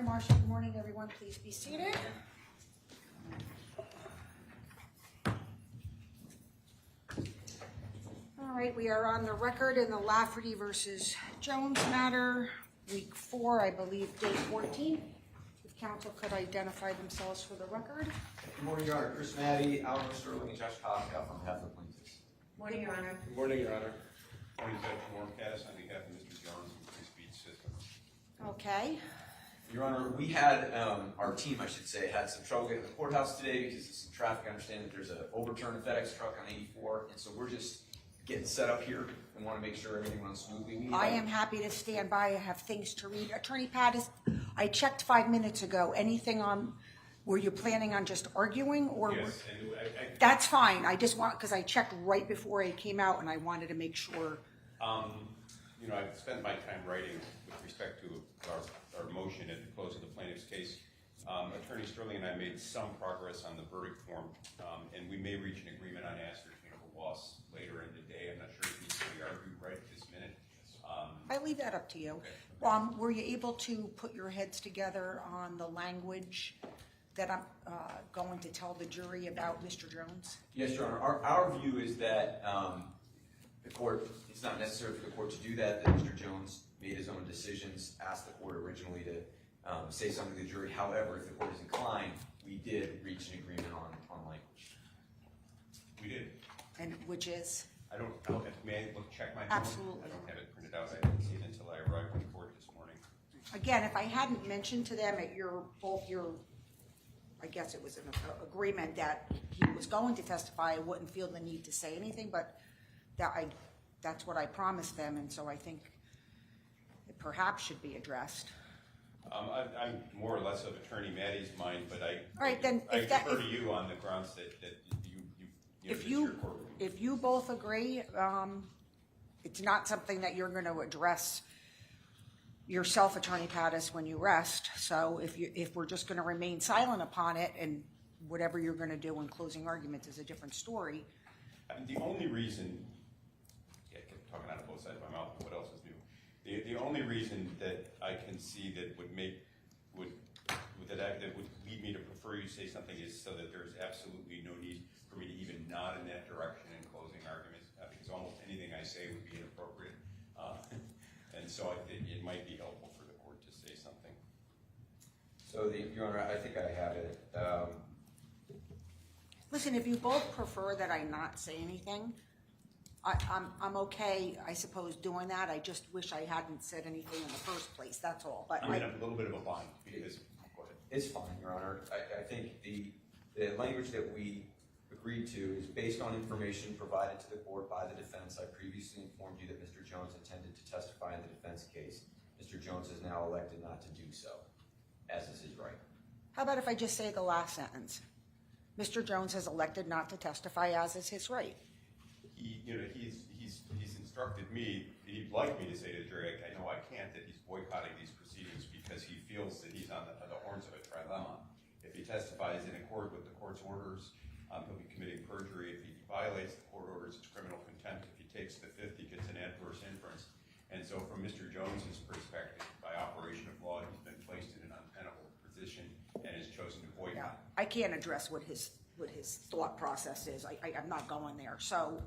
morning, Marcia. Good morning, everyone. Please be seated. All right, we are on the record in the Lafferty versus Jones matter, week 4, I believe, day 14. If counsel could identify themselves for the record. Good morning, Your Honor. Chris Maddy, Alvin Sterling, and Josh Koscoff on behalf of the plaintiffs. Morning, Your Honor. Good morning, Your Honor. Morning, Judge Warren Caddis on behalf of Mr. Jones and Free Speech System. Okay. Your Honor, we had, our team, I should say, had some trouble getting to the courthouse today because of some traffic. I understand that there's an overturned FedEx truck on 84, and so we're just getting set up here and want to make sure everything runs smoothly. I am happy to stand by. I have things to read. Attorney Pattis, I checked 5 minutes ago. Anything on, were you planning on just arguing or? Yes, and That's fine. I just want, because I checked right before it came out and I wanted to make sure. you know, I've spent my time writing with respect to our motion at the close of the plaintiff's case. Attorney Sterling and I made some progress on the verdict form, and we may reach an agreement on ascertainable loss later in the day. I'm not sure if it needs to be argued right at this minute. I leave that up to you. Okay. Were you able to put your heads together on the language that I'm going to tell the jury about Mr. Jones? Yes, Your Honor. Our view is that the court, it's not necessary for the court to do that Mr. Jones made his own decisions, asked the court originally to say something to the jury. However, if the court is inclined, we did reach an agreement on language. We did. And which is? May I check my phone? Absolutely. I don't have it printed out. I didn't see it until I arrived in court this morning. Again, if I hadn't mentioned to them at both your, I guess it was an agreement that he was going to testify, I wouldn't feel the need to say anything, but that's what I promised them, and so I think it perhaps should be addressed. I'm more or less of Attorney Maddy's mind, but I defer to you on the grounds that if you both agree, it's not something that you're going to address yourself, Attorney Pattis, when you rest. So if we're just going to remain silent upon it, and whatever you're going to do in closing arguments is a different story. The only reason, I kept talking out of both sides of my mouth, what else is new? The only reason that I can see that would lead me to prefer you say something is so that there's absolutely no need for me to even nod in that direction in closing arguments, because almost anything I say would be inappropriate. And so it might be helpful for the court to say something. So, Your Honor, I think I have it. Listen, if you both prefer that I not say anything, I'm okay, I suppose, doing that. I just wish I hadn't said anything in the first place, that's all. But I'm in a little bit of a bind because, go ahead. It's fine, Your Honor. I think the language that we agreed to is based on information provided to the court by the defense. I previously informed you that Mr. Jones intended to testify in the defense case. Mr. Jones has now elected not to do so, as is his right. how about if I just say the last sentence? Mr. Jones has elected not to testify, as is his right. He's instructed me, he'd like me to say to the jury, I know I can't, that he's boycotting these proceedings because he feels that he's on the horns of a trilemma. If he testifies in accord with the court's orders, he'll be committing perjury. If he violates the court orders, it's criminal contempt. If he takes the fifth, he gets an adverse inference. And so from Mr. Jones's perspective, by operation of law, he's been placed in an untenable position and has chosen to boycott. I can't address what his thought process is. I'm not going there. So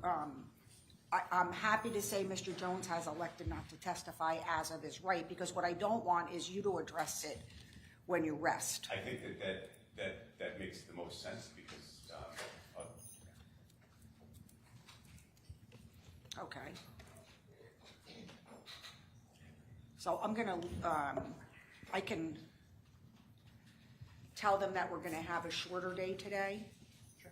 I'm happy to say Mr. Jones has elected not to testify as of his right, because what I don't want is you to address it when you rest. I think that makes the most sense because Okay. So I'm gonna, I can tell them that we're gonna have a shorter day today. Sure.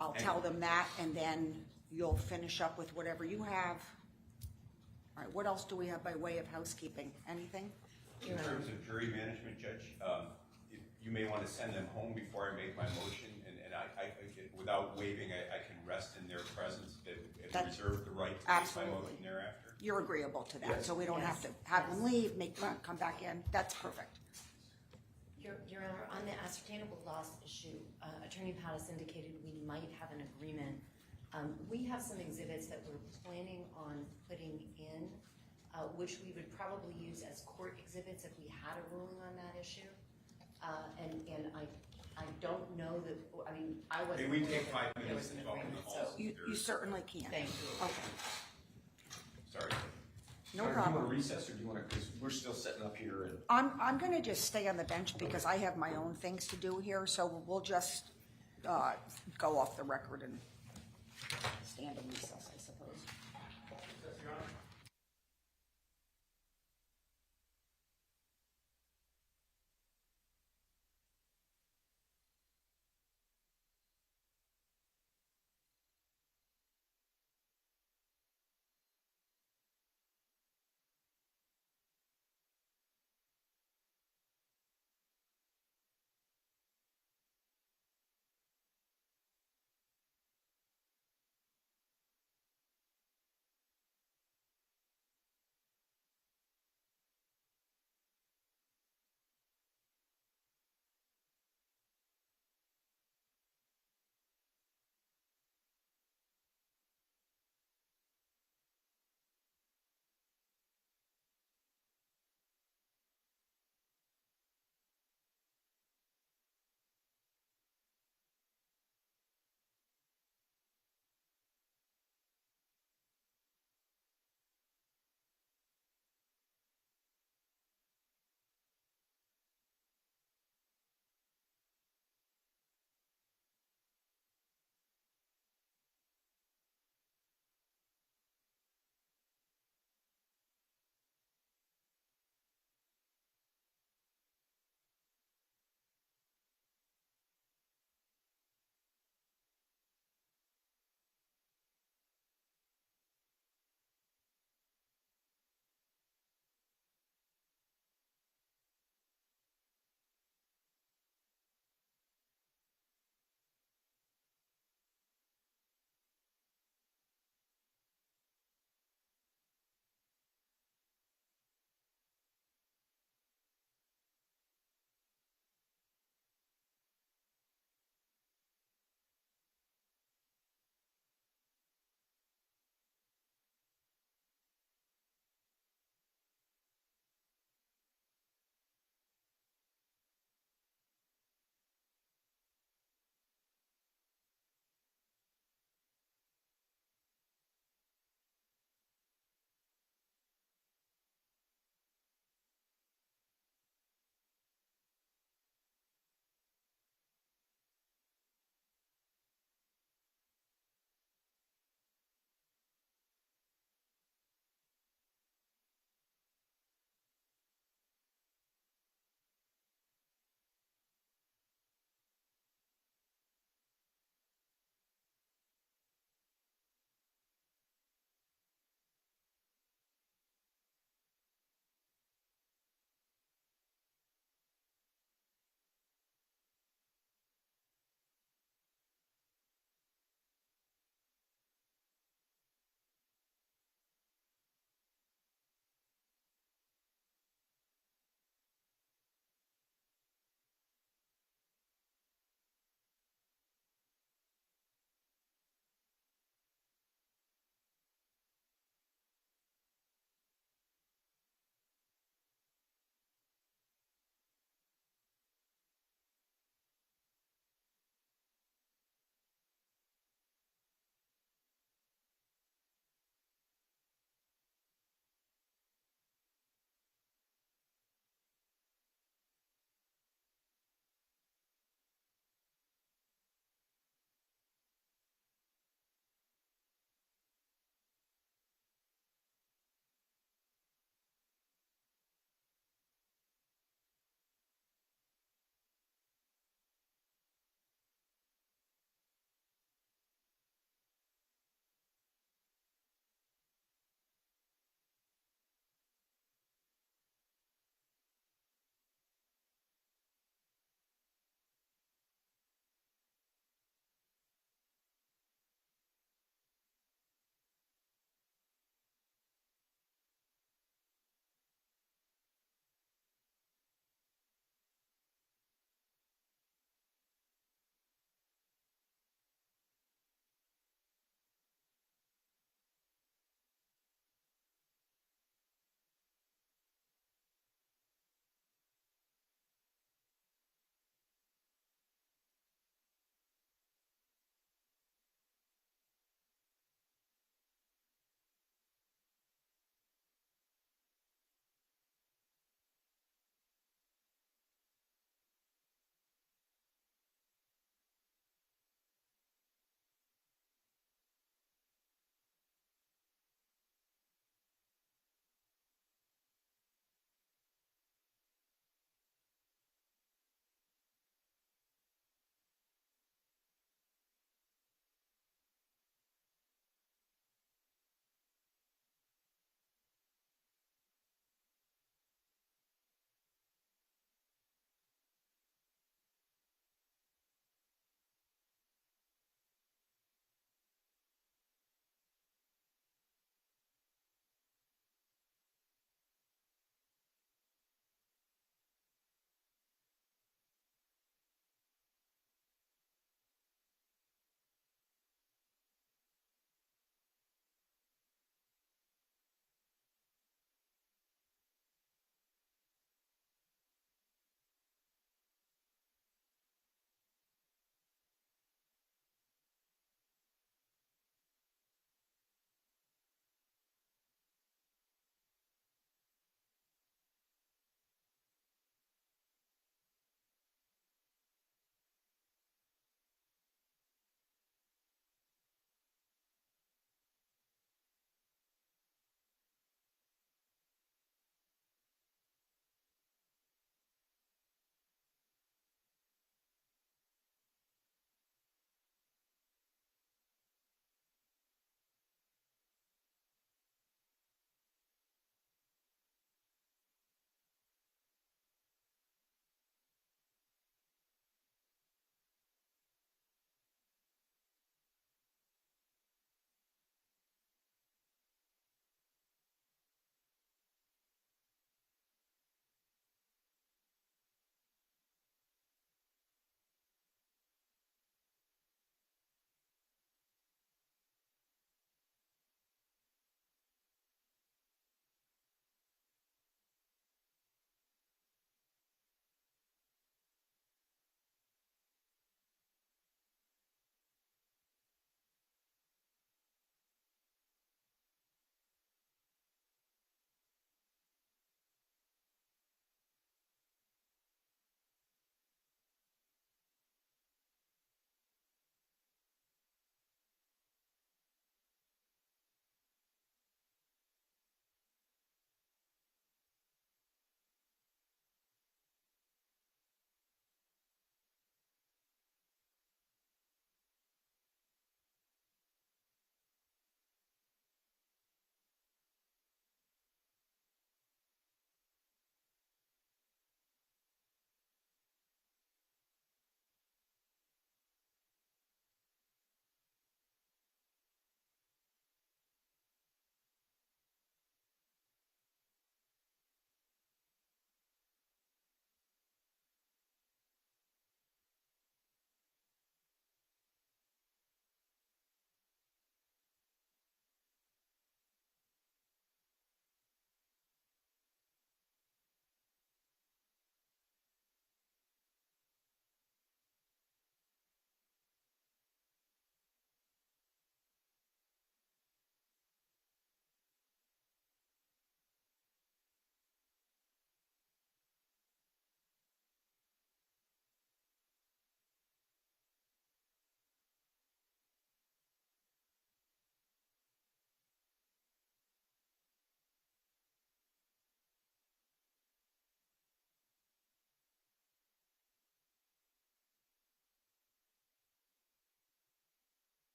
I'll tell them that, and then you'll finish up with whatever you have. All right, what else do we have by way of housekeeping? Anything? In terms of jury management, Judge, you may want to send them home before I make my motion, and I without waiving, I can rest in their presence and reserve the right to make my motion thereafter. You're agreeable to that, Yes. so we don't have to have them leave, come back in. That's perfect. Your Honor, on the ascertainable loss issue, Attorney Pattis indicated we might have an agreement. We have some exhibits that we're planning on putting in which we would probably use as court exhibits if we had a ruling on that issue. And I don't know that, I mean, I wasn't. Can we aware take that 5 there minutes was an to talk in the agreement, halls? so, You certainly can. thank you. Okay, Sorry. no Do you problem. want to recess, or do you want to, because we're still sitting up here and. I'm gonna just stay on the bench because I have my own things to do here, so we'll just, go off the record and stand in recess, I suppose.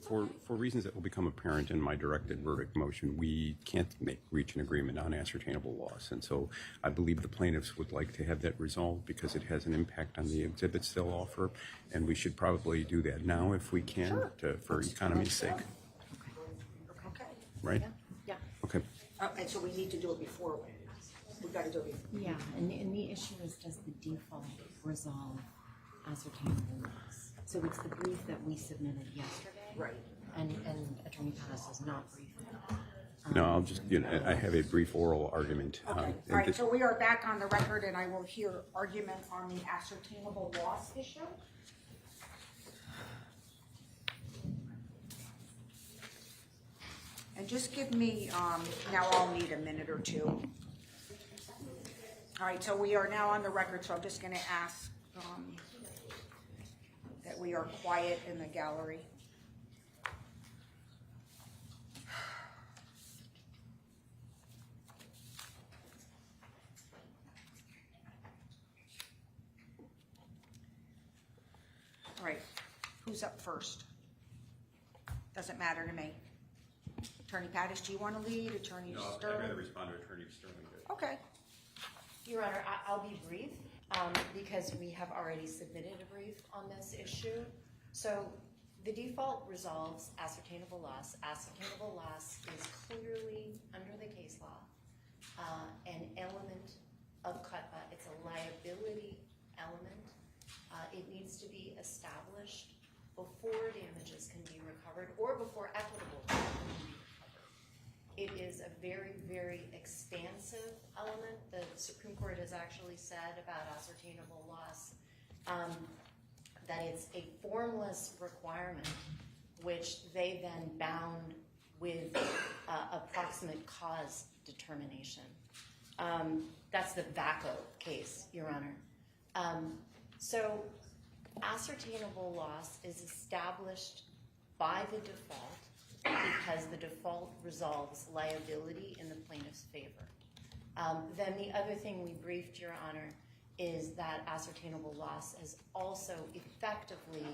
for reasons that will become apparent in my directed verdict motion, we can't reach an agreement on ascertainable loss. And so I believe the plaintiffs would like to have that resolved because it has an impact on the exhibits they'll offer. And we should probably do that now if we can, for economy's sake. Okay. Right? Yeah. Okay. And so we need to do it before, we gotta do it before. Yeah, and the issue is, does the default resolve ascertainable loss? So it's the brief that we submitted yesterday. Right. And Attorney Pattis does not brief it. No, I'll just, I have a brief oral argument. Okay, all right, so we are back on the record and I will hear argument on the ascertainable loss issue. And just give me, now I'll need a minute or two. All right, so we are now on the record, so I'm just gonna ask, that we are quiet in the gallery. All right, who's up first? Doesn't matter to me. Attorney Pattis, do you want to lead? Attorney No, I'd Sterling? rather respond to Attorney Sterling. Okay. Your Honor, I'll be brief, because we have already submitted a brief on this issue. So the default resolves ascertainable loss. Ascertainable loss is clearly, under the case law, an element of CUTPA. It's a liability element. It needs to be established before damages can be recovered or before equitable can be recovered. It is a very, very expansive element. The Supreme Court has actually said about ascertainable loss that it's a formless requirement which they then bound with approximate cause determination. That's the VACO case, Your Honor. So ascertainable loss is established by the default because the default resolves liability in the plaintiff's favor. Then the other thing we briefed, Your Honor, is that ascertainable loss is also effectively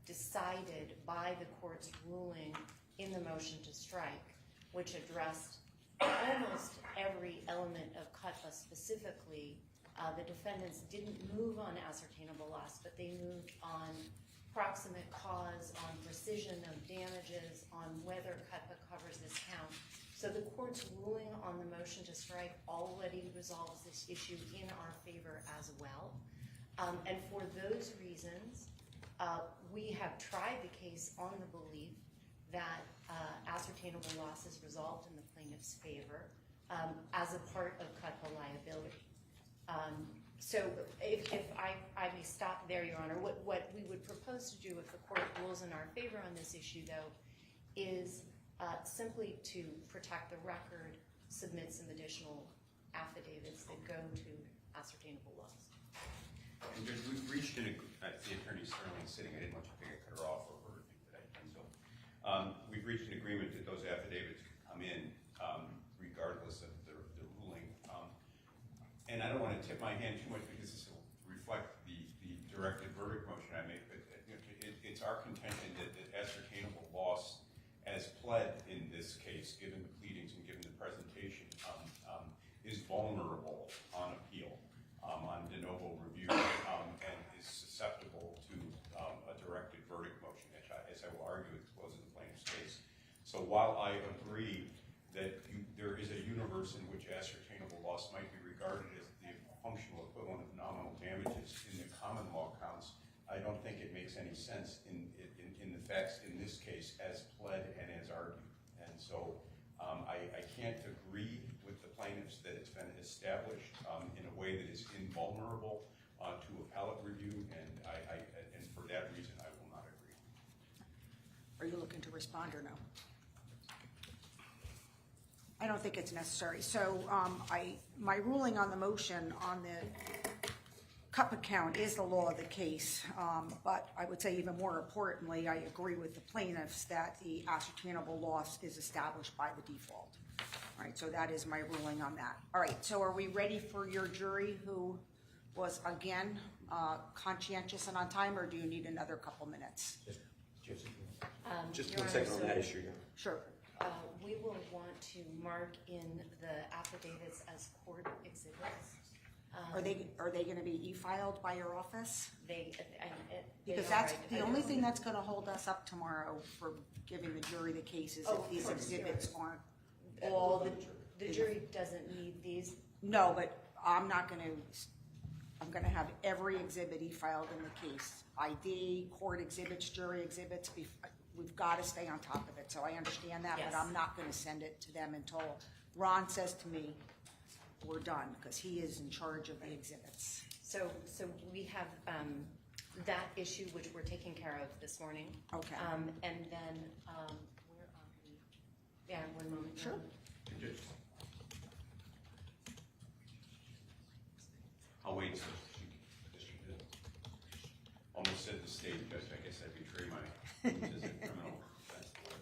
decided by the court's ruling in the motion to strike, which addressed almost every element of CUTPA specifically. The defendants didn't move on ascertainable loss, but they moved on proximate cause, on precision of damages, on whether CUTPA covers this count. So the court's ruling on the motion to strike already resolves this issue in our favor as well. And for those reasons, we have tried the case on the belief that ascertainable loss is resolved in the plaintiff's favor as a part of CUTPA liability. So if I may stop there, Your Honor, what we would propose to do if the court rules in our favor on this issue, though, is simply to protect the record, submit some additional affidavits that go to ascertainable loss. And Judge, we've reached an agreement. I see Attorney Sterling sitting. I didn't want you to think I cut her off or anything today. And so we've reached an agreement that those affidavits can come in regardless of the ruling. And I don't want to tip my hand too much because this will reflect the directed verdict motion I made, but it's our contention that ascertainable loss as pled in this case, given the pleadings and given the presentation, is vulnerable on appeal, on de novo review, and is susceptible to a directed verdict motion, as I will argue at the close of the plaintiff's case. So while I agree that there is a universe in which ascertainable loss might be regarded as the functional equivalent of nominal damages in the common law counts, I don't think it makes any sense in the facts in this case as pled and as argued. And so I can't agree with the plaintiffs that it's been established in a way that is invulnerable to appellate review, and for that reason I will not agree. Are you looking to respond or no? I don't think it's necessary. So my ruling on the motion on the CUTPA count is the law of the case, but I would say even more importantly, I agree with the plaintiffs that the ascertainable loss is established by the default. All right, so that is my ruling on that. All right, so are we ready for your jury who was, again, conscientious and on time, or do you need another couple minutes? Just Your one Honor, second on so, that issue. Sure. we will want to mark in the affidavits as court exhibits. Are they gonna be e-filed by your office? They Because are, that's I the don't only thing believe- that's gonna hold us up tomorrow for giving the jury the cases Oh, if these of course, exhibits sure. aren't Well, all the jury doesn't need these. No, but I'm gonna have every exhibit e-filed in the case. ID, court exhibits, jury exhibits, we've gotta stay on top of it, so I understand that, but Yes. I'm not gonna send it to them until Ron says to me, we're done, because he is in charge of the exhibits. So we have that issue which we're taking care of this morning. Okay. And then, where are we? Yeah, 1 moment. Sure. I'll wait till she almost said the state judge, I guess I betray my roots as a criminal defense lawyer.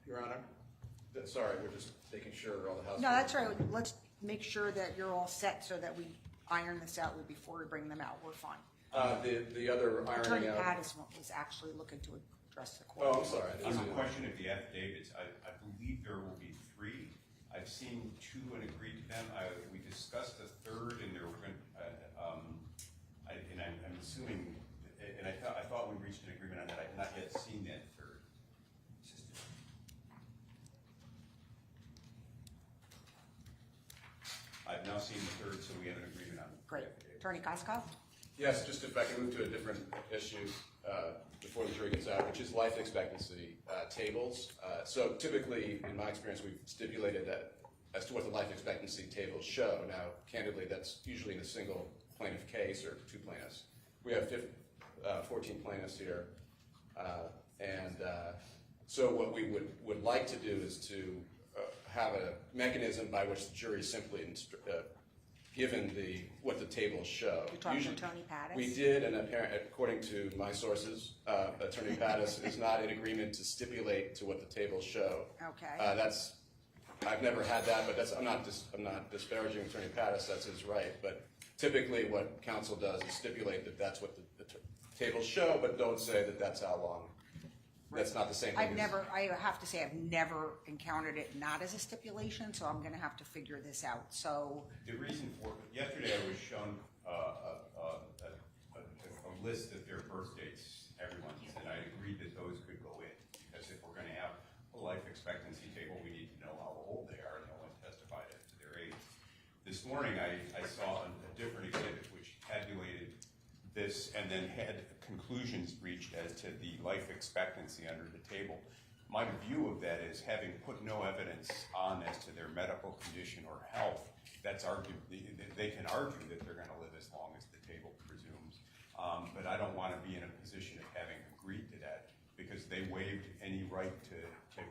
Your Honor, sorry, we're just making sure all the house. No, that's right, let's make sure that you're all set so that we iron this out before we bring them out, we're fine. The other Attorney ironing out. Pattis was actually looking to address the court. Oh, I'm sorry. I On didn't the see that. question of the affidavits, I believe there will be 3. I've seen 2 and agreed to them. We discussed a third, and there were going, and I'm assuming, and I thought we reached an agreement on that. I've not yet seen that third. I've now seen the third, so we have an agreement on the Great. affidavit. Attorney Koskov? Yes, just if I can move to a different issue before the jury gets out, which is life expectancy tables. So typically, in my experience, we've stipulated that as to what the life expectancy tables show. Now, candidly, that's usually in a single plaintiff case or 2 plaintiffs. We have 14 plaintiffs here. So what we would like to do is to have a mechanism by which the jury is simply given what the tables show. You're talking Usually- Attorney Pattis? We did, and according to my sources, Attorney Pattis is not in agreement to stipulate to what the tables show. Okay. I've never had that, but I'm not disparaging Attorney Pattis, that's his right. But typically what counsel does is stipulate that that's what the tables show, but don't say that that's how long. That's not the same thing. I have to say, I've never encountered it not as a stipulation, so I'm gonna have to figure this out, so. The reason for, yesterday I was shown a list of their birth dates, everyone's, and I agreed that those could go in. Because if we're gonna have a life expectancy table, we need to know how old they are, and no one testified as to their age. This morning I saw a different exhibit which tabulated this and then had conclusions reached as to the life expectancy under the table. My view of that is, having put no evidence on as to their medical condition or health, that's arguably, they can argue that they're gonna live as long as the table presumes. But I don't wanna be in a position of having agreed to that, because they waived any right to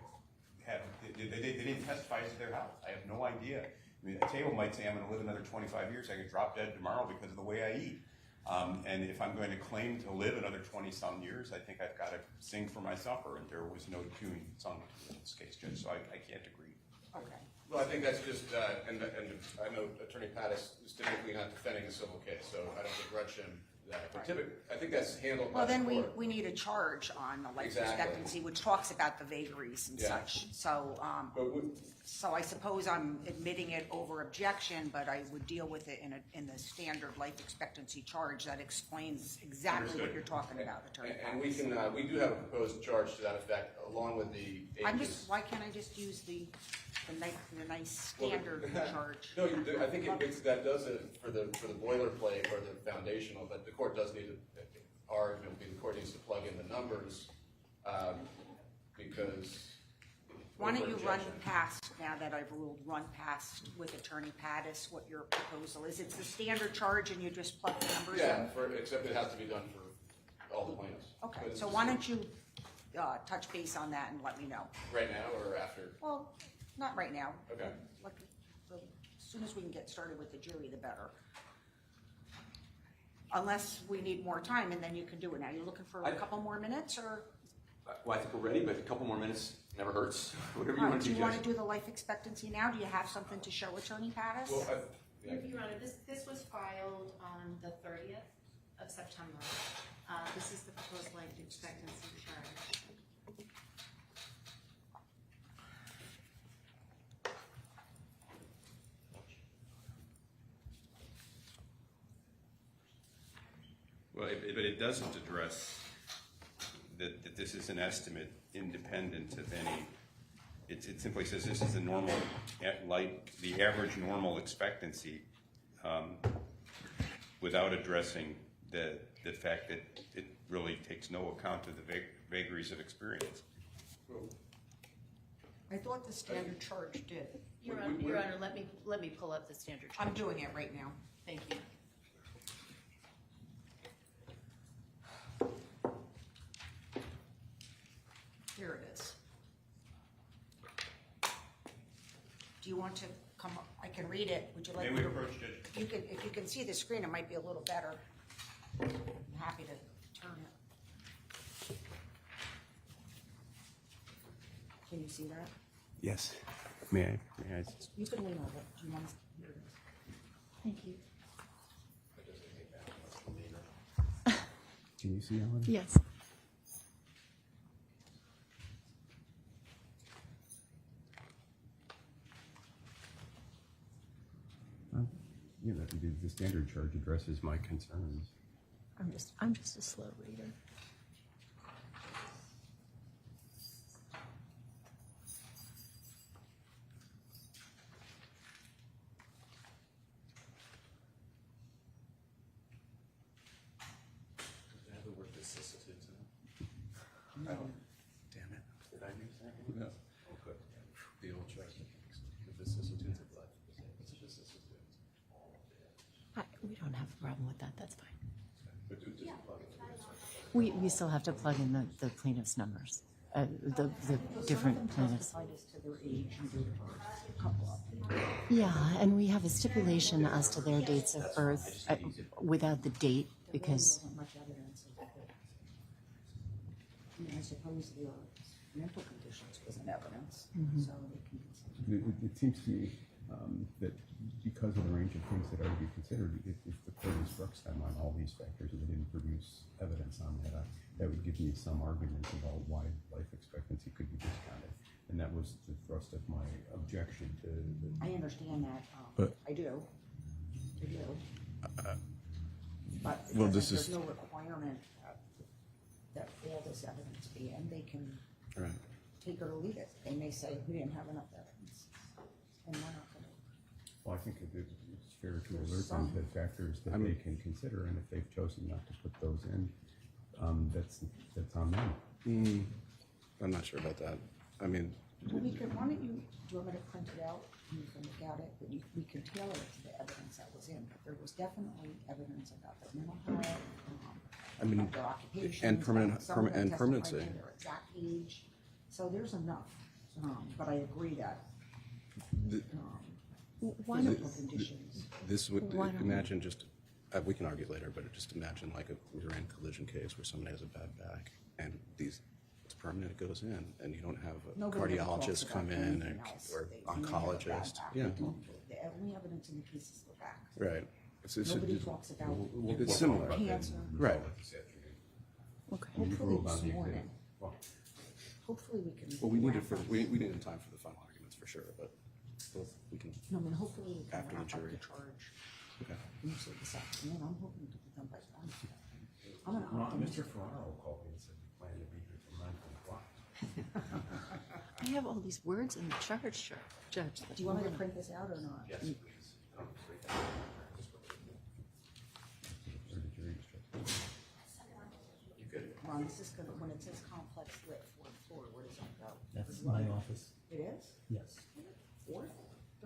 have, they didn't testify as to their health. I have no idea. I mean, a table might say I'm gonna live another 25 years, I could drop dead tomorrow because of the way I eat. And if I'm going to claim to live another 20-some years, I think I've got to sing for my supper, and there was no tune sung in this case, Judge, so I can't agree. Okay. Well, I think that's just, and I know Attorney Pattis is typically not defending a civil case, so I don't begrudge him that. But typically, I think that's handled by Well, the then court. we need a charge on the life Exactly. expectancy, which talks about the vagaries and Yeah. such, so, But so I suppose I'm admitting it over objection, but I would deal with it in the standard life expectancy charge that explains exactly what Understood. you're talking about, Attorney And we Pattis. can, we do have a proposed charge to that effect, along with the ages. Why can't I just use the nice Well, standard charge? No, I think that does it for the boilerplate or the foundational, but the court does need to, the court needs to plug in the numbers, because Why don't you run Objection. past, now that I've ruled, run past with Attorney Pattis what your proposal is? It's the standard charge and you just plug the numbers in? Yeah, except it has to be done for all the plaintiffs. Okay, But it's so just why don't you touch base on that and let me know? right now or after? Well, not right now. Okay. Like, as soon as we can get started with the jury, the better. Unless we need more time, and then you can do it now. You looking for a couple more minutes, or? Well, I think we're ready, but a couple more minutes never hurts. Whatever you All want right, to do do, you want to Judge. do the life expectancy now? Do you have something to show Attorney Pattis? Well, Your Honor, this was filed on the 30th of September. This is the proposed life expectancy charge. Well, but it doesn't address that this is an estimate independent of any, it simply says this is the normal, like the average normal expectancy, without addressing the fact that it really takes no account of the vagaries of experience. I thought the standard charge did. Your Honor, let me pull up the standard charge. I'm doing it right now. Thank you. Here it is. Do you want to come up? I can read it. Would you like May me we to? approach, Judge? You can, if you can see the screen, it might be a little better. I'm happy to turn it. Can you see that? Yes. May I? You can lean over. Do you want to? Here it is. Thank you. Can you see, Ellen? Yes. You know, the standard charge addresses my concerns. I'm just a slow reader. Damn it. Did I use that one? No. Okay. The old chart. The vicissitudes of life. It's a vicissitude. We don't have a problem with that. That's fine. But just plug it in. We still have to plug in the plaintiff's numbers, the different plaintiffs. Testified as to their age and date of birth. A couple of them. Yeah, and we have a stipulation as to their dates of birth without the date because There wasn't much evidence of it. I mean, I suppose their mental conditions was an evidence, so they can consider. It seems to me that because of the range of things that are to be considered, if the court instructs them on all these factors and they didn't produce evidence on that, that would give me some argument about why life expectancy could be discounted. And that was the thrust of my objection to the. I understand that, But- I do. But it well, doesn't- this is- there's no requirement that all this evidence be, and they can Right. take it or leave it. They may say, we didn't have enough evidence, and we're not gonna. Well, I think it's fair to alert them to factors that they can consider, and if they've chosen not to put those in, that's on them. I'm not sure about that. I mean, Well, we can, why don't you, do you want me to print it out, and you can look at it, but we can tailor it to the evidence that was in, but there was definitely evidence about their mental health, I mean, about their occupation. and permanent- some of them and testified permanency. to Their exact age, so there's enough, but I agree that, why physical don't conditions. this would, Why don't- imagine just, we can argue later, but just imagine like a rear end collision case where somebody has a bad back and it's permanent, it goes in, and you don't have a Nobody ever talks cardiologist about come in anything else. or They may have a bad oncologist. back. Yeah, They don't. The only evidence in the case is the back. right. Nobody talks about It's similar. cancer. Right. okay. Hopefully ruled on this the morning. exam. Well, Hopefully we can. Well, we need it wrap for, up- we need it in time for the final arguments for sure, but we can, No, I mean, hopefully we can After the wrap up jury. the charge. okay. Usually this afternoon. I'm hoping to be done by Wednesday. I'm an Well, optimist. Mr. Ferraro called me and said, we plan to be here till 9:00. I have all these words in the charge, Judge. Do you want me to print this out or not? Yes, please. Or the jury instructions. You could. Ron, this is gonna, when it says complex lit fourth floor, where does that go? That's my office. It is? Yes. Fourth?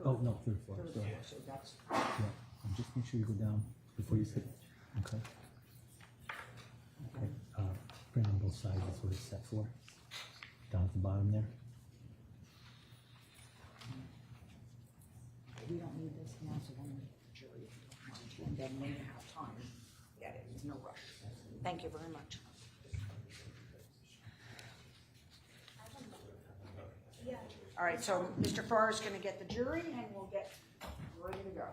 Oh, no, third floor. Third Sorry. floor, so that's, Yeah. And just make sure you go down before you sit. Okay. Okay. Print on both sides. That's what it's set for. Down at the bottom there. we don't need this now, so then the jury, if you don't mind, and then when you have time, get it, there's no rush. Thank you very much. All right, so Mr. Farr is gonna get the jury and we'll get ready to go.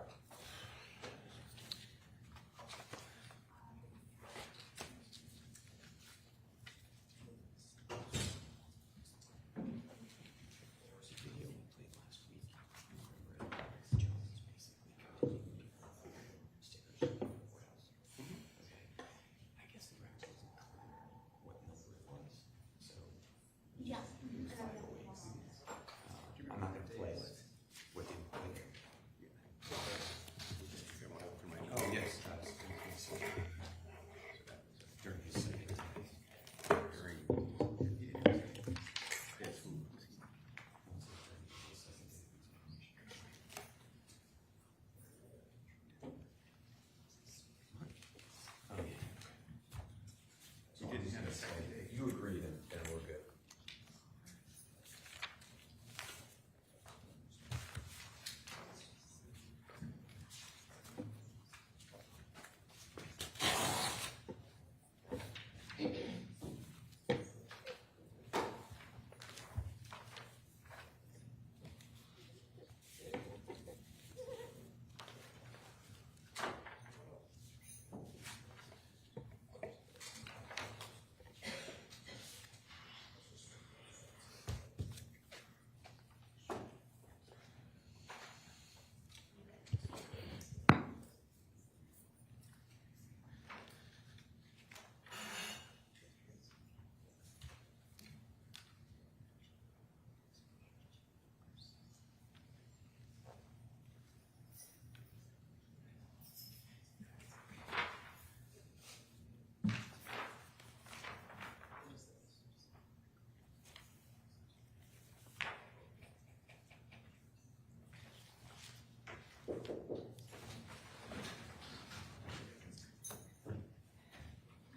If you agree, then we're good.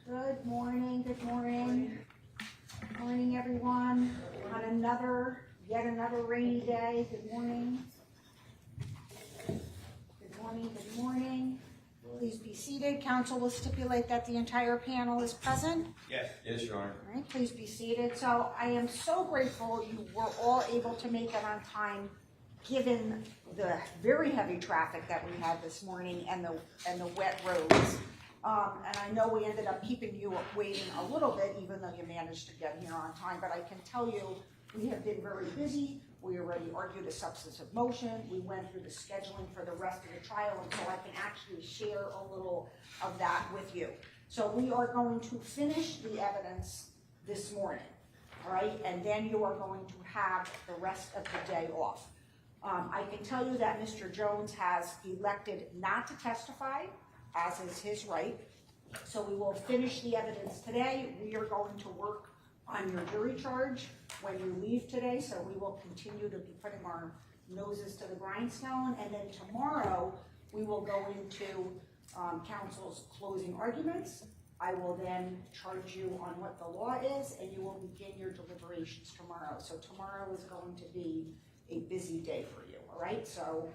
Good morning, good morning. Morning, everyone. On yet another rainy day. Good morning. Good morning, good morning. Please be seated. Council will stipulate that the entire panel is present. Yes. Yes, Your Honor. All right, please be seated. So I am so grateful you were all able to make it on time, given the very heavy traffic that we had this morning and the wet roads. And I know we ended up keeping you waiting a little bit, even though you managed to get here on time. But I can tell you, we have been very busy. We already argued a substantive motion. We went through the scheduling for the rest of the trial, and so I can actually share a little of that with you. So we are going to finish the evidence this morning, all right? And then you are going to have the rest of the day off. I can tell you that Mr. Jones has elected not to testify, as is his right. So we will finish the evidence today. We are going to work on your jury charge when you leave today, so we will continue to be putting our noses to the grindstone. And then tomorrow, we will go into counsel's closing arguments. I will then charge you on what the law is, and you will begin your deliberations tomorrow. So tomorrow is going to be a busy day for you, all right? So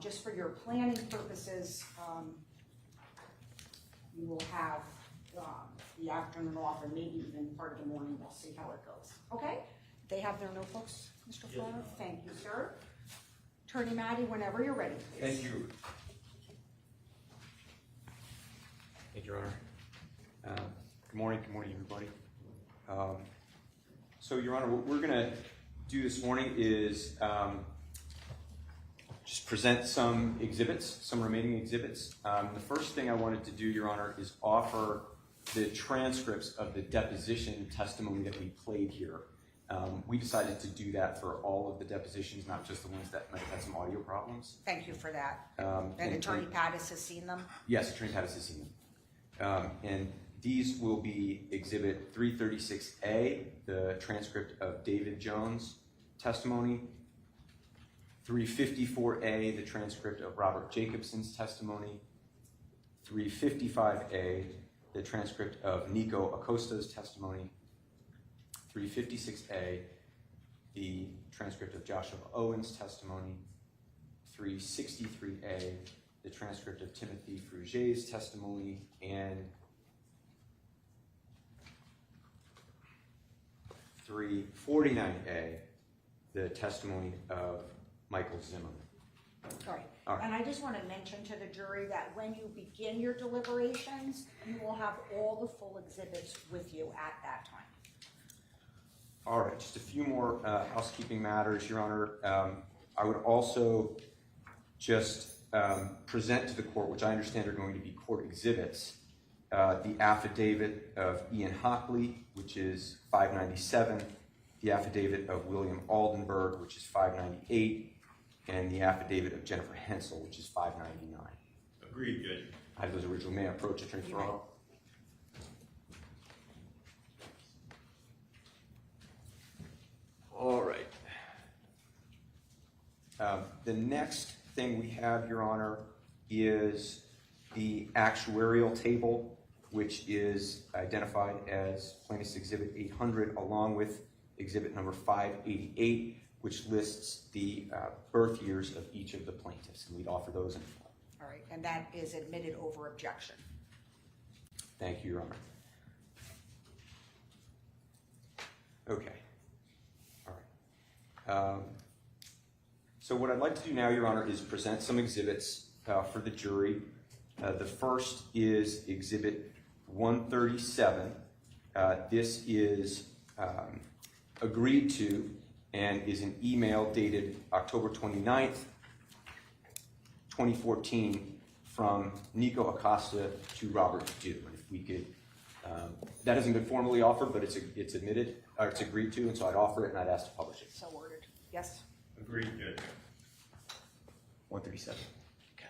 just for your planning purposes, you will have the afternoon off and maybe even part of the morning. We'll see how it goes. Okay? They have their notebooks, Mr. Flora? Yes. Thank you, sir. Attorney Maddie, whenever you're ready, please. Thank you. Thank you, Your Honor. Good morning, everybody. So, Your Honor, what we're going to do this morning is just present some exhibits, some remaining exhibits. The first thing I wanted to do, Your Honor, is offer the transcripts of the deposition testimony that we played here. We decided to do that for all of the depositions, not just the ones that might have had some audio problems. Thank you for that. And Attorney Pattis has seen them? Yes, Attorney Pattis has seen them. And these will be Exhibit 336A, the transcript of David Jones testimony. 354A, the transcript of Robert Jacobson's testimony. 355A, the transcript of Nico Acosta's testimony. 356A, the transcript of Joshua Owen's testimony. 363A, the transcript of Timothy Fruget's testimony, and 349A, the testimony of Michael Zimmerman. All right. All right. And I just want to mention to the jury that when you begin your deliberations, you will have all the full exhibits with you at that time. All right, just a few more housekeeping matters, Your Honor. I would also just present to the court, which I understand are going to be court exhibits, the affidavit of Ian Hockley, which is 597, the affidavit of William Aldenberg, which is 598, and the affidavit of Jennifer Hensel, which is 599. Agreed, Judge. I have those original. May I approach Attorney Ferraro? All right. The next thing we have, Your Honor, is the actuarial table, which is identified as Plaintiff's Exhibit 800, along with Exhibit number 588, which lists the birth years of each of the plaintiffs, and we'd offer those in full. All right, and that is admitted over objection. Thank you, Your Honor. Okay. All right. So what I'd like to do now, Your Honor, is present some exhibits for the jury. The first is Exhibit 137. This is agreed to and is an email dated October 29th, 2014 from Nico Acosta to Robert Dew. And if we could, that hasn't been formally offered, but it's admitted, or it's agreed to, and so I'd offer it and I'd ask to publish it. So ordered. Yes? Agreed, Judge. 137. Okay.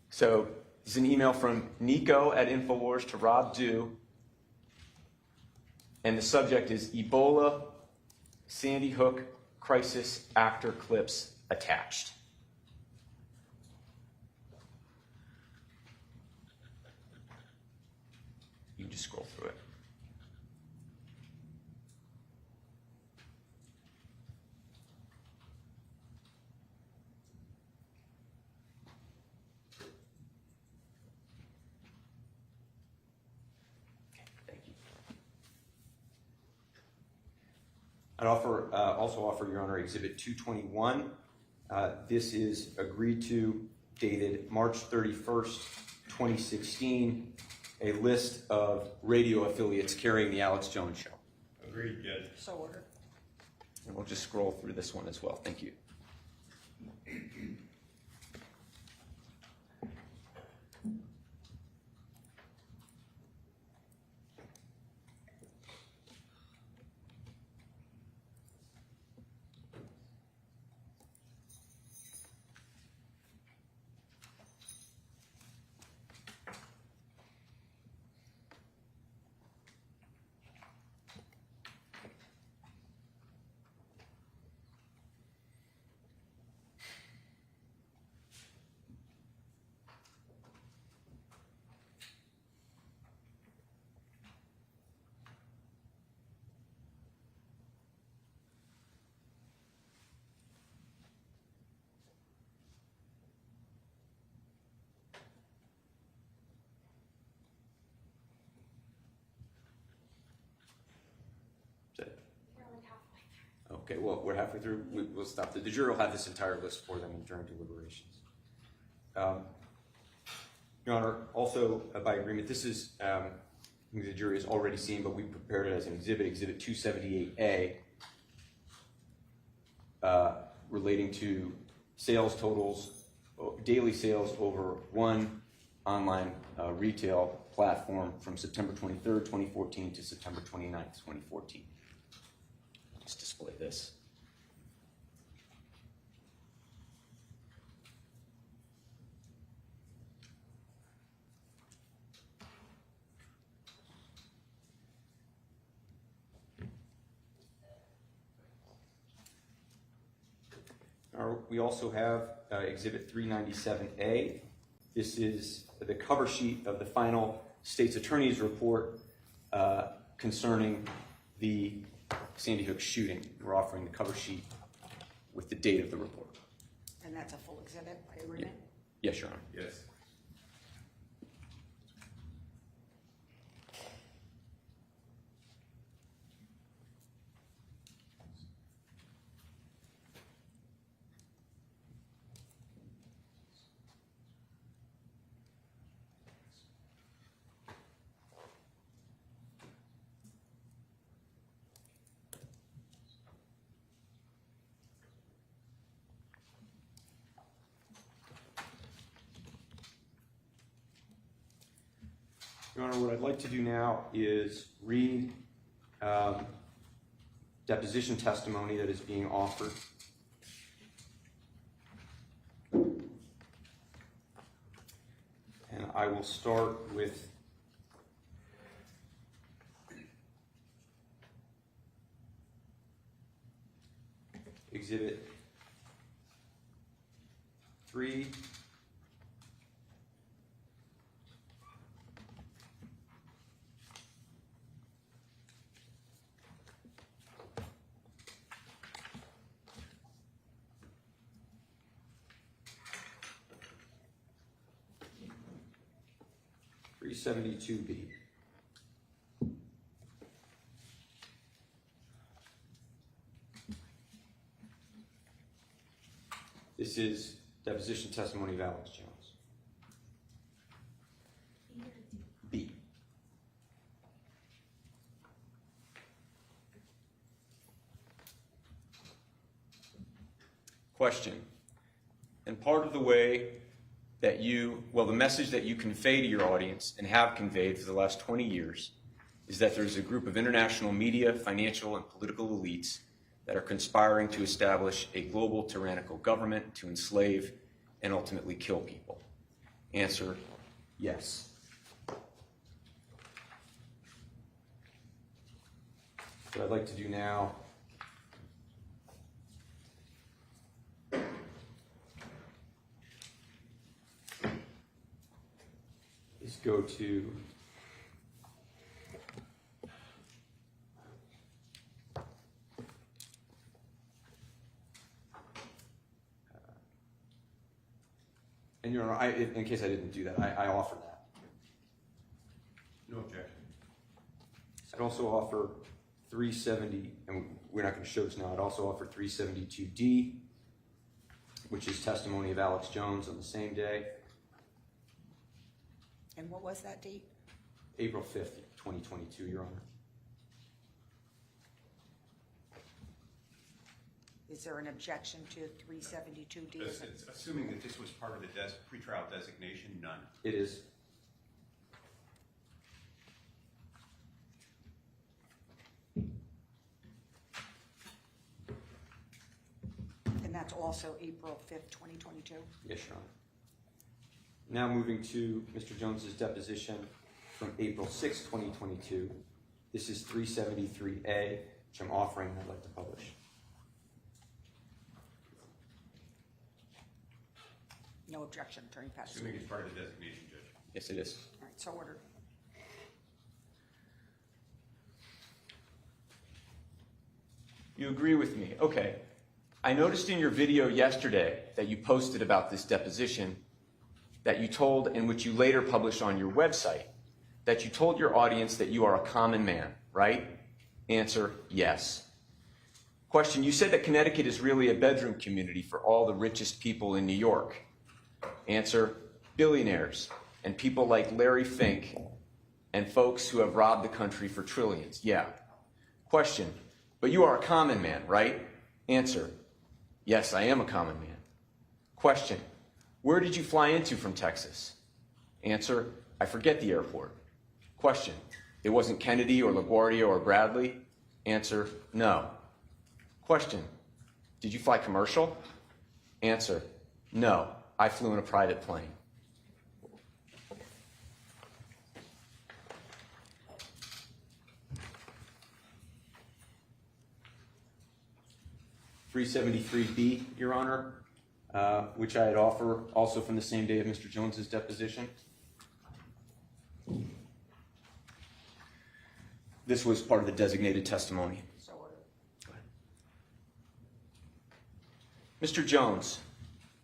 So this is an email from Nico at InfoWars to Rob Dew. And the subject is Ebola, Sandy Hook, crisis, actor clips attached. You can just scroll through it. I'd also offer, Your Honor, Exhibit 221. This is agreed to, dated March 31st, 2016, a list of radio affiliates carrying the Alex Jones Show. Agreed, Judge. So ordered. And we'll just scroll through this one as well. Thank you. Okay, well, we're halfway through. We'll stop. The jury will have this entire list for them during deliberations. Your Honor, also by agreement, this is, the jury has already seen, but we prepared it as an exhibit, Exhibit 278A, relating to sales totals, daily sales over one online retail platform from September 23rd, 2014 to September 29th, 2014. Let's display this. We also have Exhibit 397A. This is the cover sheet of the final state's attorney's report concerning the Sandy Hook shooting. We're offering the cover sheet with the date of the report. And that's a full exhibit by agreement? Yes, Your Honor. Yes. Your Honor, what I'd like to do now is read deposition testimony that is being offered. And I will start with Exhibit 3. $372B. This is deposition testimony of Alex Jones. B. Question. And part of the way that the message that you convey to your audience and have conveyed for the last 20 years is that there's a group of international media, financial, and political elites that are conspiring to establish a global tyrannical government to enslave and ultimately kill people. Answer, yes. What I'd like to do now is go to and Your Honor, in case I didn't do that, I offer that. No objection. I'd also offer 370, and we're not going to show this now, I'd also offer 372D, which is testimony of Alex Jones on the same day, And what was that date? April 5th, 2022, Your Honor. Is there an objection to 372D? Assuming that this was part of the pretrial designation, none. It is. And that's also April 5th, 2022? Yes, Your Honor. Now moving to Mr. Jones's deposition from April 6, 2022. This is 373A, which I'm offering and I'd like to publish. No objection, Attorney Patterson. Assuming it's part of the designation, Judge. Yes, it is. All right, so ordered. You agree with me? Okay. I noticed in your video yesterday that you posted about this deposition that you told, and which you later published on your website, that you told your audience that you are a common man, right? Answer, yes. Question, you said that Connecticut is really a bedroom community for all the richest people in New York. Answer, billionaires and people like Larry Fink and folks who have robbed the country for trillions. Yeah. Question, but you are a common man, right? Answer, yes, I am a common man. Question, where did you fly into from Texas? Answer, I forget the airport. Question, it wasn't Kennedy or LaGuardia or Bradley? Answer, no. Question, did you fly commercial? Answer, no, I flew in a private plane. 373B, Your Honor, which I had offered also from the same day of Mr. Jones's deposition. This was part of the designated testimony. So ordered. Mr. Jones,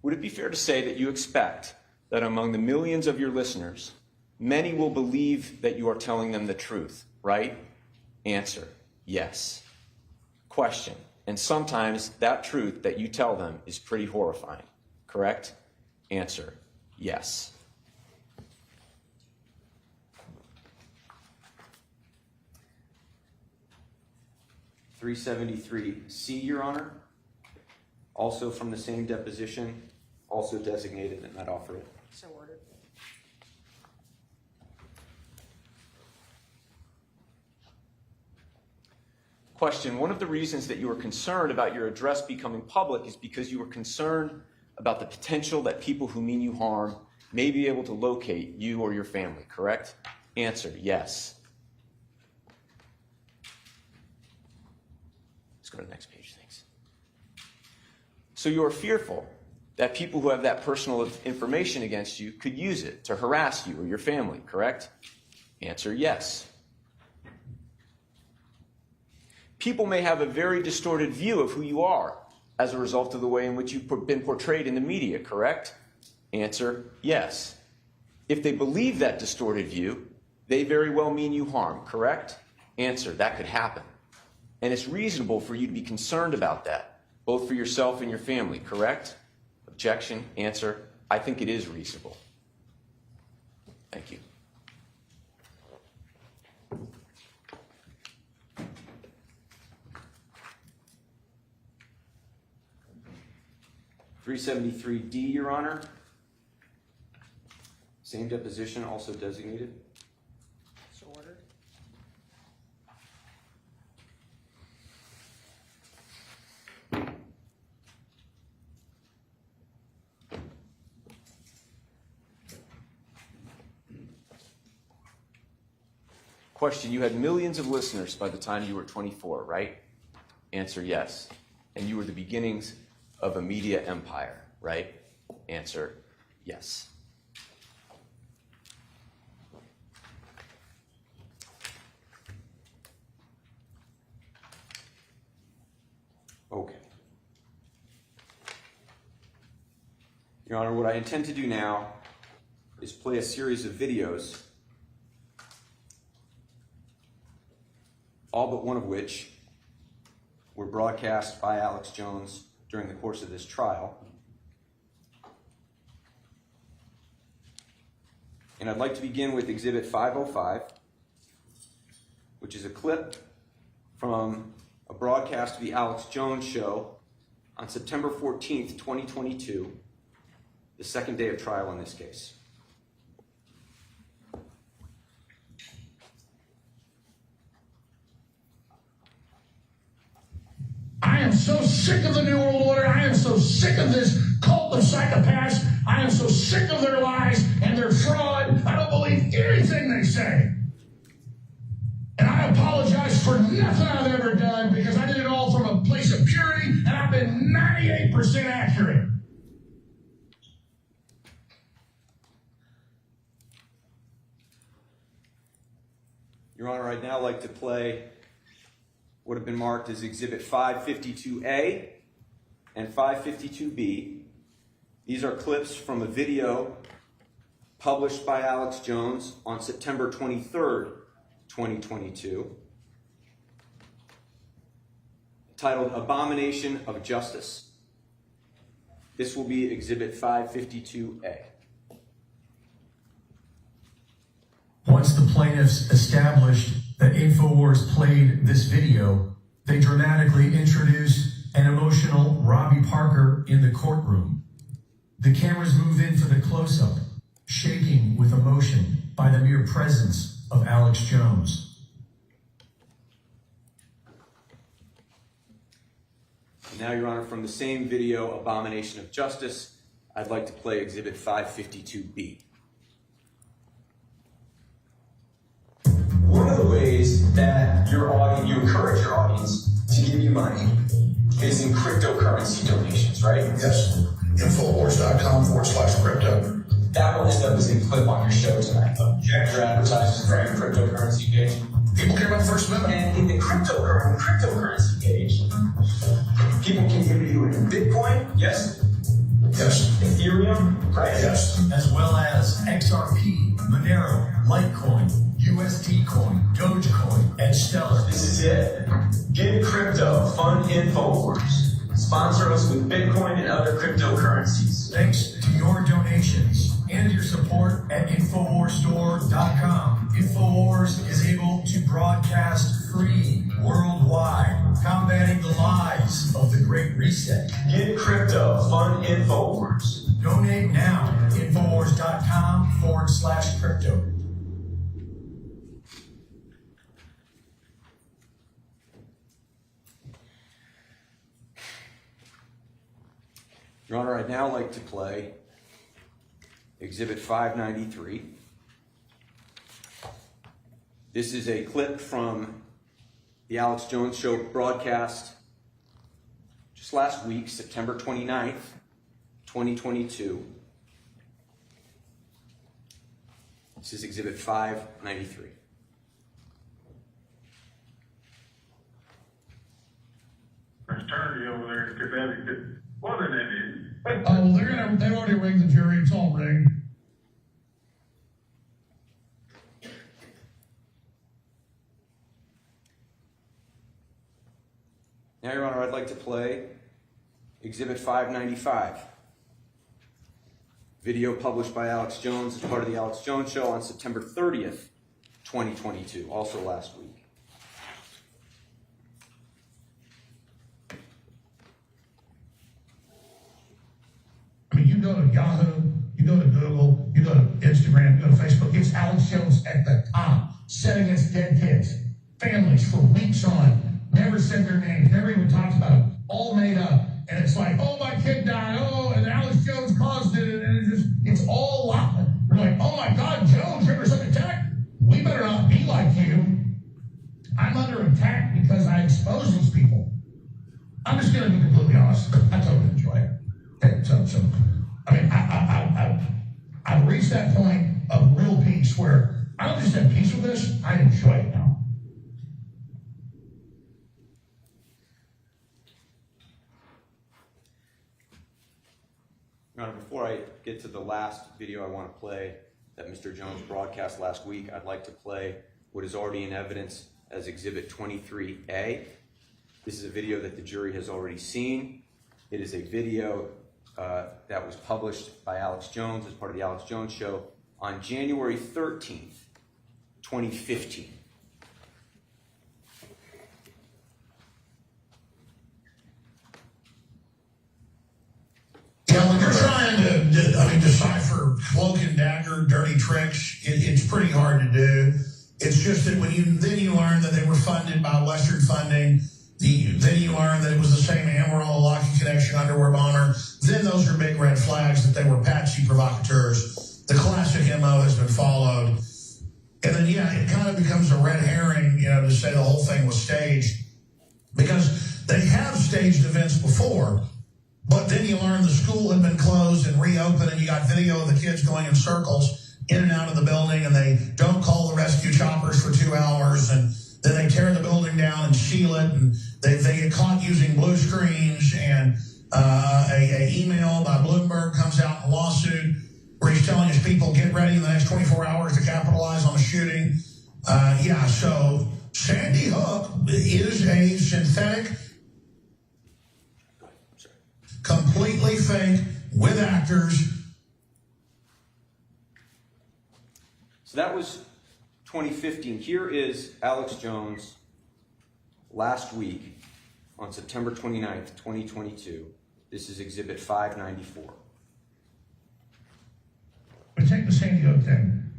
would it be fair to say that you expect that among the millions of your listeners, many will believe that you are telling them the truth, right? Answer, yes. Question, and sometimes that truth that you tell them is pretty horrifying, correct? Answer, yes. (373C), Your Honor, also from the same deposition, also designated, and I'd offer it. So ordered. Question, one of the reasons that you were concerned about your address becoming public is because you were concerned about the potential that people who mean you harm may be able to locate you or your family, correct? Answer, yes. Let's go to the next page, thanks. So you are fearful that people who have that personal information against you could use it to harass you or your family, correct? Answer, yes. People may have a very distorted view of who you are as a result of the way in which you've been portrayed in the media, correct? Answer, yes. If they believe that distorted view, they very well mean you harm, correct? Answer, that could happen. And it's reasonable for you to be concerned about that, both for yourself and your family, correct? Objection, answer, I think it is reasonable. Thank you. (373D), Your Honor. Same deposition, also designated. So ordered. Question, you had millions of listeners by the time you were 24, right? Answer, yes. And you were the beginnings of a media empire, right? Answer, yes. Okay. Your Honor, what I intend to do now is play a series of videos, all but one of which were broadcast by Alex Jones during the course of this trial. And I'd like to begin with Exhibit 505, which is a clip from a broadcast of the Alex Jones Show on September 14th, 2022, the second day of trial in this case. I am so sick of the New World Order. I am so sick of this cult of psychopaths. I am so sick of their lies and their fraud. I don't believe anything they say. And I apologize for nothing I've ever done because I did it all from a place of purity, and I've been 98% accurate. Your Honor, I'd now like to play what have been marked as Exhibit 552A and 552B. These are clips from a video published by Alex Jones on September 23rd, 2022, titled Abomination of Justice. This will be Exhibit 552A. Once the plaintiffs established that InfoWars played this video, they dramatically introduced an emotional Robbie Parker in the courtroom. The cameras move in for the close-up, shaking with emotion by the mere presence of Alex Jones. Now, Your Honor, from the same video, Abomination of Justice, I'd like to play Exhibit 552B. One of the ways that you encourage your audience to give you money is in cryptocurrency donations, right? Yes. InfoWars.com/crypto. That will end up as a clip on your show tonight. Your advertisements for your cryptocurrency page. People care about the First Amendment. And in the cryptocurrency page, people can give you in Bitcoin, yes? Yes. Ethereum, right? Yes. as well as XRP, Monero, Litecoin, USD Coin, Dogecoin, and Stellar. This is it. Get crypto, fund InfoWars. Sponsor us with Bitcoin and other cryptocurrencies. Thanks to your donations and your support at InfoWarsStore.com, InfoWars is able to broadcast free worldwide, combating the lies of the Great Reset. Get crypto, fund InfoWars. Donate now at InfoWars.com/crypto. Your Honor, I'd now like to play Exhibit 593. This is a clip from the Alex Jones Show broadcast just last week, September 29th, 2022. This is Exhibit 593. Attorney over there in Connecticut. What an idiot. Oh, well, they've already rigged the jury. It's all rigged. Now, Your Honor, I'd like to play Exhibit 595. Video published by Alex Jones as part of the Alex Jones Show on September 30th, 2022, also last week. I mean, you go to Yahoo, you go to Google, you go to Instagram, you go to Facebook. It's Alex Jones at the top, set against dead kids, families for weeks on. Never said their names, never even talked about it, all made up. And it's like, oh, my kid died, oh, and Alex Jones caused it, and it's all lie. We're like, oh my God, Jones, you're under some attack. We better not be like you. I'm under attack because I expose these people. I'm just gonna be completely honest. I totally enjoy it. Okay, so I mean, I've reached that point of real peace where I don't just have peace with this, I enjoy it now. Your Honor, before I get to the last video I want to play that Mr. Jones broadcast last week, I'd like to play what is already in evidence as Exhibit 23A. This is a video that the jury has already seen. It is a video that was published by Alex Jones as part of the Alex Jones Show on January 13th, 2015. Yeah, when you're trying to decipher cloak and dagger, dirty tricks, it's pretty hard to do. It's just that when you learn that they were funded by Western funding, then you learn that it was the same Amarillo Lockheed Connection underwear bomber. Then those are big red flags that they were patsy provocateurs. The classic MO has been followed. And then, yeah, it kind of becomes a red herring, to say the whole thing was staged. Because they have staged events before. But then you learn the school had been closed and reopened, and you got video of the kids going in circles in and out of the building, and they don't call the rescue choppers for 2 hours, and then they tear the building down and seal it, and they get caught using blue screens, and a email by Bloomberg comes out in a lawsuit where he's telling his people, get ready in the next 24 hours to capitalize on the shooting. So Sandy Hook is a synthetic, completely fake, with actors. So that was 2015. Here is Alex Jones last week on September 29th, 2022. This is Exhibit 594. But take the Sandy Hook thing.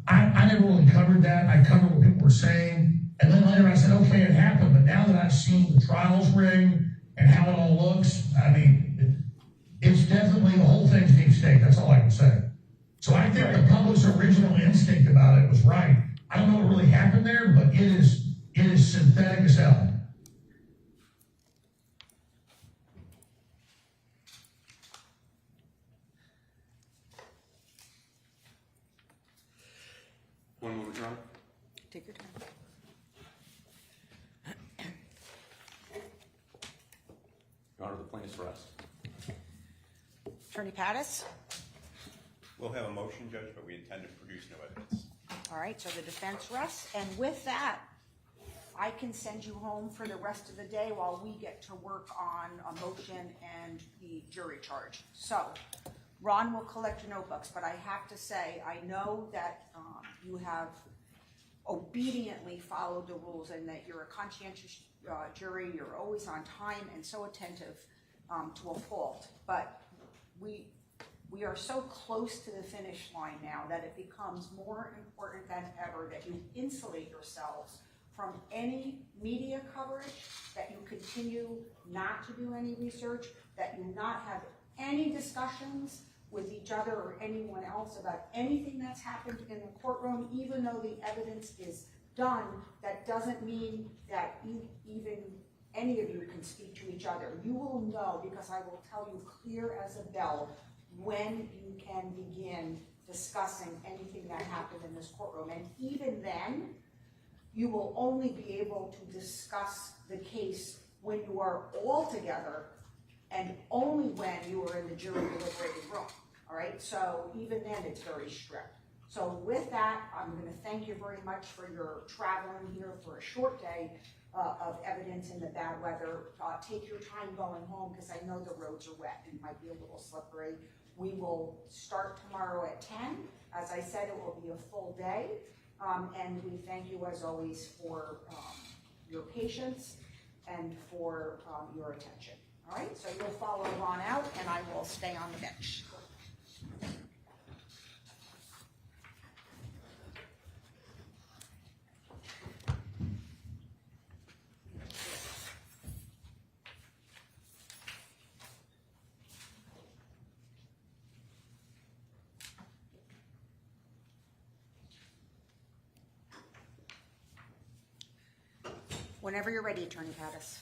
I never really covered that. I covered what people were saying. And then later I said, okay, it happened. But now that I've seen the trials rig and how it all looks, I mean, it's definitely, the whole thing's deep state. That's all I can say. So I think the public's original instinct about it was right. I don't know what really happened there, but it is synthetic as hell. plaintiffs rest. Attorney Pattis? We'll have a motion, Judge, but we intend to produce no evidence. All right, so the defense rests, and with that, I can send you home for the rest of the day while we get to work on a motion and the jury charge. So, Ron will collect your notebooks, but I have to say, I know that you have obediently followed the rules and that you're a conscientious jury, you're always on time and so attentive to a fault, but we are so close to the finish line now that it becomes more important than ever that you insulate yourselves from any media coverage, that you continue not to do any research, that you not have any discussions with each other or anyone else about anything that's happened in the courtroom, even though the evidence is done. That doesn't mean that even any of you can speak to each other. You will know, because I will tell you clear as a bell, when you can begin discussing anything that happened in this courtroom. And even then, you will only be able to discuss the case when you are all together and only when you are in the jury deliberating room. All right, so even then it's very strict. So with that, I'm going to thank you very much for your traveling here for a short day of evidence in the bad weather. Take your time going home, because I know the roads are wet and might be a little slippery. We will start tomorrow at 10. As I said, it will be a full day. And we thank you, as always, for your patience and for your attention. All right, so you'll follow Ron out, and I will stay on the bench. Whenever you're ready, Attorney Pattis.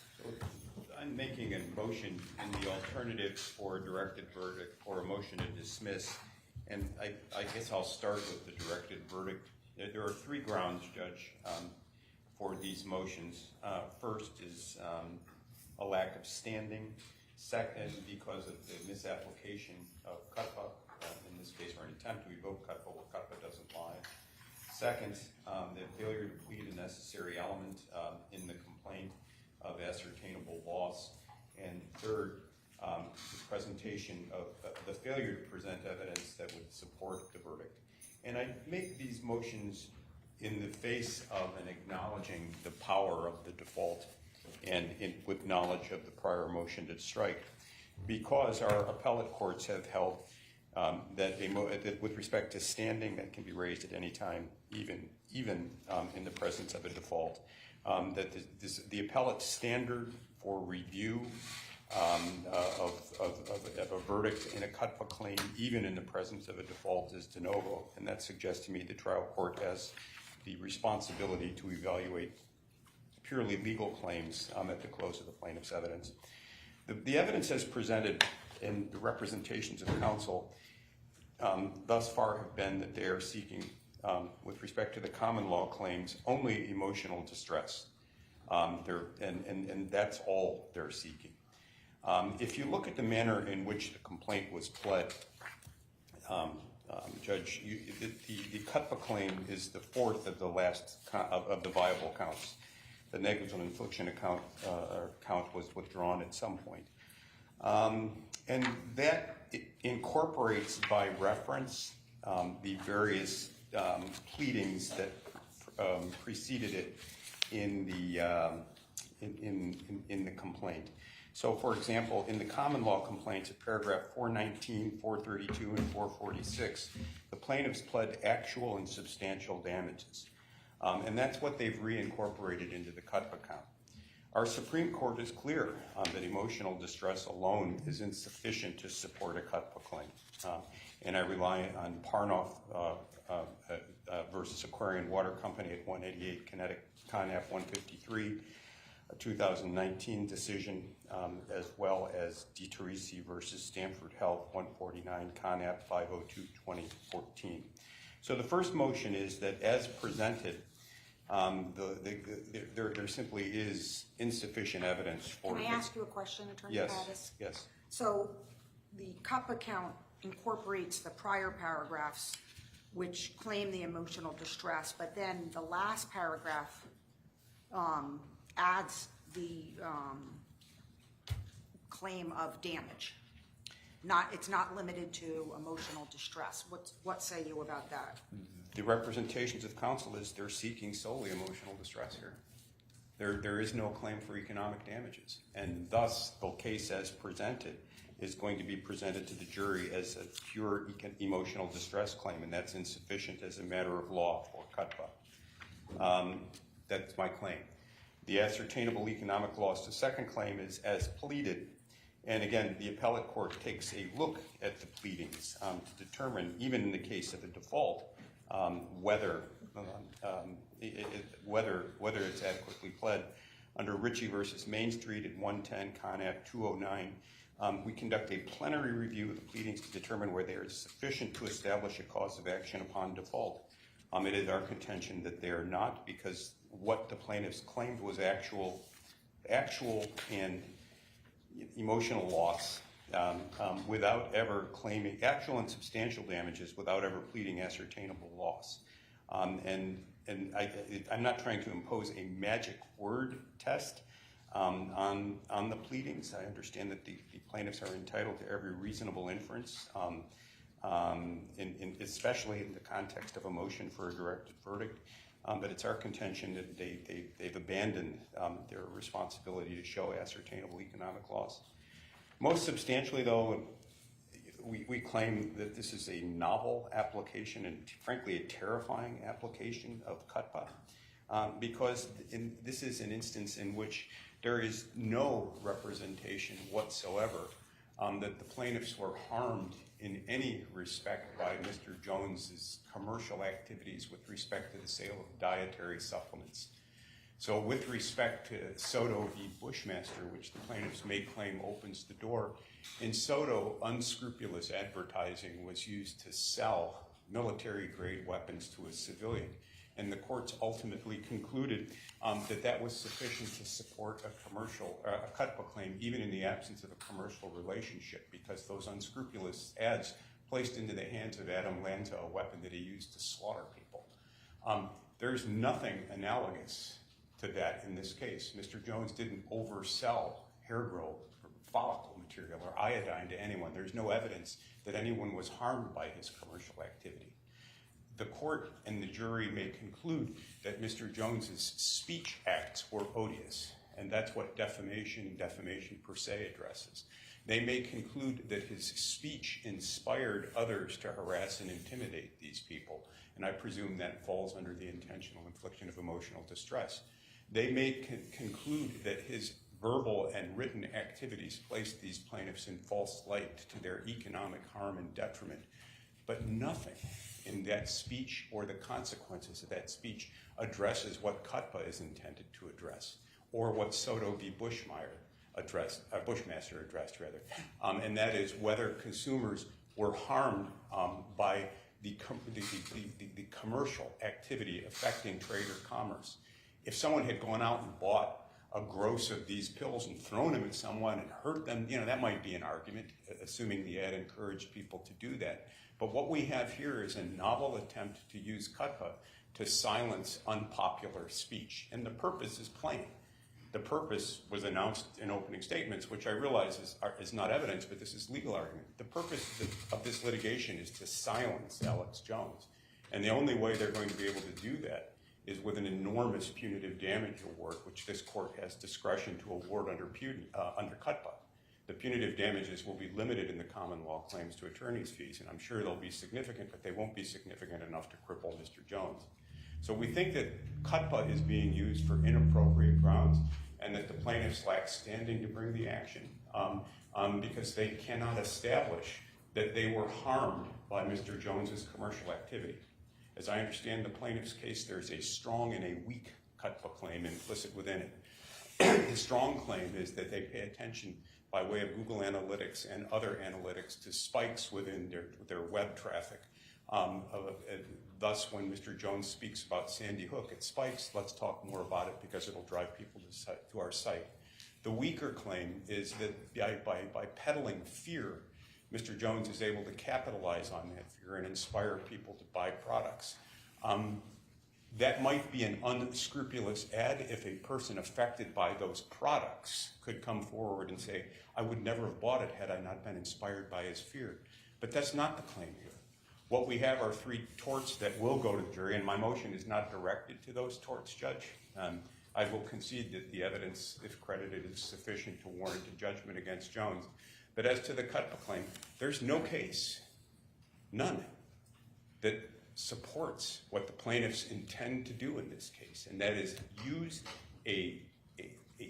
I'm making a motion in the alternative for a directed verdict or a motion to dismiss, and I guess I'll start with the directed verdict. There are three grounds, Judge, for these motions. First is a lack of standing. Second, because of the misapplication of CUTPA, in this case, or an attempt to evoke CUTPA where CUTPA doesn't lie. Second, the failure to plead a necessary element in the complaint of ascertainable loss. And third, the presentation of the failure to present evidence that would support the verdict. And I make these motions in the face of and acknowledging the power of the default and with knowledge of the prior motion to strike, because our appellate courts have held that with respect to standing, that can be raised at any time, even in the presence of a default, that the appellate standard for review of a verdict in a CUTPA claim, even in the presence of a default, is de novo, and that suggests to me the trial court has the responsibility to evaluate purely legal claims at the close of the plaintiff's evidence. The evidence as presented in the representations of counsel thus far have been that they are seeking, with respect to the common law claims, only emotional distress. And that's all they're seeking. If you look at the manner in which the complaint was pled, Judge, the CUTPA claim is the fourth of the last of the viable counts. The negligent infliction count was withdrawn at some point. And that incorporates by reference the various pleadings that preceded it in the complaint. So, for example, in the common law complaints at paragraph 419, 432, and 446, the plaintiffs pled actual and substantial damages. And that's what they've reincorporated into the CUTPA count. Our Supreme Court is clear that emotional distress alone is insufficient to support a CUTPA claim. And I rely on Parnoff versus Aquarian Water Company at 188 Connecticut, Conap 153, a 2019 decision, as well as DiTeresi versus Stanford Health 149 Conap 502 2014. So the first motion is that, as presented, There simply is insufficient evidence for. Can I ask you a question, Attorney Yes. Pattis? Yes. So the CUP account incorporates the prior paragraphs which claim the emotional distress, but then the last paragraph adds the claim of damage. It's not limited to emotional distress. What say you about that? The representations of counsel is they're seeking solely emotional distress here. There is no claim for economic damages, and thus the case as presented is going to be presented to the jury as a pure emotional distress claim, and that's insufficient as a matter of law for CUTPA. That's my claim. The ascertainable economic loss, the second claim, is as pleaded. And again, the appellate court takes a look at the pleadings to determine, even in the case of a default, whether it's adequately pled. Under Ritchie versus Main Street at 110 Con App 209, we conduct a plenary review of the pleadings to determine where they are sufficient to establish a cause of action upon default. It is our contention that they are not, because what the plaintiffs claimed was actual and emotional loss without ever claiming actual and substantial damages without ever pleading ascertainable loss. And I'm not trying to impose a magic word test on the pleadings. I understand that the plaintiffs are entitled to every reasonable inference, especially in the context of a motion for a directed verdict. But it's our contention that they've abandoned their responsibility to show ascertainable economic loss. Most substantially, though, we claim that this is a novel application and, frankly, a terrifying application of CUTPA, because this is an instance in which there is no representation whatsoever that the plaintiffs were harmed in any respect by Mr. Jones's commercial activities with respect to the sale of dietary supplements. So with respect to Soto v. Bushmaster, which the plaintiffs may claim opens the door, in Soto, unscrupulous advertising was used to sell military-grade weapons to a civilian. And the courts ultimately concluded that that was sufficient to support a CUTPA claim, even in the absence of a commercial relationship, because those unscrupulous ads placed into the hands of Adam Lanza a weapon that he used to slaughter people. There's nothing analogous to that in this case. Mr. Jones didn't oversell hair growth or follicle material or iodine to anyone. There's no evidence that anyone was harmed by his commercial activity. The court and the jury may conclude that Mr. Jones's speech acts were odious, and that's what defamation per se addresses. They may conclude that his speech inspired others to harass and intimidate these people, and I presume that falls under the intentional infliction of emotional distress. They may conclude that his verbal and written activities placed these plaintiffs in false light to their economic harm and detriment, but nothing in that speech or the consequences of that speech addresses what CUTPA is intended to address, or what Soto v. Bushmaster addressed, and that is whether consumers were harmed by the commercial activity affecting trade or commerce. If someone had gone out and bought a gross of these pills and thrown them at someone and hurt them, that might be an argument, assuming the ad encouraged people to do that. But what we have here is a novel attempt to use CUTPA to silence unpopular speech, and the purpose is plain. The purpose was announced in opening statements, which I realize is not evidence, but this is legal argument. The purpose of this litigation is to silence Alex Jones, and the only way they're going to be able to do that is with an enormous punitive damage award, which this court has discretion to award under CUTPA. The punitive damages will be limited in the common law claims to attorney's fees, and I'm sure they'll be significant, but they won't be significant enough to cripple Mr. Jones. So we think that CUTPA is being used for inappropriate grounds, and that the plaintiffs lack standing to bring the action because they cannot establish that they were harmed by Mr. Jones's commercial activity. As I understand the plaintiff's case, there's a strong and a weak CUTPA claim implicit within it. The strong claim is that they pay attention by way of Google Analytics and other analytics to spikes within their web traffic Thus, when Mr. Jones speaks about Sandy Hook, it spikes. Let's talk more about it because it'll drive people to our site. The weaker claim is that by peddling fear, Mr. Jones is able to capitalize on that fear and inspire people to buy products. That might be an unscrupulous ad if a person affected by those products could come forward and say, I would never have bought it had I not been inspired by his fear. But that's not the claim here. What we have are 3 torts that will go to the jury, and my motion is not directed to those torts, Judge. I will concede that the evidence, if credited, is sufficient to warrant a judgment against Jones. But as to the CUTPA claim, there's no case, none, that supports what the plaintiffs intend to do in this case, and that is use a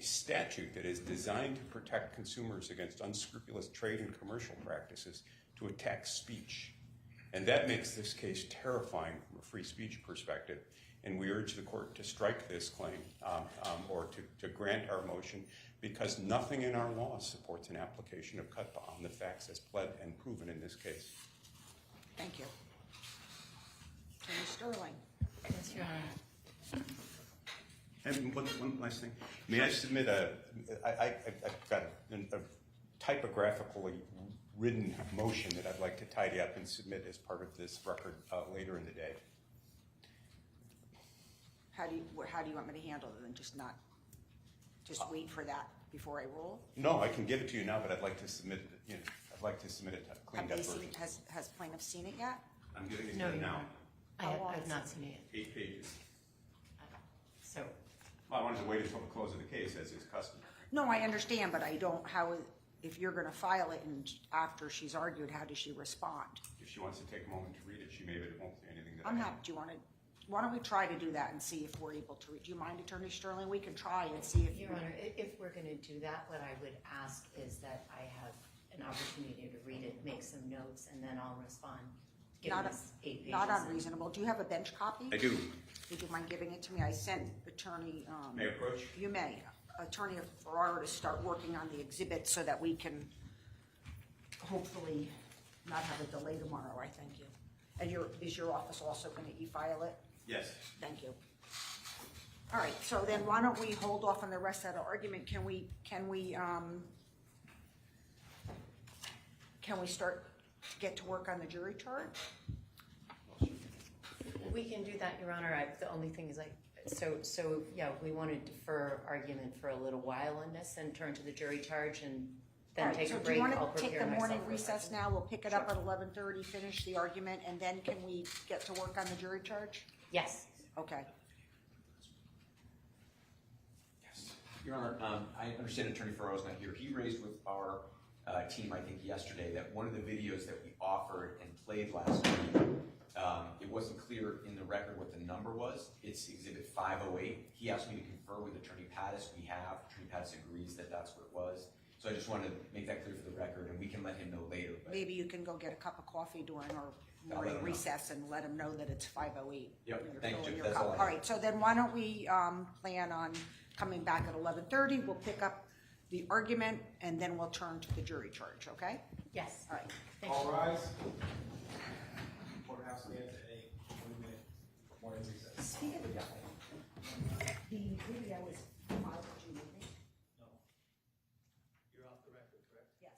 statute that is designed to protect consumers against unscrupulous trade and commercial practices to attack speech. And that makes this case terrifying from a free speech perspective, and we urge the court to strike this claim or to grant our motion because nothing in our law supports an application of CUTPA on the facts as pled and proven in this case. Thank you. Attorney Sterling. Yes, Your Honor. And one last thing. May I submit I've got a typographically written motion that I'd like to tidy up and submit as part of this record later in the day. How do you want me to handle it, and just wait for that before I rule? No, I can give it to you now, but I'd like to submit it. I'd like to submit it cleaned up version. Has plaintiff seen it yet? I'm giving it No, to you Your now. Honor. I have not seen it yet. 8 pages. So, Well, I wanted to wait until the close of the case, as is customary. No, I understand, but I don't. If you're going to file it and after she's argued, how does she respond? If she wants to take a moment to read it, she may, but it won't say anything that I'm not. Why don't we try to do that and see if we're able to read? Do you mind, Attorney Sterling? We can try and see if. Your Honor, if we're going to do that, what I would ask is that I have an opportunity to read it, make some notes, and then I'll respond. Not 8 pages. Not unreasonable. Do you have a bench copy? I do. Would you mind giving it to me? I sent Attorney. May I approach? You may. Attorney Ferraro to start working on the exhibit so that we can hopefully not have a delay tomorrow. I thank you. And is your office also going to e-file it? Yes. Thank you. All right. So then, why don't we hold off on the rest of the argument? Can we get to work on the jury charge? We can do that, Your Honor. The only thing is so yeah, we want to defer argument for a little while on this and turn to the jury charge and then take a break. Do you want I'll to take prepare the morning myself for recess now? We'll pick it up at 11:30, finish the argument, and then can we get to work on the jury charge? Yes. Okay. Yes. Your Honor, I understand Attorney Ferraro's not here. He raised with our team, I think yesterday, that one of the videos that we offered and played last week, it wasn't clear in the record what the number was. It's Exhibit 508. He asked me to confer with Attorney Pattis. We have. Attorney Pattis agrees that that's what it was. So I just wanted to make that clear for the record, and we can let him know later. But Maybe you can go get a cup of coffee during our I'll let morning him know. recess and let him know that it's 5:08. Yep. when you're Thank filling you. your That's cup. all I have. All right. So then why don't we plan on coming back at 11:30? We'll pick up the argument, and then we'll turn to the jury charge, okay? Yes. All right. Thank you. All rise. Courthouse stands at a 20-minute morning recess. Speaking of the video is filed. Did you need me? No. You're off the record, correct? Yes.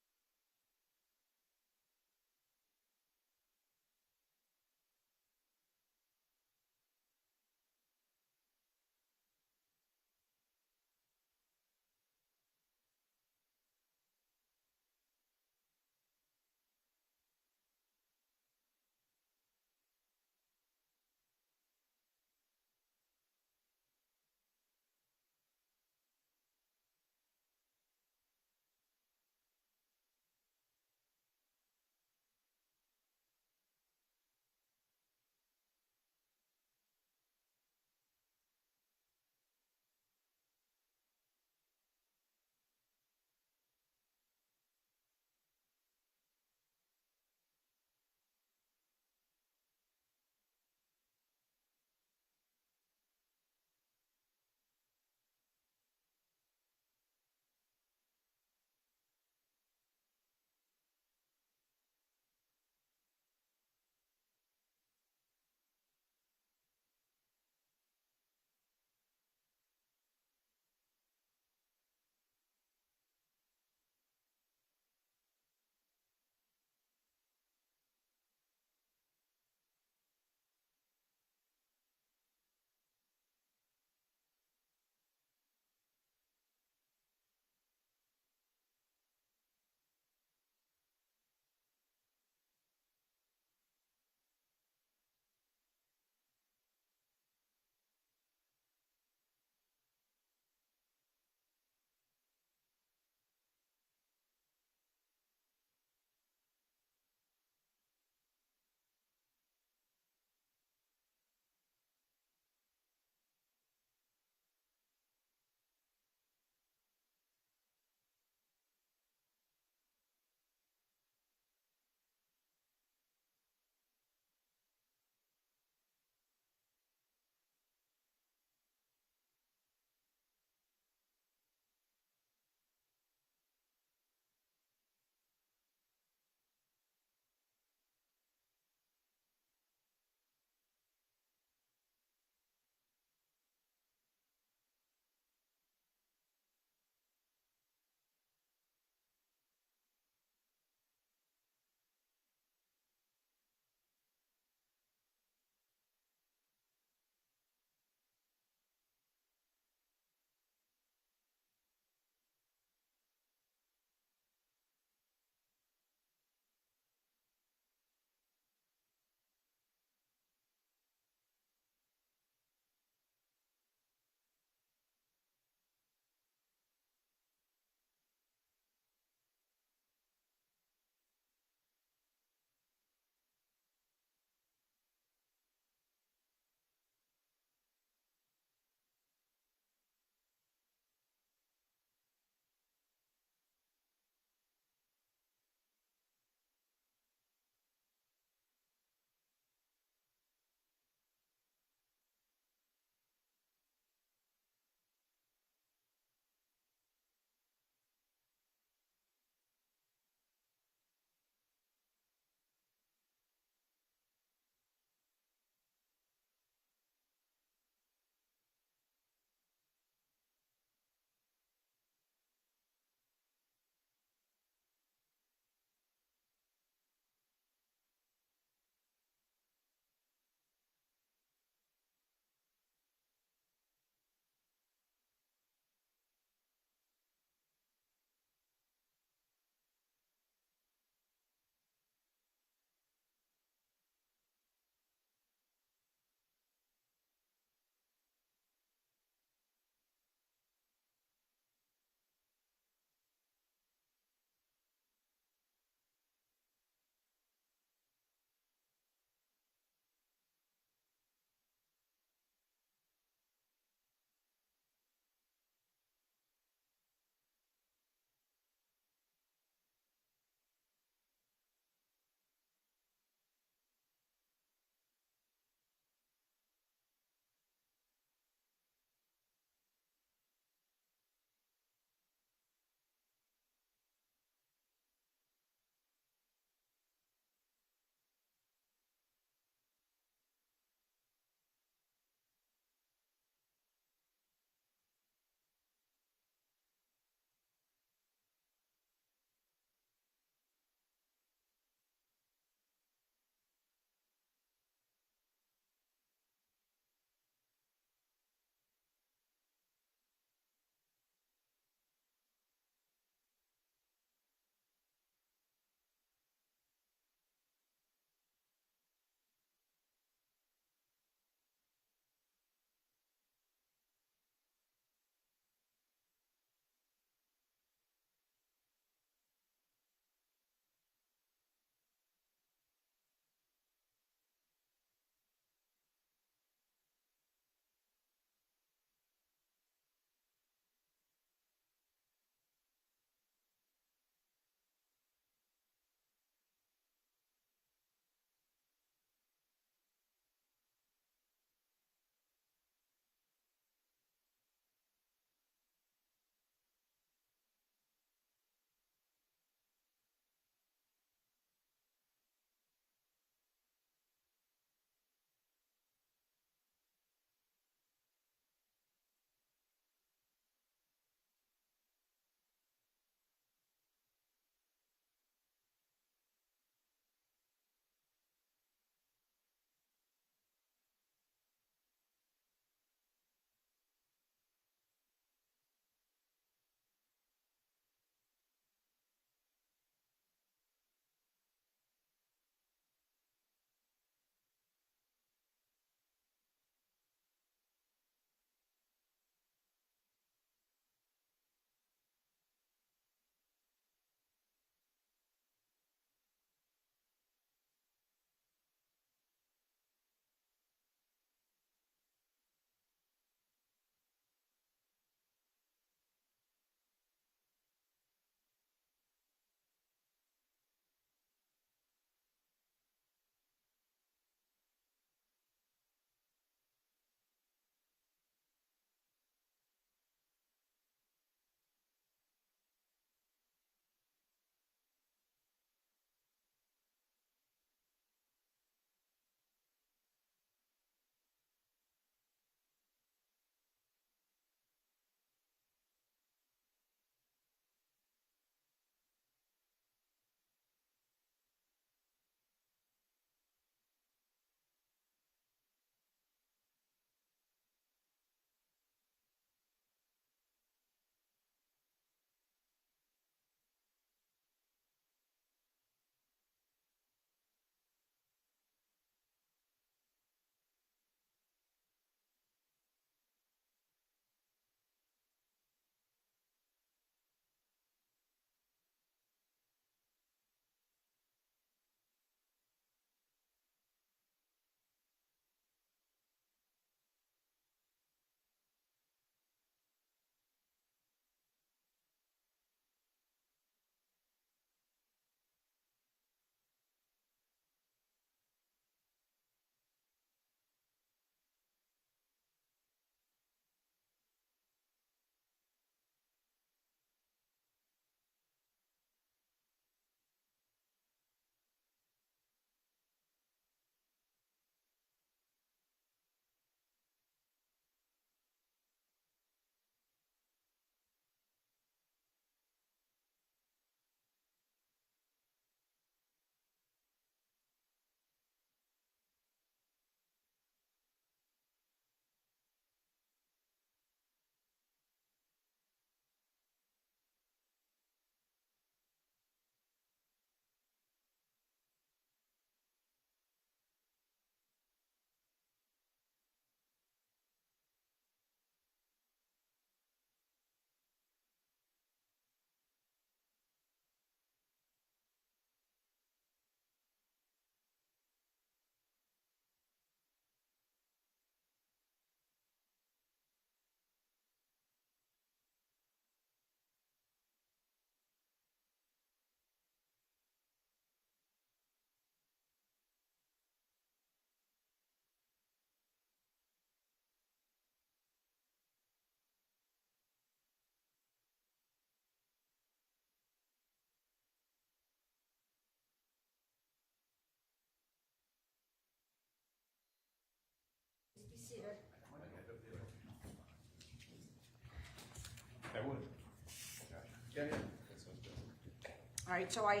All right, so I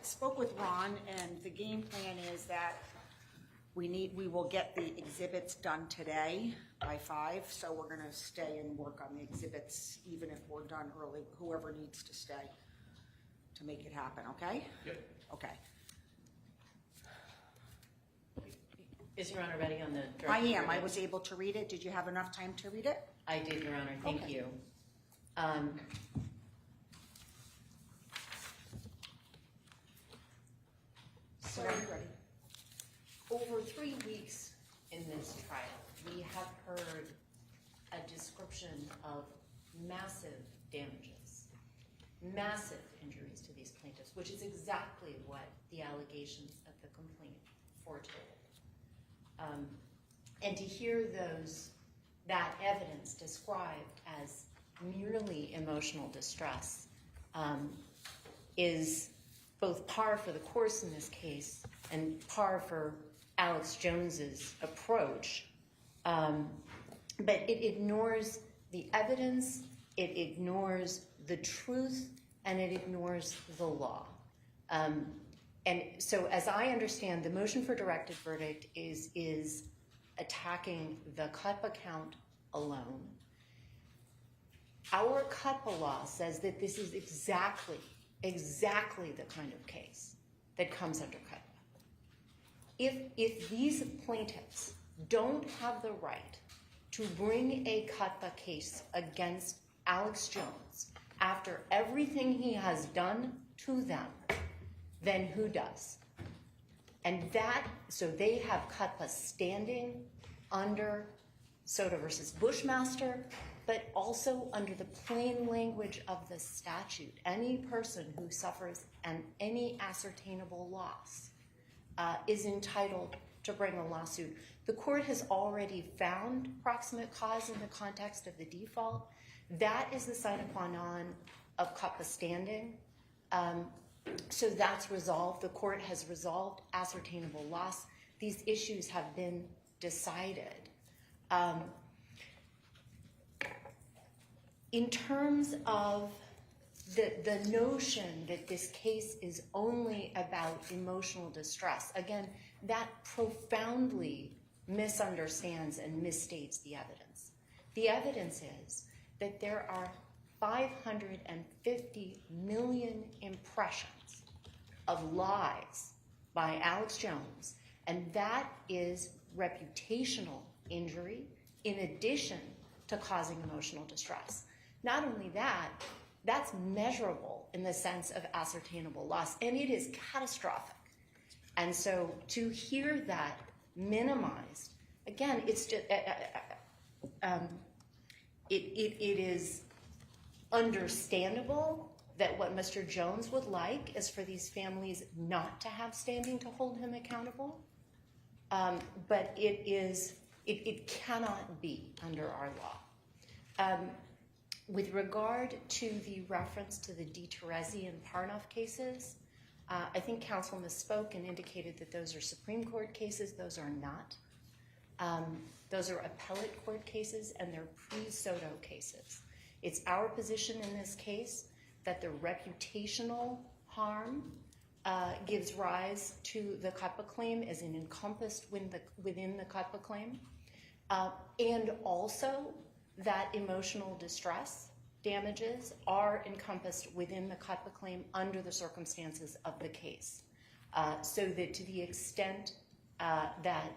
spoke with Ron, and the game plan is that we will get the exhibits done today by 5, so we're gonna stay and work on the exhibits, even if we're done early, whoever needs to stay to make it happen, okay? Yep. Okay. Is Your Honor ready on the I directed am. I verdict? was able to read it. Did you have enough time to read it? I did, Your Honor, thank Okay. you. So, Whenever you're ready. over 3 weeks in this trial, we have heard a description of massive damages, massive injuries to these plaintiffs, which is exactly what the allegations of the complaint foretold. And to hear that evidence described as merely emotional distress is both par for the course in this case and par for Alex Jones's approach. But it ignores the evidence, it ignores the truth, and it ignores the law. And so as I understand, the motion for directed verdict is attacking the CUTPA count alone. Our CUTPA law says that this is exactly the kind of case that comes under CUTPA. If these plaintiffs don't have the right to bring a CUTPA case against Alex Jones after everything he has done to them, then who does? And so they have CUTPA standing under Soda versus Bushmaster, but also under the plain language of the statute. Any person who suffers any ascertainable loss is entitled to bring a lawsuit. The court has already found proximate cause in the context of the default. That is the sine qua non of CUTPA standing. So that's resolved. The court has resolved ascertainable loss. These issues have been decided. In terms of the notion that this case is only about emotional distress, again, that profoundly misunderstands and misstates the evidence. The evidence is that there are 550 million impressions of lies by Alex Jones, and that is reputational injury in addition to causing emotional distress. Not only that, that's measurable in the sense of ascertainable loss, and it is catastrophic. And so to hear that minimized, again, it's just, it is understandable that what Mr. Jones would like is for these families not to have standing to hold him accountable, but it cannot be under our law. With regard to the reference to the DiTeresi and Parnoff cases, I think counsel misspoke and indicated that those are Supreme Court cases. Those are not. Those are appellate court cases, and they're pre-Soto cases. It's our position in this case that the reputational harm gives rise to the CUTPA claim as an encompassed within the CUTPA claim, and also that emotional distress damages are encompassed within the CUTPA claim under the circumstances of the case. So that to the extent that,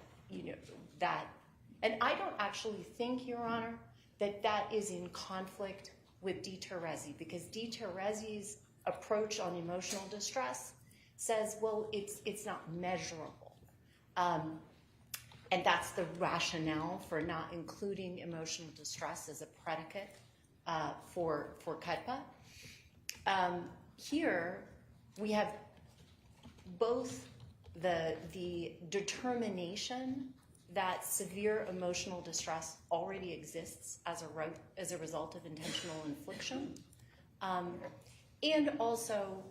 and I don't actually think, Your Honor, that is in conflict with DiTeresi, because DiTeresi's approach on emotional distress says, well, it's not measurable. And that's the rationale for not including emotional distress as a predicate for CUTPA. Here, we have both the determination that severe emotional distress already exists as a result of intentional infliction, and also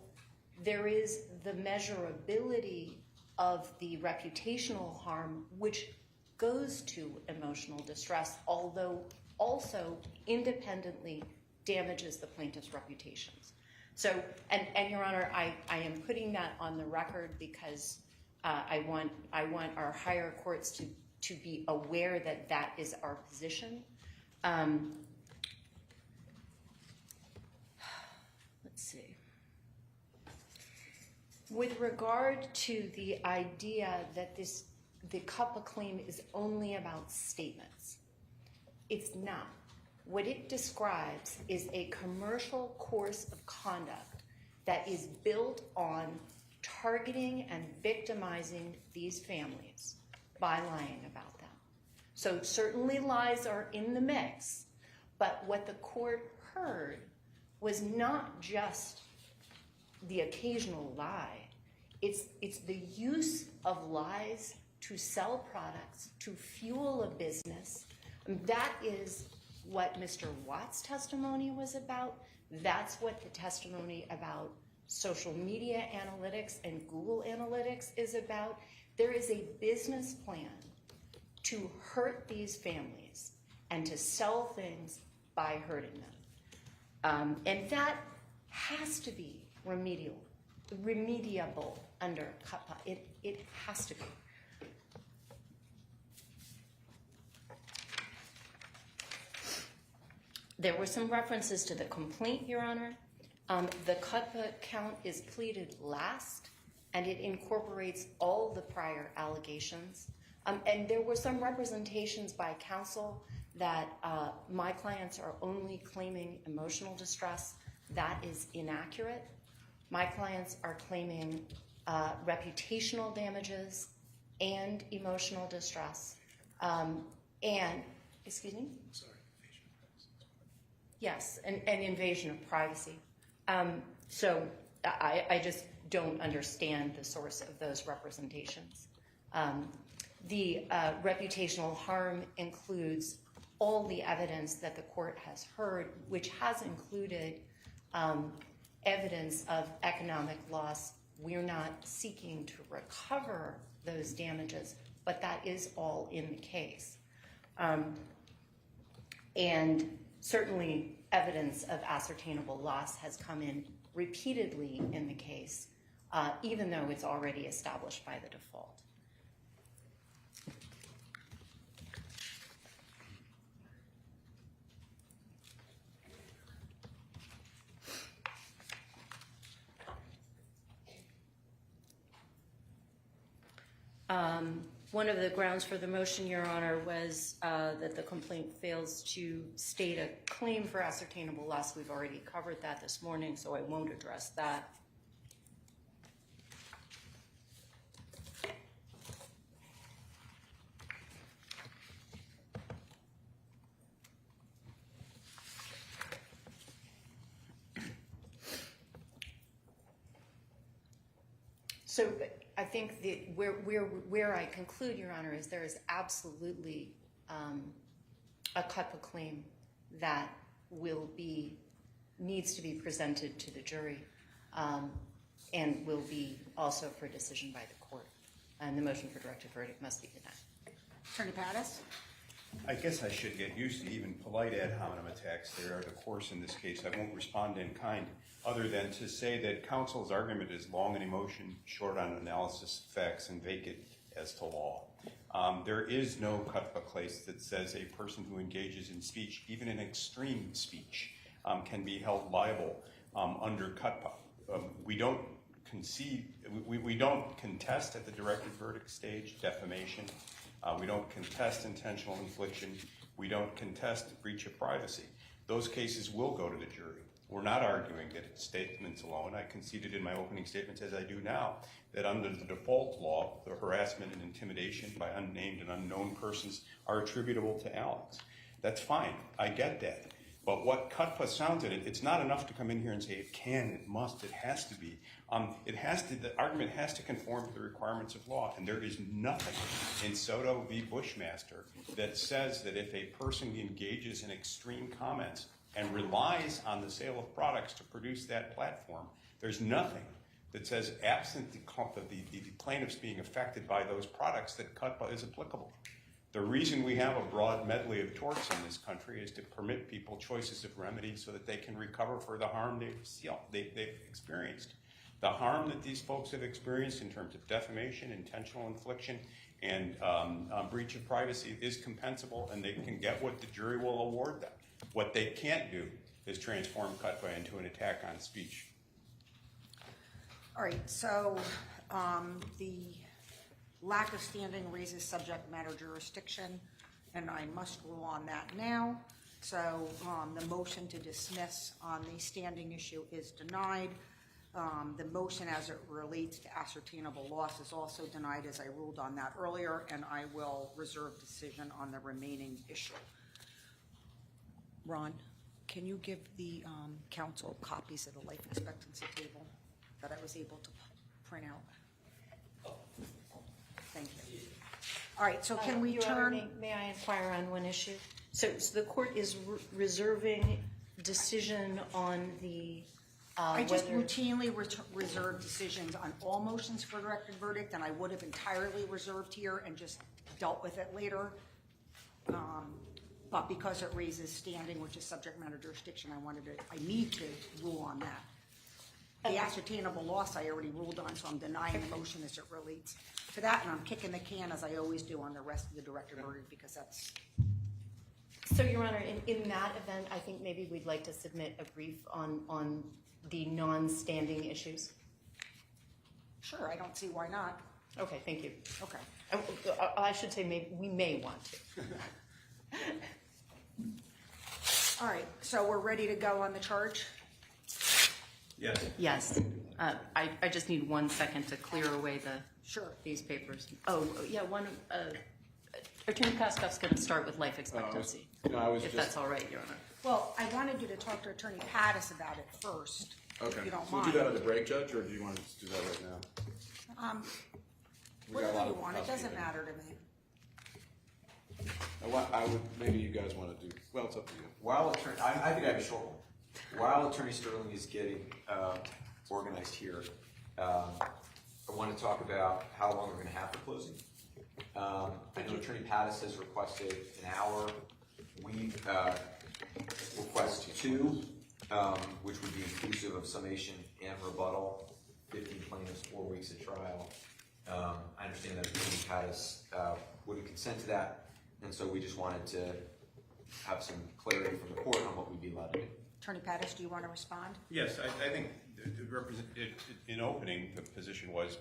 there is the measurability of the reputational harm, which goes to emotional distress, although also independently damages the plaintiff's reputations. So, and Your Honor, I am putting that on the record because I want our higher courts to be aware that that is our position. Let's see. With regard to the idea that the CUPPA claim is only about statements, it's not. What it describes is a commercial course of conduct that is built on targeting and victimizing these families by lying about them. So certainly lies are in the mix, but what the court heard was not just the occasional lie. It's the use of lies to sell products, to fuel a business. That is what Mr. Watt's testimony was about. That's what the testimony about social media analytics and Google Analytics is about. There is a business plan to hurt these families and to sell things by hurting them. And that has to be remediable under CUPPA. It has to be. There were some references to the complaint, Your Honor. The CUPPA count is pleaded last, and it incorporates all the prior allegations. And there were some representations by counsel that my clients are only claiming emotional distress. That is inaccurate. My clients are claiming reputational damages and emotional distress. Excuse me? Sorry. Yes, and invasion of privacy. So I just don't understand the source of those representations. The reputational harm includes all the evidence that the court has heard, which has included evidence of economic loss. We're not seeking to recover those damages, but that is all in the case. And certainly evidence of ascertainable loss has come in repeatedly in the case, even though it's already established by the default. One of the grounds for the motion, Your Honor, was that the complaint fails to state a claim for ascertainable loss. We've already covered that this morning, so I won't address that. So I think where I conclude, Your Honor, is there is absolutely a CUPPA claim that needs to be presented to the jury and will be also for decision by the court. And the motion for directed verdict must be denied. Attorney Pattis? I guess I should get used to even polite ad hominem attacks. They are the course in this case. I won't respond in kind, other than to say that counsel's argument is long in emotion, short on analysis, facts, and vacant as to law. There is no CUPPA case that says a person who engages in speech, even in extreme speech, can be held liable under CUPPA. We don't contest at the directed verdict stage defamation. We don't contest intentional infliction. We don't contest breach of privacy. Those cases will go to the jury. We're not arguing that it's statements alone. I conceded in my opening statements, as I do now, that under the default law, the harassment and intimidation by unnamed and unknown persons are attributable to Alex. That's fine. I get that. But what CUPPA sounds at it's not enough to come in here and say it can, it must, it has to be. The argument has to conform to the requirements of law, and there is nothing in Soto v. Bushmaster that says that if a person engages in extreme comments and relies on the sale of products to produce that platform, there's nothing that says absent the plaintiffs being affected by those products that CUPPA is applicable. The reason we have a broad medley of torts in this country is to permit people choices of remedy so that they can recover for the harm they've experienced. The harm that these folks have experienced in terms of defamation, intentional infliction, and breach of privacy is compensable, and they can get what the jury will award them. What they can't do is transform cutaway into an attack on speech. All right, so the lack of standing raises subject matter jurisdiction, and I must rule on that now. So the motion to dismiss on the standing issue is denied. The motion as it relates to ascertainable loss is also denied, as I ruled on that earlier, and I will reserve decision on the remaining issue. Ron, can you give the council copies of the life expectancy table that I was able to print out? Thank you. All right, so can we Your Honor, turn? may I inquire on one issue? So the court is reserving decision on the I just whether- routinely reserve decisions on all motions for directed verdict, and I would have entirely reserved here and just dealt with it later. But because it raises standing, which is subject matter jurisdiction, I need to rule on that. The ascertainable loss I already ruled on, so I'm denying the motion as it relates to that, and I'm kicking the can as I always do on the rest of the directed verdict because that's. So, Your Honor, in that event, I think maybe we'd like to submit a brief on the non-standing issues. Sure, I don't see why not. Okay, thank you. Okay. I should say maybe we may want to. All right, so we're ready to go on the charge? Yes. Yes. I just need 1 second to clear away these papers. Oh, yeah, Attorney Koskoff's going to start with life expectancy. If that's all right, Your Honor. Well, I wanted you to talk to Attorney Pattis about it first. Okay. If you don't So mind. we'll do that at the break, Judge, or do you want to just do that right now? We got a Whatever lot you of want, it doesn't housekeeping. matter to me. I would, maybe you guys want to do, well, it's up to you. While attorney, I think I have a short one. While Attorney Sterling is getting organized here, I want to talk about how long we're going to have for closing. I know Attorney Pattis has requested an hour. We request 2, which would be inclusive of summation and rebuttal, 15 plaintiffs, 4 weeks of trial. I understand that Attorney Pattis wouldn't consent to that, and so we just wanted to have some clarity from the court on what we'd be allowed to do. Attorney Pattis, do you want to respond? Yes, I think in opening, the position was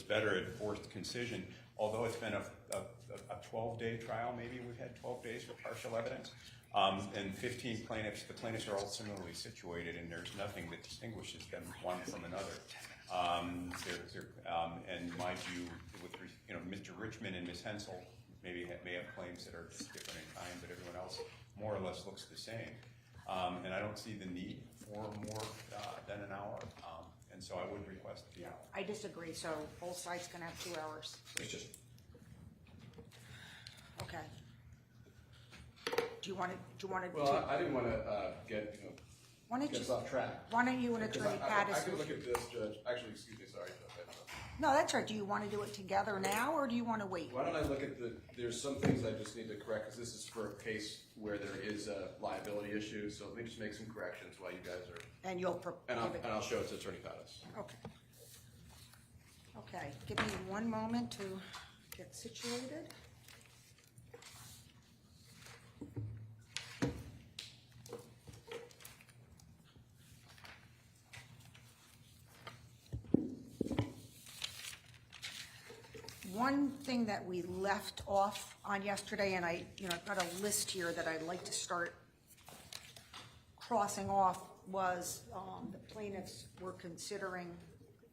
better at forced concision, although it's been a 12-day trial. Maybe we've had 12 days for partial evidence. And 15 plaintiffs, the plaintiffs are all similarly situated, and there's nothing that distinguishes them one from another. And mind you, Mr. Richmond and Ms. Hensel may have claims that are just different in kind, but everyone else more or less looks the same. And I don't see the need for more than an hour. And so I would request the hour. I disagree, so both sides can have 2 hours. It's just Okay. Do you want to? Well, I didn't want to get, get us off track. Why don't you and Attorney I Pattis? could look at this, Judge. Actually, excuse me, sorry. No, that's right. Do you want to do it together now, or do you want to wait? Why don't I look at there's some things I just need to correct, because this is for a case where there is a liability issue, so let me just make some corrections while you guys are. And you'll. And I'll show it to Attorney Pattis. Okay. Okay, give me 1 moment to get situated. One thing that we left off on yesterday, and I got a list here that I'd like to start crossing off, was the plaintiffs were considering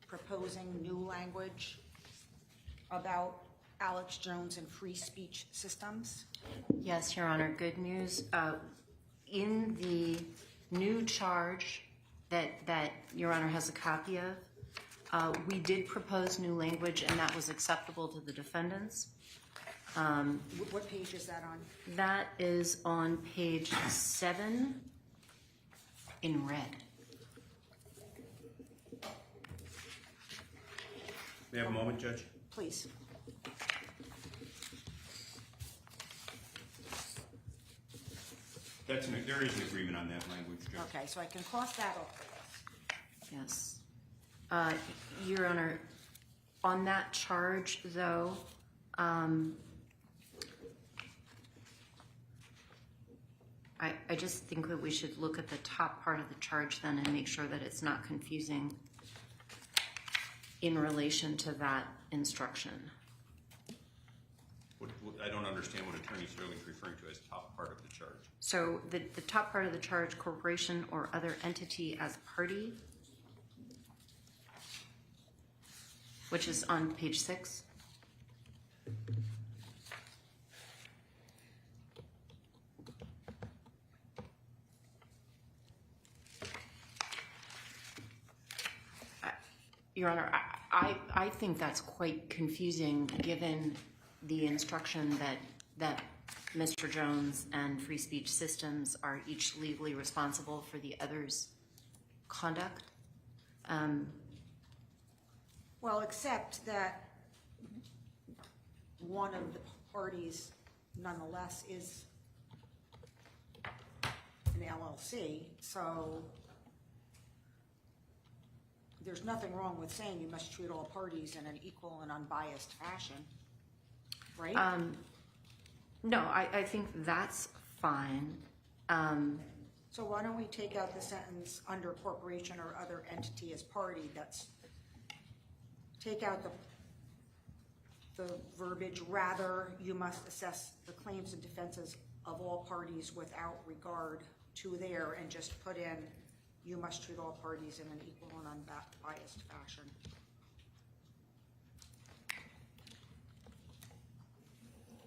proposing new language about Alex Jones and free speech systems. Yes, Your Honor, good news. In the new charge that Your Honor has a copy of, we did propose new language, and that was acceptable to the defendants. What page is that on? That is on page 7 in red. May I have a moment, Judge? Please. There is an agreement on that language, Judge. Okay, so I can cross that off the list. Yes. Your Honor, on that charge, though, I just think that we should look at the top part of the charge then and make sure that it's not confusing in relation to that instruction. I don't understand what Attorney Sterling's referring to as top part of the charge. So the top part of the charge, corporation or other entity as party, which is on page 6. Your Honor, I think that's quite confusing given the instruction that Mr. Jones and Free Speech Systems are each legally responsible for the other's conduct. Well, except that one of the parties nonetheless is an LLC, so there's nothing wrong with saying you must treat all parties in an equal and unbiased fashion, right? No, I think that's fine. So why don't we take out the sentence under corporation or other entity as party? Take out the verbiage, rather you must assess the claims and defenses of all parties without regard to their, and just put in you must treat all parties in an equal and unbiased fashion.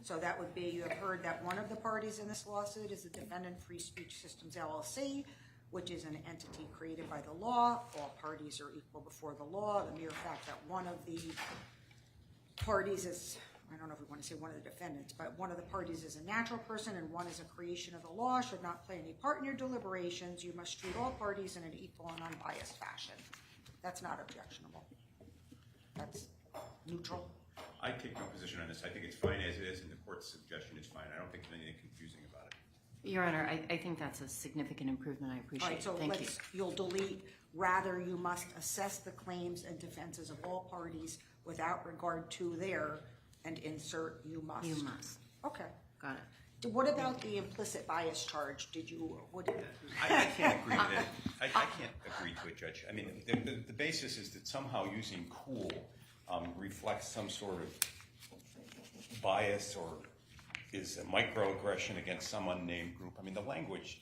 So that would be, you have heard that one of the parties in this lawsuit is the defendant Free Speech Systems LLC, which is an entity created by the law. All parties are equal before the law. The mere fact that one of the parties is, I don't know if we want to say one of the defendants, but one of the parties is a natural person and one is a creation of the law should not play any part in your deliberations. You must treat all parties in an equal and unbiased fashion. That's not objectionable. That's neutral. I take no position on this. I think it's fine as it is, and the court's suggestion is fine. I don't think there's anything confusing about it. Your Honor, I think that's a significant improvement. I appreciate it. All right, so Thank you. you'll delete, rather you must assess the claims and defenses of all parties without regard to their, and insert you must. You must. Okay. Got it. What about the implicit bias charge? I can't agree with it. I can't agree to it, Judge. I mean, the basis is that somehow using cool reflects some sort of bias or is a microaggression against some unnamed group. I mean, the language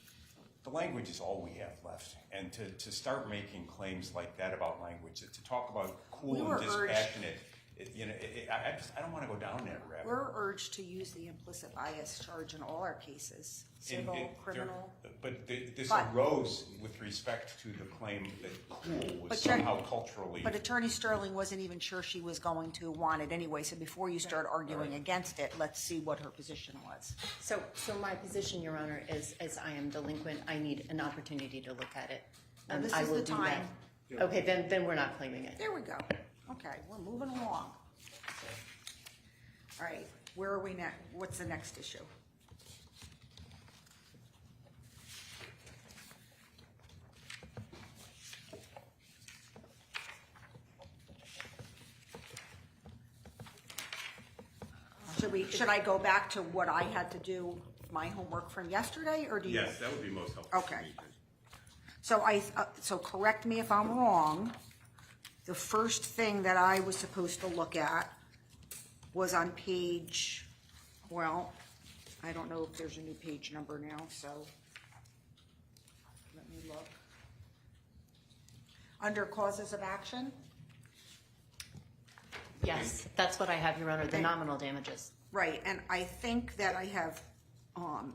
is all we have left. And to start making claims like that about language, to talk about cool and dispassionate, I don't want to go down that rabbit. We're urged to use the implicit bias charge in all our cases, civil, criminal. But this arose with respect to the claim that cool was somehow culturally. But Attorney Sterling wasn't even sure she was going to want it anyway, so before you start arguing against it, let's see what her position was. So my position, Your Honor, is as I am delinquent, I need an opportunity to look at it. This I is will the do time. that. Okay, then we're not claiming it. There we go. Okay, we're moving along. All right, where are we next? What's the next issue? Should I go back to what I had to do, my homework from yesterday, or do you? Yes, that would be most helpful. Okay. So correct me if I'm wrong. The first thing that I was supposed to look at was on page, well, I don't know if there's a new page number now, so let me look. Under causes of action? Yes, that's what I have, Your Honor, the nominal damages. Right, and I think that I have, I'm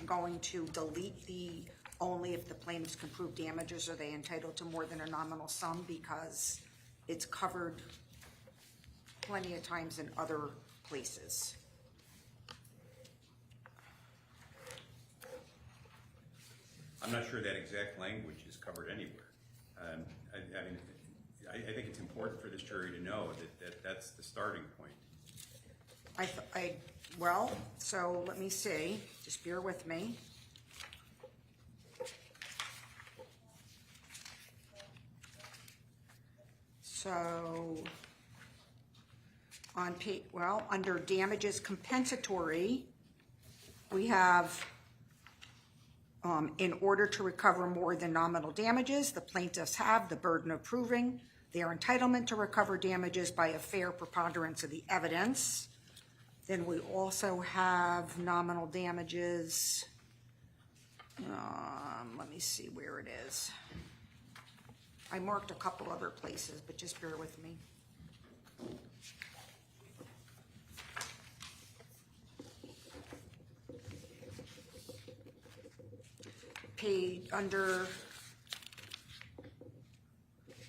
going to delete the only if the plaintiffs can prove damages are they entitled to more than a nominal sum, because it's covered plenty of times in other places. I'm not sure that exact language is covered anywhere. I think it's important for this jury to know that that's the starting point. Well, so let me see, just bear with me. So, under damages compensatory, we have, in order to recover more than nominal damages, the plaintiffs have the burden of proving their entitlement to recover damages by a fair preponderance of the evidence. Then we also have nominal damages. Let me see where it is. I marked a couple other places, but just bear with me. Paid under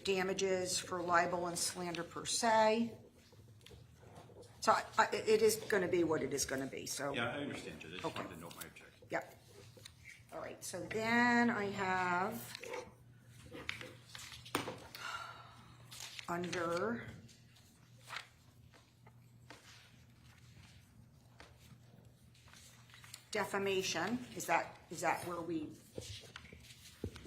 damages for libel and slander per se. So it is going to be what it is going to be. So Yeah, I understand, Judge. I just wanted to note my objection. Yep. All right, so then I have under defamation, is that where we?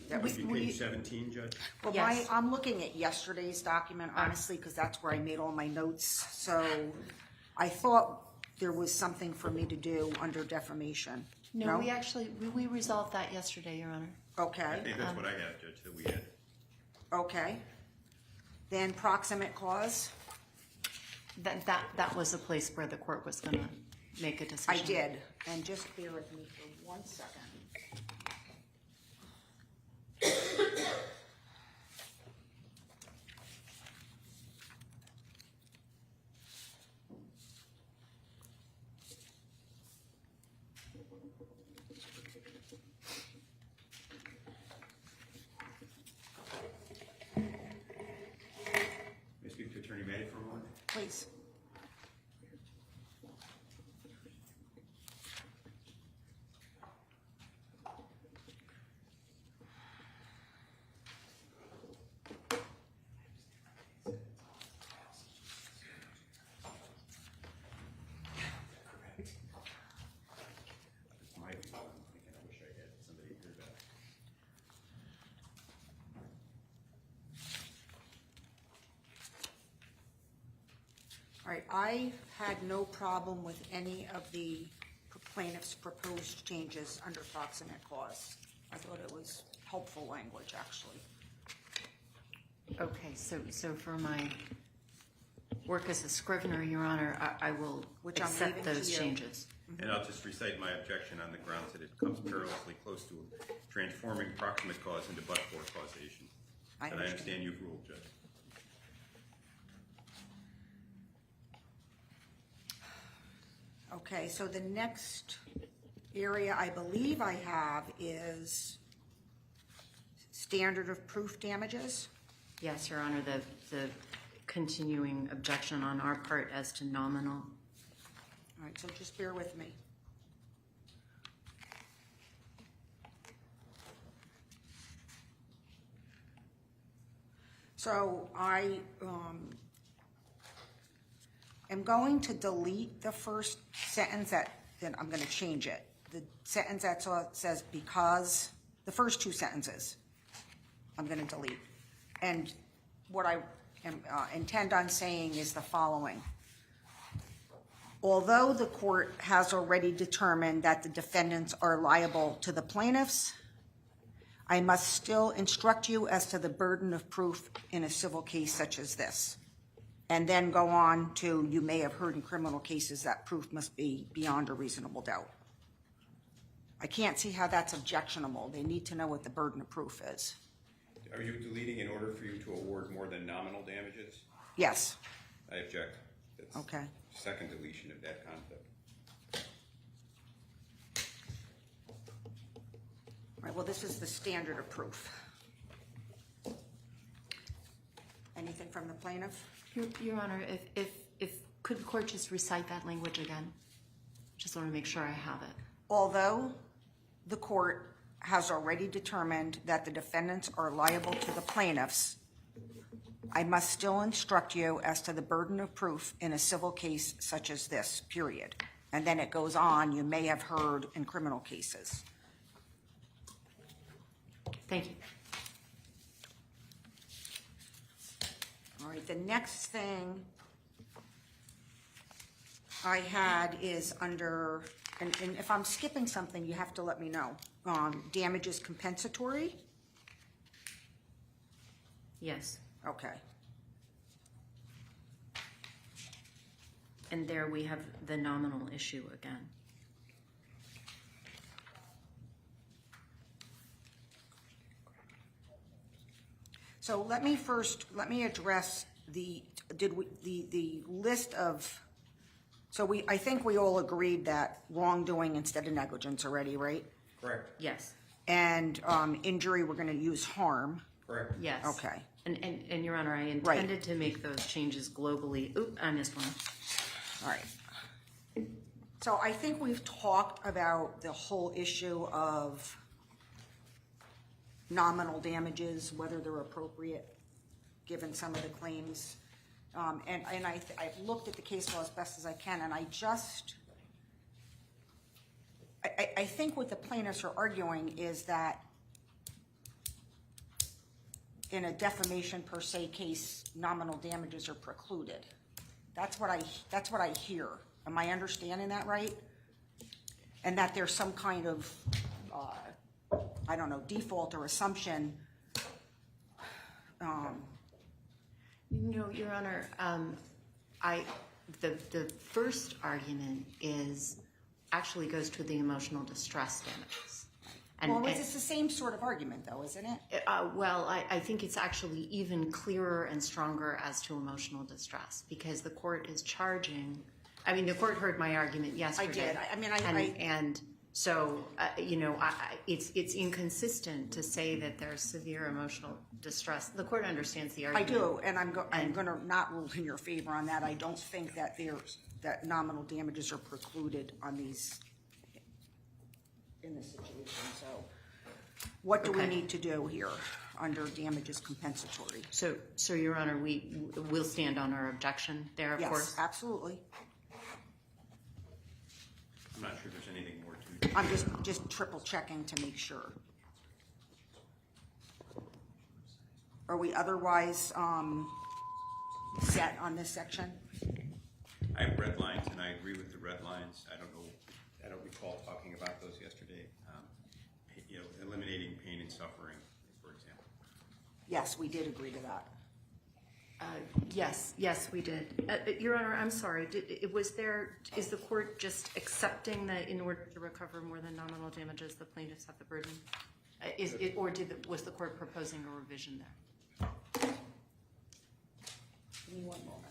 That was, Page 17, Judge? well, Yes. I'm looking at yesterday's document, honestly, because that's where I made all my notes. So I thought there was something for me to do under defamation. No, we actually, we resolved that yesterday, Your Honor. Okay. I think that's what I have, Judge, that we had. Okay. Then proximate cause, That was a place where the court was gonna make a decision. I did, and just bear with me for 1 second. May I speak to Attorney Maddy for a moment? Please. My fault. I'm thinking I wish I had somebody hear that. All right, I had no problem with any of the plaintiff's proposed changes under proximate cause. I thought it was helpful language, actually. Okay, so for my work as a scrivener, Your Honor, I will Which I'm accept leaving to those you. changes. And I'll just recite my objection on the grounds that it comes perilously close to transforming proximate cause into but-for causation. I And I understand. understand you've ruled, Judge. Okay, so the next area I believe I have is standard of proof damages. Yes, Your Honor, the continuing objection on our part as to nominal. All right, so just bear with me. So I am going to delete the first sentence then I'm going to change it. The sentence that says because, the first two sentences, I'm going to delete. And what I intend on saying is the following. Although the court has already determined that the defendants are liable to the plaintiffs, I must still instruct you as to the burden of proof in a civil case such as this. And then go on to, you may have heard in criminal cases that proof must be beyond a reasonable doubt. I can't see how that's objectionable. They need to know what the burden of proof is. Are you deleting in order for you to award more than nominal damages? Yes. I object. That's Okay. second deletion of that concept. All right, well, this is the standard of proof. Anything from the plaintiff? Your Honor, if could the court just recite that language again? Just want to make sure I have it. Although the court has already determined that the defendants are liable to the plaintiffs, I must still instruct you as to the burden of proof in a civil case such as this, period. And then it goes on, you may have heard in criminal cases. Thank you. All All right, the next thing I had is under, and if I'm skipping something, you have to let me know. Damages compensatory? Yes. Okay. And there we have the nominal issue again. So let me address the list of, I think we all agreed that wrongdoing instead of negligence already, right? Correct. Yes. And injury, we're gonna use harm. Correct. Yes. Okay. And Your Honor, I intended to make those changes globally. Oop, I missed one. All right. So I think we've talked about the whole issue of nominal damages, whether they're appropriate, given some of the claims. And I've looked at the case law as best as I can, and I think what the plaintiffs are arguing is that in a defamation per se case, nominal damages are precluded. That's what I hear. Am I understanding that right? And that there's some kind of, I don't know, default or assumption. No, Your Honor, the first argument actually goes to the emotional distress damages. It's the same sort of argument though, isn't it? Well, I think it's actually even clearer and stronger as to emotional distress because the court is charging. I mean, the court heard my argument yesterday. I did. And so, it's inconsistent to say that there's severe emotional distress. The court understands the argument. I do, and I'm going to not rule in your favor on that. I don't think that that nominal damages are precluded on these in this situation. So, what do we need to do here under damages compensatory? So Your Honor, we'll stand on our objection there, of course. Yes, absolutely. I'm not sure there's anything more to it. I'm just triple checking to make sure. Are we otherwise set on this section? I have red lines, and I agree with the red lines. I don't recall talking about those yesterday. Eliminating pain and suffering, for example. Yes, we did agree to that. Yes, we did. Your Honor, I'm sorry. Is the court just accepting that in order to recover more than nominal damages, the plaintiffs have the burden? Was the court proposing a revision there? Give me one moment.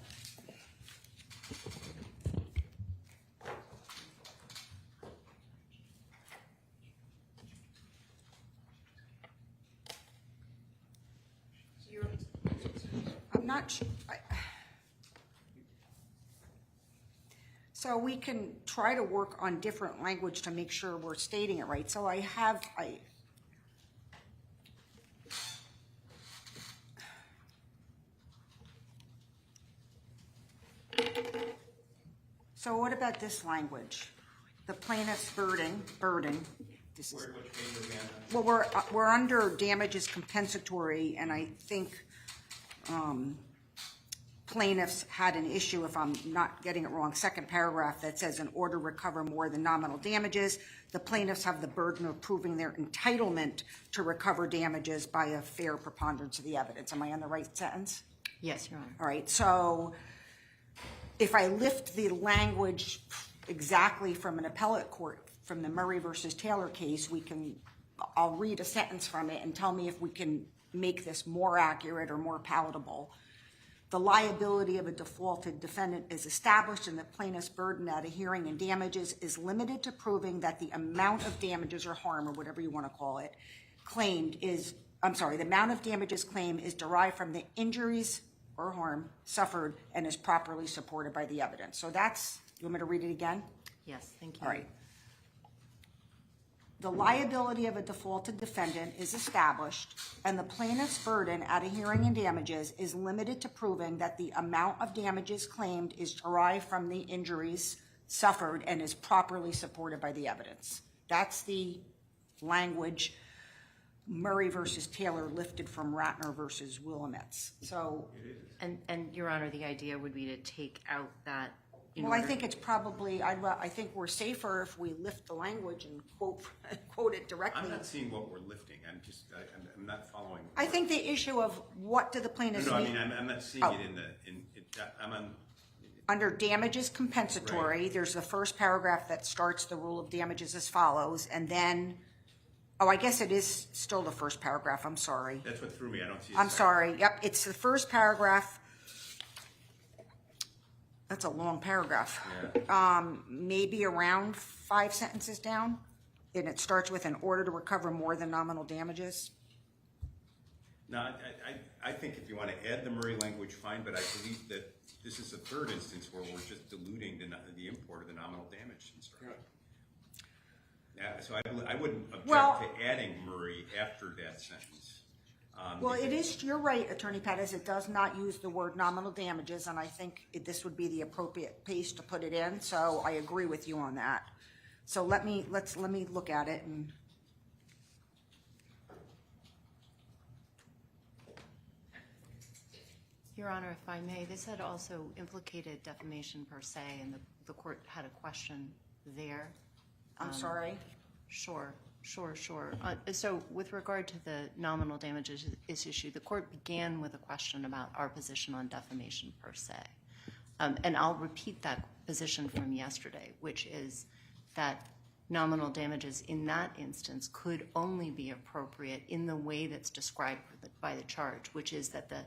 I'm not sure. So we can try to work on different language to make sure we're stating it right. So So what about this language? The plaintiff's burden. This is. Well, we're under damages compensatory, and I think plaintiffs had an issue, if I'm not getting it wrong, second paragraph that says in order to recover more than nominal damages, the plaintiffs have the burden of proving their entitlement to recover damages by a fair preponderance of the evidence. Am I on the right sentence? Yes, Your Honor. All right, so if I lift the language exactly from an appellate court, from the Murray versus Taylor case, I'll read a sentence from it and tell me if we can make this more accurate or more palatable. The liability of a defaulted defendant is established, and the plaintiff's burden at a hearing in damages is limited to proving that the amount of damages or harm, or whatever you want to call it, the amount of damages claimed is derived from the injuries or harm suffered and is properly supported by the evidence. So you want me to read it again? Yes, thank you. All right. The liability of a defaulted defendant is established, and the plaintiff's burden at a hearing in damages is limited to proving that the amount of damages claimed is derived from the injuries suffered and is properly supported by the evidence. That's the language Murray versus Taylor lifted from Ratner versus Willamette. So, And Your Honor, the idea would be to take out that. well, I think it's probably, I think we're safer if we lift the language and quote it directly. I'm not seeing what we're lifting. I'm not following. I think the issue of what do the plaintiffs No, I need- mean, I'm not seeing it I'm on. Under damages compensatory, there's the first paragraph that starts the rule of damages as follows, and then, I guess it is still the first paragraph, I'm sorry. That's what threw me. I don't see. I'm sorry, yep, it's the first paragraph. That's a long paragraph. Maybe around 5 sentences down, and it starts with an order to recover more than nominal damages. No, I think if you want to add the Murray language, fine, but I believe that this is the third instance where we're just diluting the import of the nominal damage instruction. Yeah, so I wouldn't object to adding Murray after that sentence. Well, it is, you're right, Attorney Pettis, it does not use the word nominal damages, and I think this would be the appropriate place to put it in, so I agree with you on that. So let me look at it and. Your Honor, if I may, this had also implicated defamation per se, and the court had a question there. I'm sorry? Sure. So with regard to the nominal damages issue, the court began with a question about our position on defamation per se. And I'll repeat that position from yesterday, which is that nominal damages in that instance could only be appropriate in the way that's described by the charge, which is that the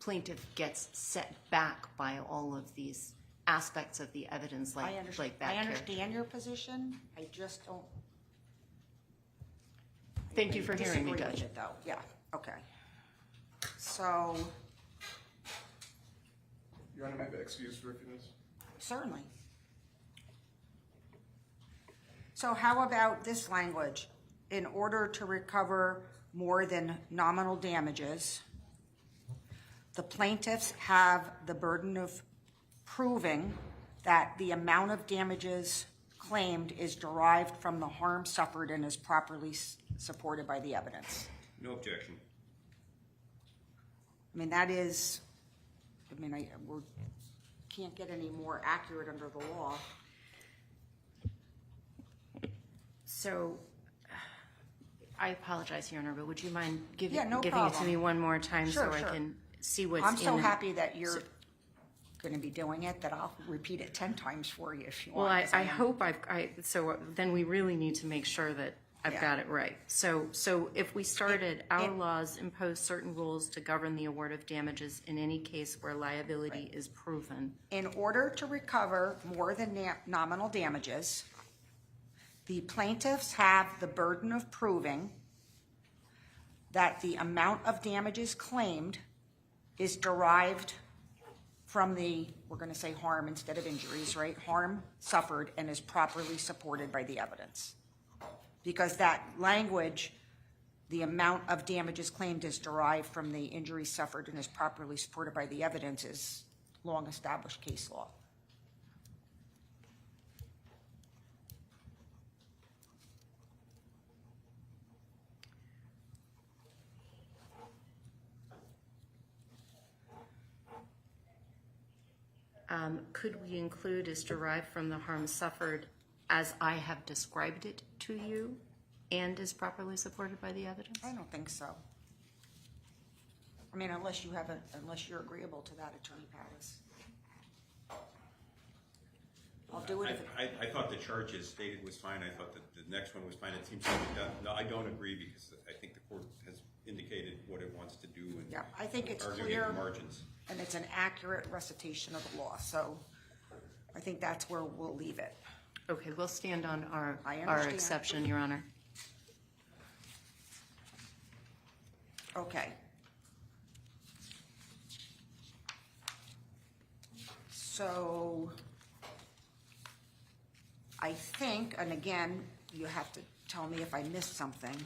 plaintiff gets set back by all of these aspects of the evidence like that. I understand your position, I just don't. Thank you for hearing me, disagree with Judge. it, though. Yeah, okay. So, Your Honor, may I be excused for a few minutes? certainly. So how about this language? In order to recover more than nominal damages, the plaintiffs have the burden of proving that the amount of damages claimed is derived from the harm suffered and is properly supported by the evidence. No objection. I mean, that is, we can't get any more accurate under the law. So I apologize, Your Honor, but would you mind giving Yeah, no it to problem. me one more time Sure, so sure. I can see what's I'm so in happy that you're going to be doing it that I'll repeat it 10 times for you if you Well, want. 'cause I am- hope so then we really need to make sure that I've got it right. So if we started, our laws impose certain rules to govern the award of damages in any case where liability is proven. In order to recover more than nominal damages, the plaintiffs have the burden of proving that the amount of damages claimed is derived from we're going to say harm instead of injuries, right? Harm suffered and is properly supported by the evidence. Because that language, the amount of damages claimed is derived from the injury suffered and is properly supported by the evidence is long-established case law. Could we include is derived from the harm suffered as I have described it to you and is properly supported by the evidence? I don't think so. I mean, unless you're agreeable to that, Attorney Pattis. I'll do it. I thought the charge as stated was fine. I thought that the next one was fine. It seems to be done. No, I don't agree because I think the court has indicated what it wants to do. And Yeah, I think it's arguing clear the margins. and it's an accurate recitation of the law. So I think that's where we'll leave it. Okay, we'll stand on our understand. exception, Your Honor. Okay. So I think, and again, you have to tell me if I missed something.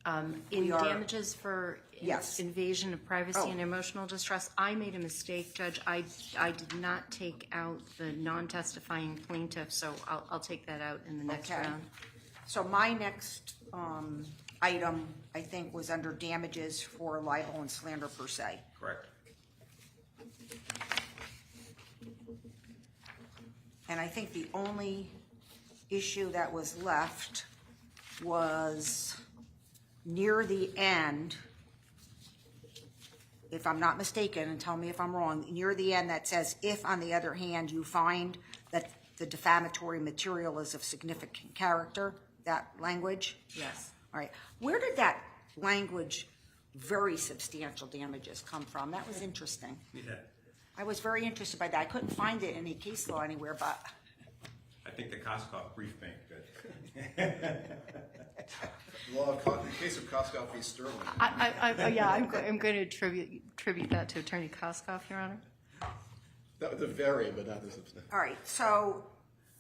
In We are- damages for Yes. invasion of privacy Oh. and emotional distress, I made a mistake, Judge. I did not take out the non-testifying plaintiff, so I'll take that out in the next Okay. round. So my next item, I think, was under damages for libel and slander per se. Correct. And I think the only issue that was left was near the end, if I'm not mistaken, and tell me if I'm wrong, near the end that says, if on the other hand you find that the defamatory material is of significant character, that language? Yes. All right. Where did that language, very substantial damages, come from? That was interesting. Yeah. I was very interested by that. I couldn't find it in any case law anywhere, but I think the Koskoff brief bank did. Law, in the case of Koskoff v. Sterling. I'm going to attribute that to Attorney Koskoff, Your Honor. That was the very, but not the substantial. all right. So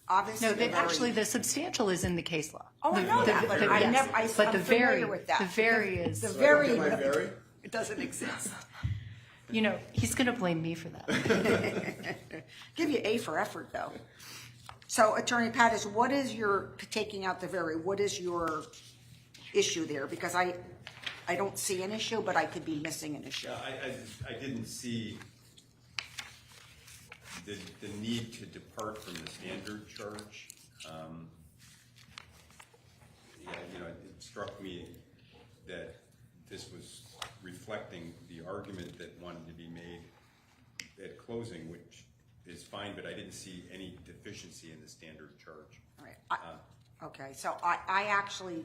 obviously, No, the very- actually, the substantial is in the case law. Oh, I know that, but I yes. never. But I'm the very, familiar with that. the very is. The very. Am I very? It doesn't exist. You know, he's going to blame me for that. Give you A for effort, though. So, Attorney Pattis, what is your taking out the very? What is your issue there? Because I don't see an issue, but I could be missing an issue. I didn't see the need to depart from the standard charge. It struck me that this was reflecting the argument that wanted to be made at closing, which is fine, but I didn't see any deficiency in the standard charge. All right. Okay, so I actually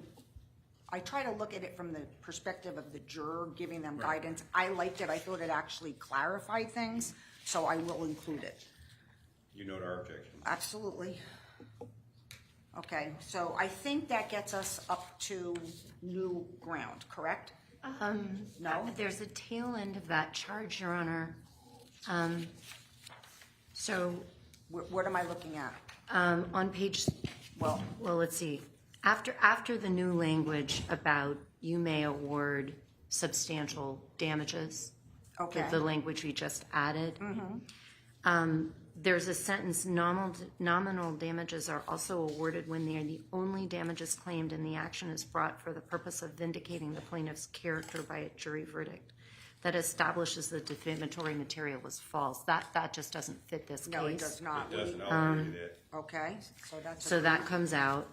try to look at it from the perspective of the juror, giving them guidance. I liked it. I thought it actually clarified things, so I will include it. You note our objection. Absolutely. Okay, so I think that gets us up to new ground, correct? No? There's a tail end of that charge, Your Honor. So What am I looking at? on page, well, let's see. After the new language about you may award substantial damages, Okay. the language we just added, there's a sentence, nominal damages are also awarded when they are the only damages claimed and the action is brought for the purpose of vindicating the plaintiff's character by a jury verdict that establishes the defamatory material was false. That just doesn't fit this case. No, it does not. It doesn't already do that. Okay, so that's. So that comes out.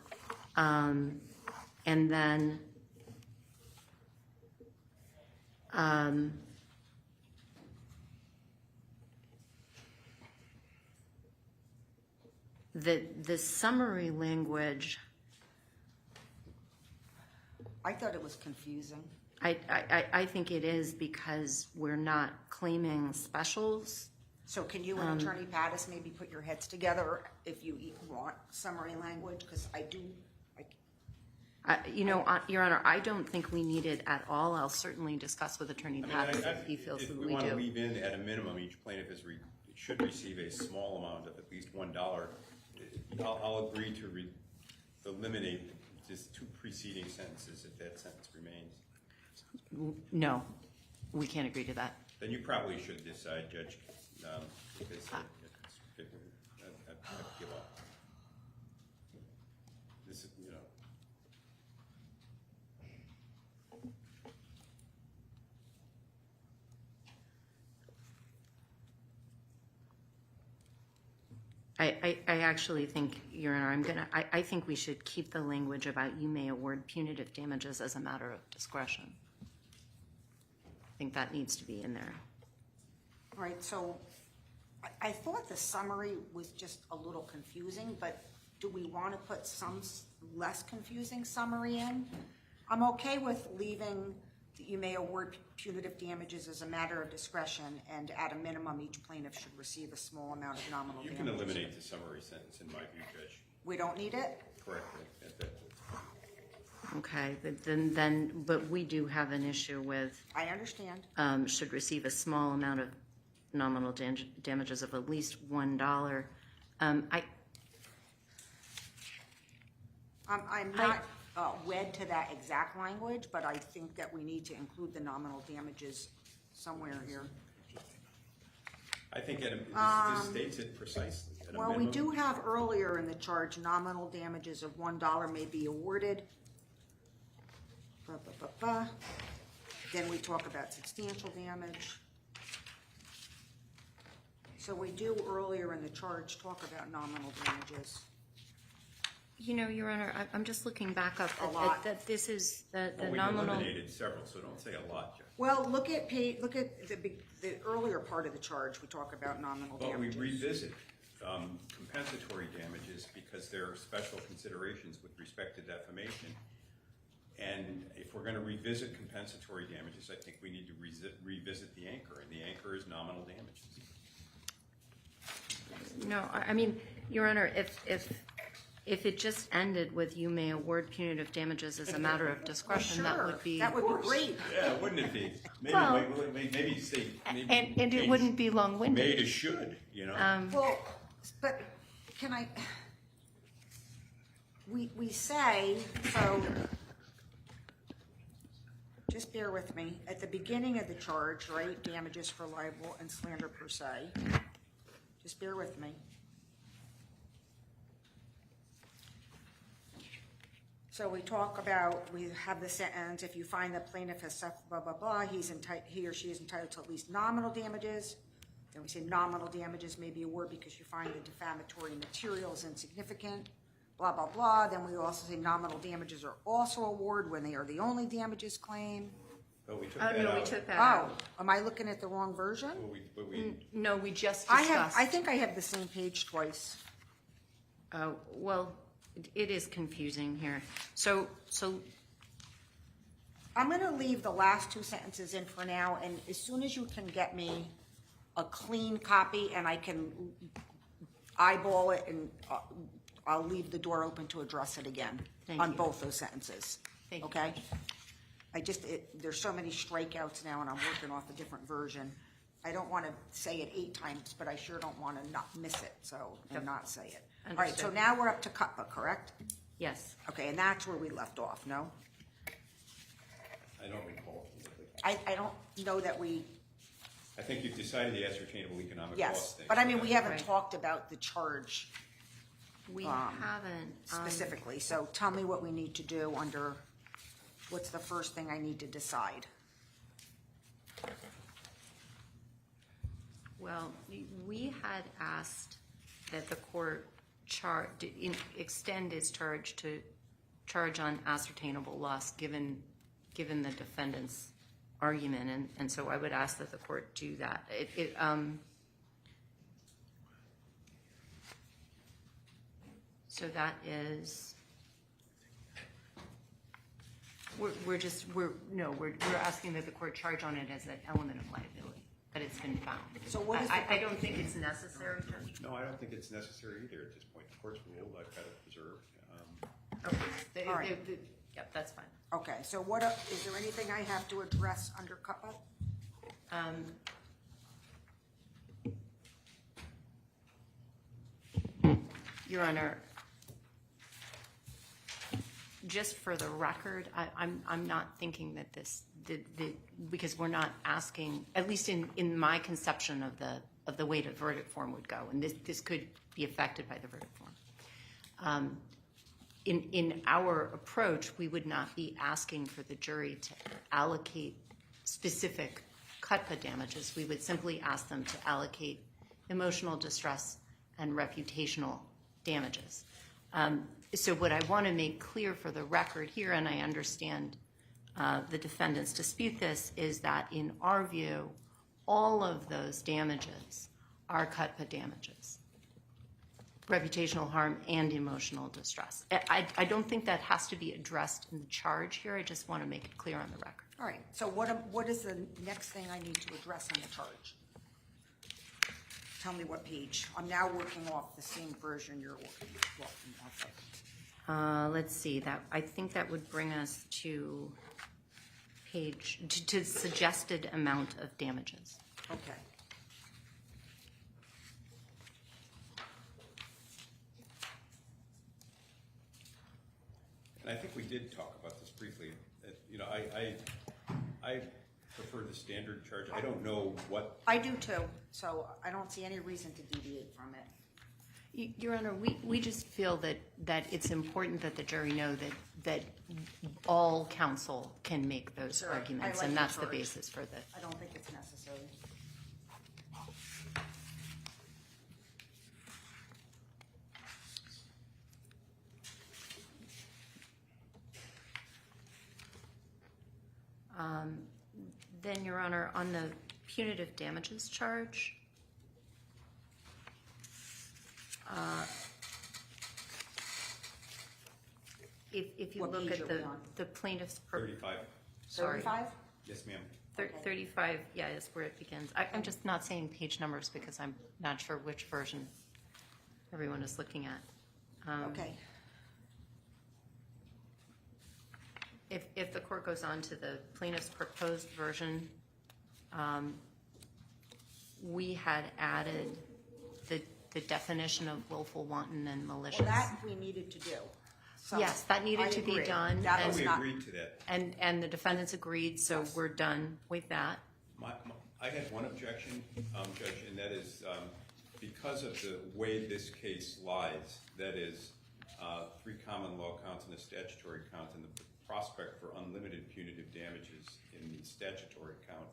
And then the summary language, I thought it was confusing. I think it is because we're not claiming specials. So can you and Attorney Pattis maybe put your heads together if you want summary language? Because I do. Your Honor, I don't think we need it at all. I'll certainly discuss with Attorney Pattis if he feels that we If we want to do. leave in, at a minimum, each plaintiff should receive a small amount of at least $1. I'll agree to eliminate just two preceding sentences if that sentence remains. No, we can't agree to that. Then you probably should decide, Judge, because I give up. This is, I actually think, Your Honor, I think we should keep the language about you may award punitive damages as a matter of discretion. I think that needs to be in there. All right, so I thought the summary was just a little confusing, but do we want to put some less confusing summary in? I'm okay with leaving that you may award punitive damages as a matter of discretion, and at a minimum, each plaintiff should receive a small amount of nominal you damages. can eliminate the summary sentence in my view, Judge. We don't need it? Correct. Okay, but we do have an issue with I understand. should receive a small amount of nominal damages of at least $1. I'm not wed to that exact language, but I think that we need to include the nominal damages somewhere here. I think this states it precisely. At a Well, we minimum. do have earlier in the charge, nominal damages of $1 may be awarded. Then we talk about substantial damage. So we do earlier in the charge talk about nominal damages. You know, Your Honor, I'm just looking back up A lot. that this is the Well, we've nominal. eliminated several, so don't say a lot, Jeff. Well, look at the earlier part of the charge, we talk about nominal But we damages. revisit compensatory damages because there are special considerations with respect to defamation. And if we're going to revisit compensatory damages, I think we need to revisit the anchor, and the anchor is nominal damages. No, I mean, Your Honor, if it just ended with you may award punitive damages as a matter of discretion, that would be. That would be great. Yeah, wouldn't it be? Maybe, Well, maybe say. Maybe And it change wouldn't be long-winded. May to should, you know? Well, but can I, we say, so, just bear with me, at the beginning of the charge, right, damages for libel and slander per se, just bear with me. So we talk about, we have the sentence, if you find the plaintiff has suffered blah, blah, blah, he or she is entitled to at least nominal damages. Then we say nominal damages may be awarded because you find the defamatory material is insignificant, blah, blah, blah. Then we also say nominal damages are also awarded when they are the only damages claim. But we took Oh, that no, out. we took that Oh, out. am I looking at the wrong version? But we No, we just I discussed. think I have the same page twice. Oh, well, it is confusing here. So I'm gonna leave the last two sentences in for now, and as soon as you can get me a clean copy and I can eyeball it, and I'll leave the door open to address it again Thank on you. both those sentences. Thank you. Okay? There's so many strikeouts now, and I'm working off a different version. I don't want to say it 8 times, but I sure don't want to not miss it, and not say it. All right, so Understood. now we're up to cutba, correct? yes, Okay, and that's where we left off, no? I don't recall. I don't know that we, I think you've decided the ascertainable economic loss yes, thing. but I mean, we haven't Right. talked about the charge we haven't. specifically, so tell me what we need to do under, what's the first thing I need to decide? Well, we had asked that the court extend its charge to charge on ascertainable loss given the defendant's argument, and so I would ask that the court do that. So that is, we're asking that the court charge on it as an element of liability, that it's been found. So what is the- I don't think it's necessary, Judge. No, I don't think it's necessary either at this point. The court's ruled, I've got it preserved. Okay. All right. Yep, that's fine. Okay, so is there anything I have to address under cutba? Your Honor, just for the record, I'm not thinking that because we're not asking, at least in my conception of the way the verdict form would go, and this could be affected by the verdict form. In our approach, we would not be asking for the jury to allocate specific cutba damages. We would simply ask them to allocate emotional distress and reputational damages. So what I want to make clear for the record here, and I understand the defendants dispute this, is that in our view, all of those damages are cutba damages. Reputational harm and emotional distress. I don't think that has to be addressed in the charge here. I just want to make it clear on the record. All right, so what is the next thing I need to address on the charge? Tell me what page. I'm now working off the same version you're working off of. Let's see. I think that would bring us to to suggested amount of damages. Okay. And I think we did talk about this briefly. You know, I prefer the standard charge. I don't know what. I do too, so I don't see any reason to deviate from it. Your Honor, we just feel that it's important that the jury know that all counsel can make those Sure. arguments, I like and that's the charge. basis for the. I don't think it's necessary. Then, Your Honor, on the punitive damages charge, if you What look page at are we on? the plaintiff's. 35. Sorry. 35? Yes, ma'am. 35, yeah, is where it begins. I'm just not saying page numbers because I'm not sure which version everyone is looking at. Okay. If the court goes on to the plaintiff's proposed version, we had added the definition of willful, wanton, and malicious. Well, that we needed to do. So Yes, that needed I to be agree. done. That and- was We not, agreed to that. And the defendants agreed, so we're done with that. I had one objection, Judge, and that is because of the way this case lies, that is 3 common law counts and a statutory count, and the prospect for unlimited punitive damages in the statutory count,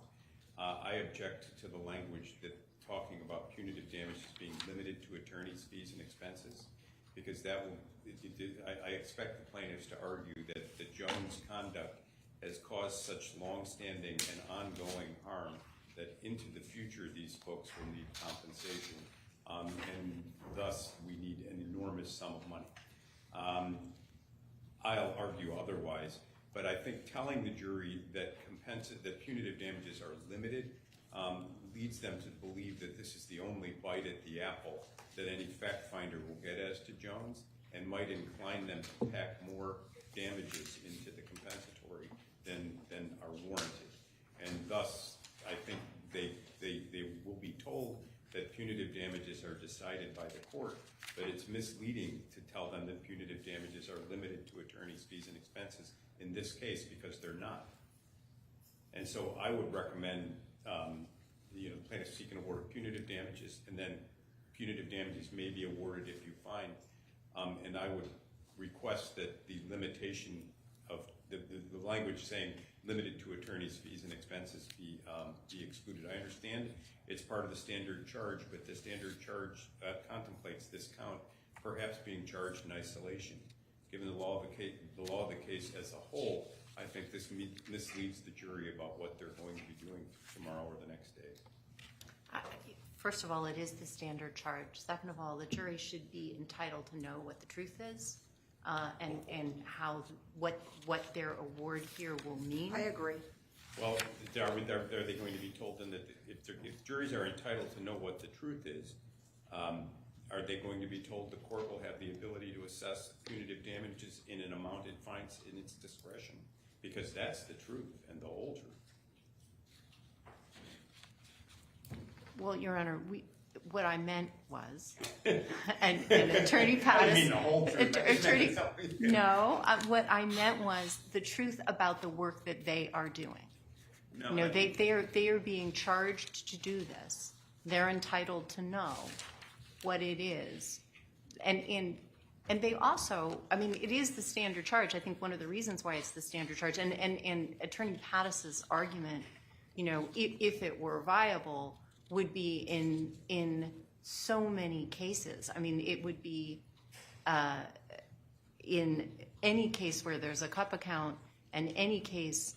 I object to the language that talking about punitive damages being limited to attorney's fees and expenses, because that will, I expect the plaintiffs to argue that the Jones conduct has caused such long-standing and ongoing harm that into the future these folks will need compensation, and thus we need an enormous sum of money. I'll argue otherwise, but I think telling the jury that punitive damages are limited leads them to believe that this is the only bite at the apple that any fact finder will get as to Jones, and might incline them to pack more damages into the compensatory than are warranted. And thus, I think they will be told that punitive damages are decided by the court, but it's misleading to tell them that punitive damages are limited to attorney's fees and expenses in this case, because they're not. And so I would recommend the plaintiff seek an award of punitive damages, and then punitive damages may be awarded if you find. And I would request that the limitation of the language saying limited to attorney's fees and expenses be excluded. I understand it's part of the standard charge, but the standard charge contemplates this count perhaps being charged in isolation. Given the law of the case as a whole, I think this misleads the jury about what they're going to be doing tomorrow or the next day. First of all, it is the standard charge. Second of all, the jury should be entitled to know what the truth is, and how what their award here will mean. I agree. Well, are they going to be told then that if juries are entitled to know what the truth is, are they going to be told the court will have the ability to assess punitive damages in an amount it finds in its discretion? Because that's the truth and the whole truth. Well, Your Honor, what I meant was, and Attorney Pattis. I mean the whole truth. What I meant was the truth about the work that they are doing. No, they are being charged to do this. They're entitled to know what it is, and they also, I mean, it is the standard charge. I think one of the reasons why it's the standard charge, and Attorney Pattis's argument, if it were viable, would be in so many cases. I mean, it would be in any case where there's a cup account, and any case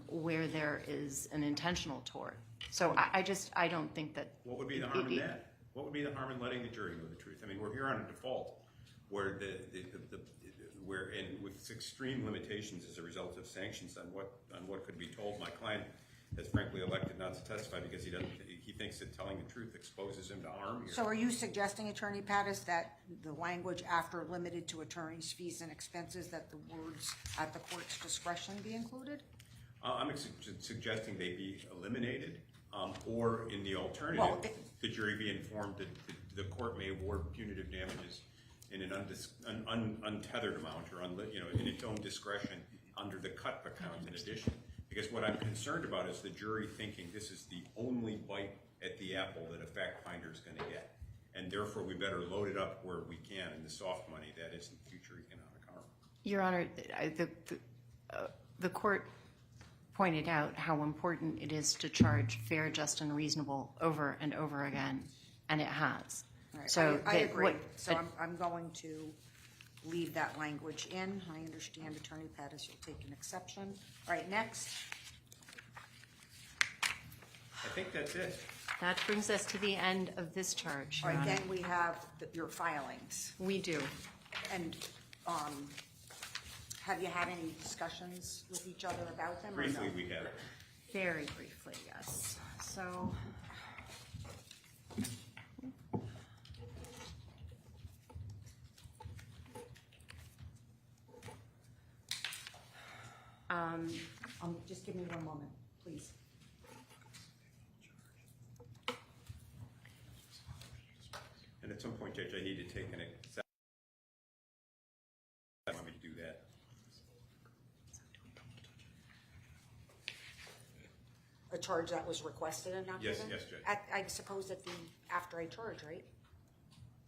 where there is an intentional tort. So I don't think that. What would be the harm in that? What would be the harm in letting the jury know the truth? I mean, we're here on a default where with extreme limitations as a result of sanctions on what could be told. My client has frankly elected not to testify because he thinks that telling the truth exposes him to harm here. So are you suggesting, Attorney Pattis, that the language after limited to attorney's fees and expenses, that the words at the court's discretion be included? I'm suggesting they be eliminated, or in the alternative, the jury be informed that the court may award punitive damages in an untethered amount or in its own discretion under the cut account in addition. Because what I'm concerned about is the jury thinking this is the only bite at the apple that a fact finder is going to get. And therefore, we better load it up where we can in the soft money, that is in future economic harm. Your Honor, the court pointed out how important it is to charge fair, just, and reasonable over and over again, and it has. Right. So I agree. I'm going to leave that language in. I understand Attorney Pattis, you'll take an exception. All right, next. I think that's it. That brings us to the end of this charge, All Your right, Honor. then we have your filings. We do. And have you had any discussions with each other about them? Briefly, or no? we have. Very briefly, yes. So, just give me one moment, please. And at some point, Judge, I need to take an exception. I want me to do that. A charge that was requested and not Yes, given? yes, Judge. I suppose after I charge, right?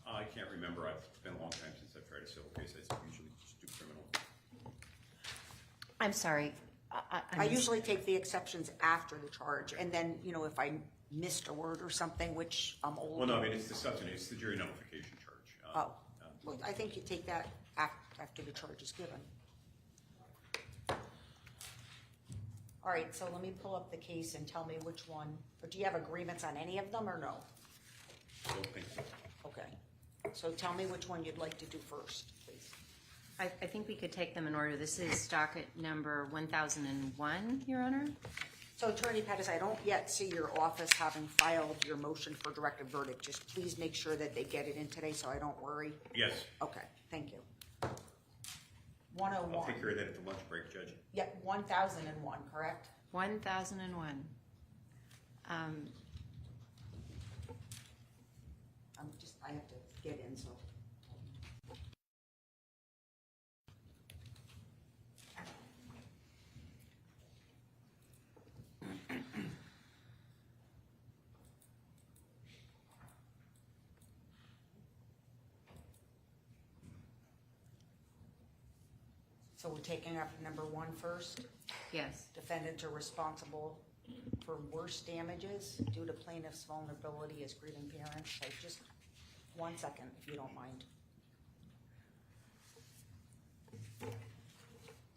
I can't remember. It's been a long time since I've tried a civil case. I usually just do criminal. I'm sorry. I usually take the exceptions after the charge, and then, if I missed a word or something, which I'm old. Well, no, I mean, it's the substantive, it's the jury nullification charge. Well, I think you take that after the charge is given. All right, so let me pull up the case and tell me which one, or do you have agreements on any of them, or no? I don't think so. Okay, so tell me which one you'd like to do first, please. I think we could take them in order. This is docket number 1001, Your Honor. So Attorney Pettis, I don't yet see your office having filed your motion for directed verdict. Just please make sure that they get it in today so I don't worry. Yes. Okay, thank you. 101. I'll take care of that at the lunch break, Judge. Yep, 1001, correct? 1001. I have to get in, so. So we're taking up number 1 first. Yes. Defendants are responsible for worse damages due to plaintiff's vulnerability as grieving parents. So just 1 second, if you don't mind.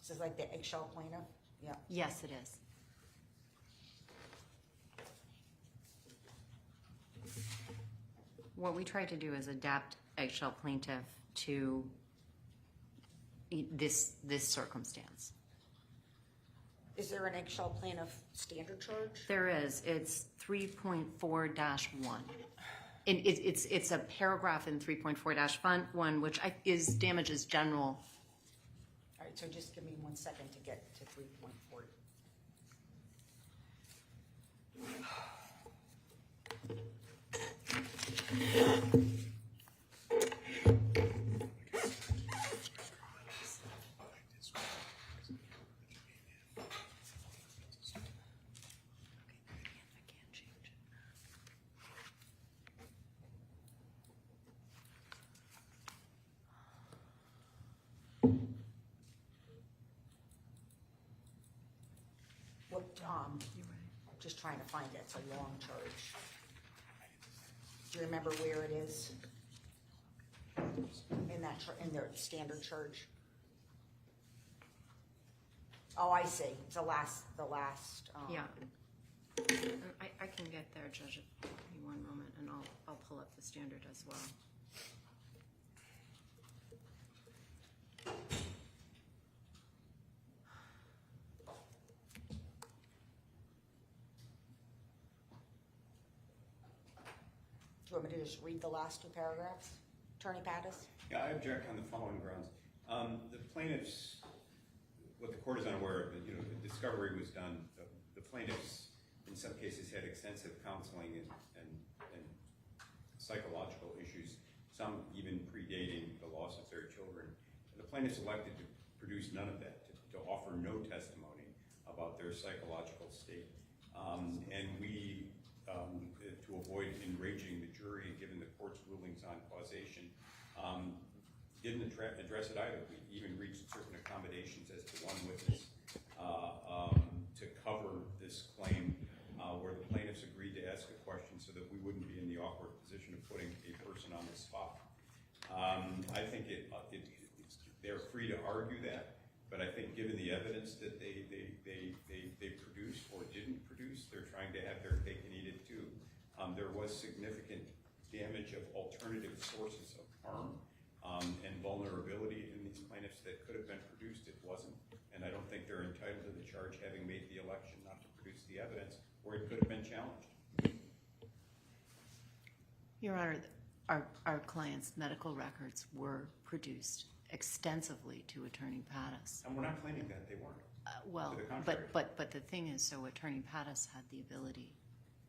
This is like the eggshell plaintiff? Yeah. Yes, it is. What we try to do is adapt eggshell plaintiff to this circumstance. Is there an eggshell plaintiff standard charge? There is. It's 3.4-1. And it's a paragraph in 3.4-1, which is damages general. All right, so just give me 1 second to get to 3.4. Just trying to find it. It's a long charge. Do you remember where it is? In their standard charge? Oh, I see. It's the last. Yeah. I can get there, Judge. Give me 1 moment, and I'll pull up the standard as well. Do you want me to just read the last 2 paragraphs? Attorney Pattis? Yeah, I object on the following grounds. The plaintiffs, what the court is unaware of, the discovery was done. The plaintiffs, in some cases, had extensive counseling and psychological issues. some even predating the loss of their children. The plaintiffs elected to produce none of that, to offer no testimony about their psychological state. And we, to avoid enraging the jury, given the court's rulings on causation, didn't address it either. We even reached certain accommodations as to one witness to cover this claim, where the plaintiffs agreed to ask a question so that we wouldn't be in the awkward position of putting a person on the spot. I think they're free to argue that, but I think given the evidence that they produced or didn't produce, they're trying to have their cake and eat it too. There was significant damage of alternative sources of harm and vulnerability in these plaintiffs that could have been produced. It wasn't, and I don't think they're entitled to the charge, having made the election not to produce the evidence, or it could have been challenged. Your Honor, our client's medical records were produced extensively to Attorney Pattis. And we're not claiming that they weren't. Well, To the contrary. but the thing is, so Attorney Pattis had the ability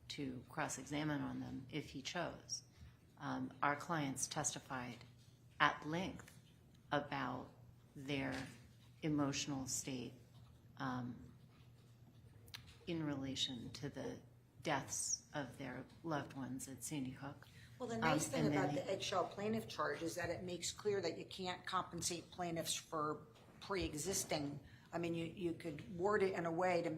to cross-examine on them if he chose. Our clients testified at length about their emotional state in relation to the deaths of their loved ones at Sandy Hook. Well, the nice thing about the eggshell plaintiff charge is that it makes clear that you can't compensate plaintiffs for pre-existing. I mean, you could word it in a way to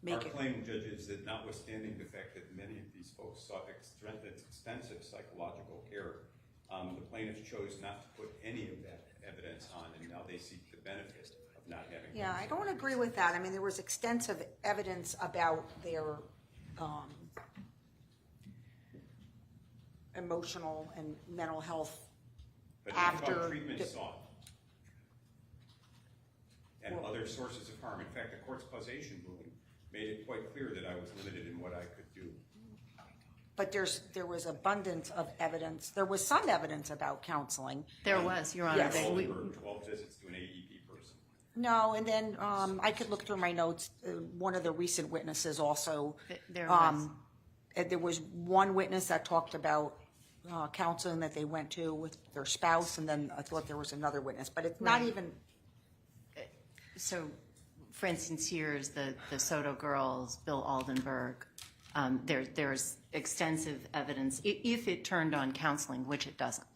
make Our it. claim, Judge, is that notwithstanding the fact that many of these folks sought extensive psychological care, the plaintiffs chose not to put any of that evidence on, and now they seek the benefit of not having. Yeah, I don't agree with that. I mean, there was extensive evidence about their emotional and mental health But after about treatment sought and other sources of harm. In fact, the court's causation ruling made it quite clear that I was limited in what I could do. But there was abundance of evidence. There was some evidence about counseling. There was, Your Honor. Yes. 12 visits to an AEP person. No, and then I could look through my notes. One of the recent witnesses also. There was. There was one witness that talked about counseling that they went to with their spouse, and then I thought there was another witness, but it's not even. So, for instance, here's the Soto girls, Bill Aldenberg. There's extensive evidence, if it turned on counseling, which it doesn't.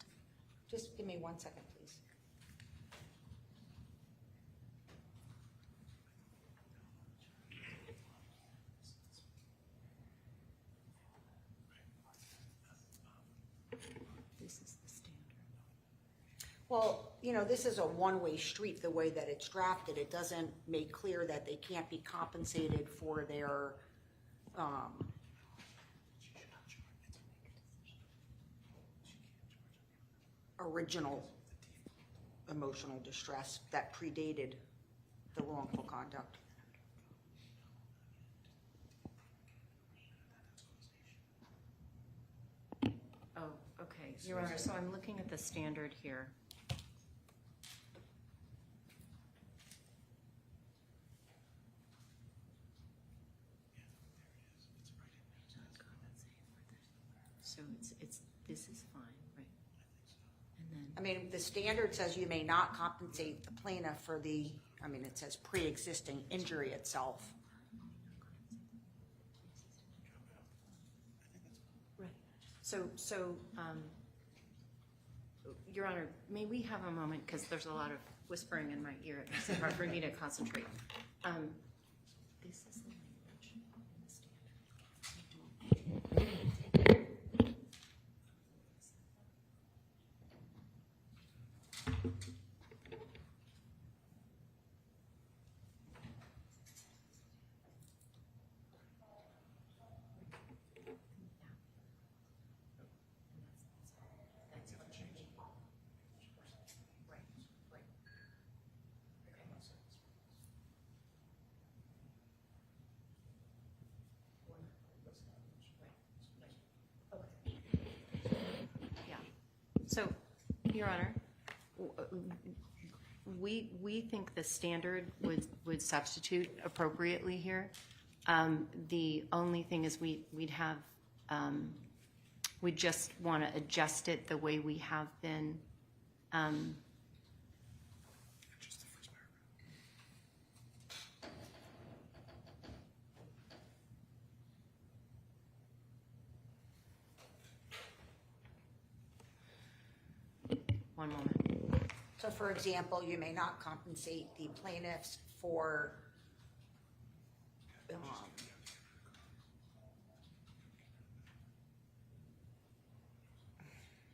Just give me 1 second, please. This is the standard. Well, you know, this is a one-way street the way that it's drafted. It doesn't make clear that they can't be compensated for their original emotional distress that predated the wrongful conduct. Oh, okay, Your Honor, so I'm looking at the standard here. So this is fine, right? And then, I mean, the standard says you may not compensate the plaintiff for the, I mean, it says pre-existing injury itself. right. So, Your Honor, may we have a moment, because there's a lot of whispering in my ear. It makes it hard for me to concentrate. This is the language in the standard. So, Your Honor, we think the standard would substitute appropriately here. The only thing is we'd have we just want to adjust it the way we have been. One moment. So for example, you may not compensate the plaintiffs for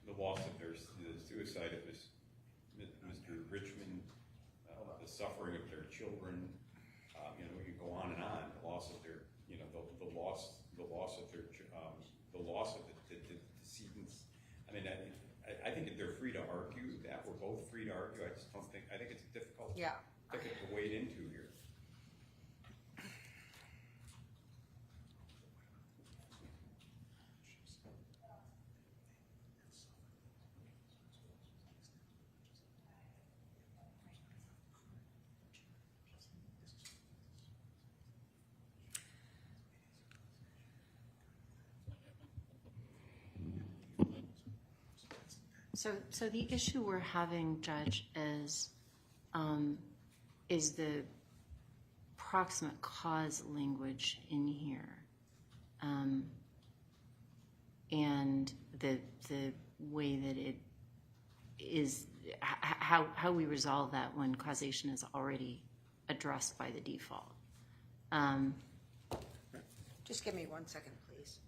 The loss of their suicide of Mr. Richmond, the suffering of their children, we could go on and on. The loss of their, the loss of their, the loss of the decedents. I mean, I think that they're free to argue that. We're both free to argue. I just don't think. I think it's a difficult ticket to wade into here. So the issue we're having, Judge, is the proximate cause language in here, and the way that it is, how we resolve that when causation is already addressed by the default. Just give me 1 second, please.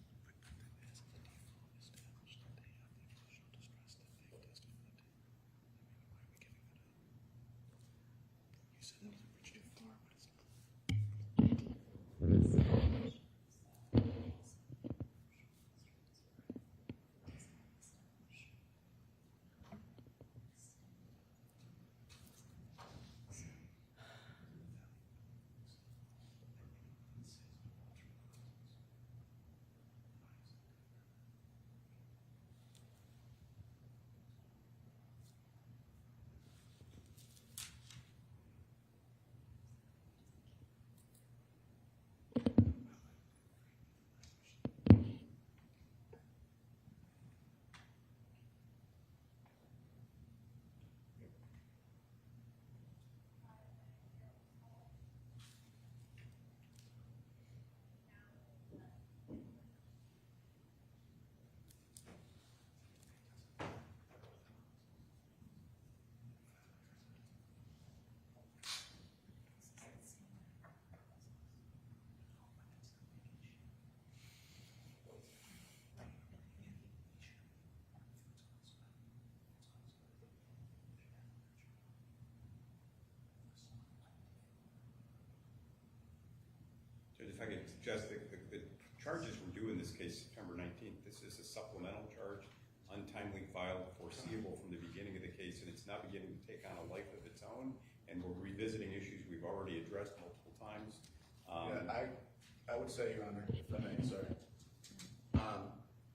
If I could suggest that the charges were due in this case September 19th. This is a supplemental charge, untimely filed, foreseeable from the beginning of the case, and it's now beginning to take on a life of its own, and we're revisiting issues we've already addressed multiple times. I would say, Your Honor, if I may, sorry.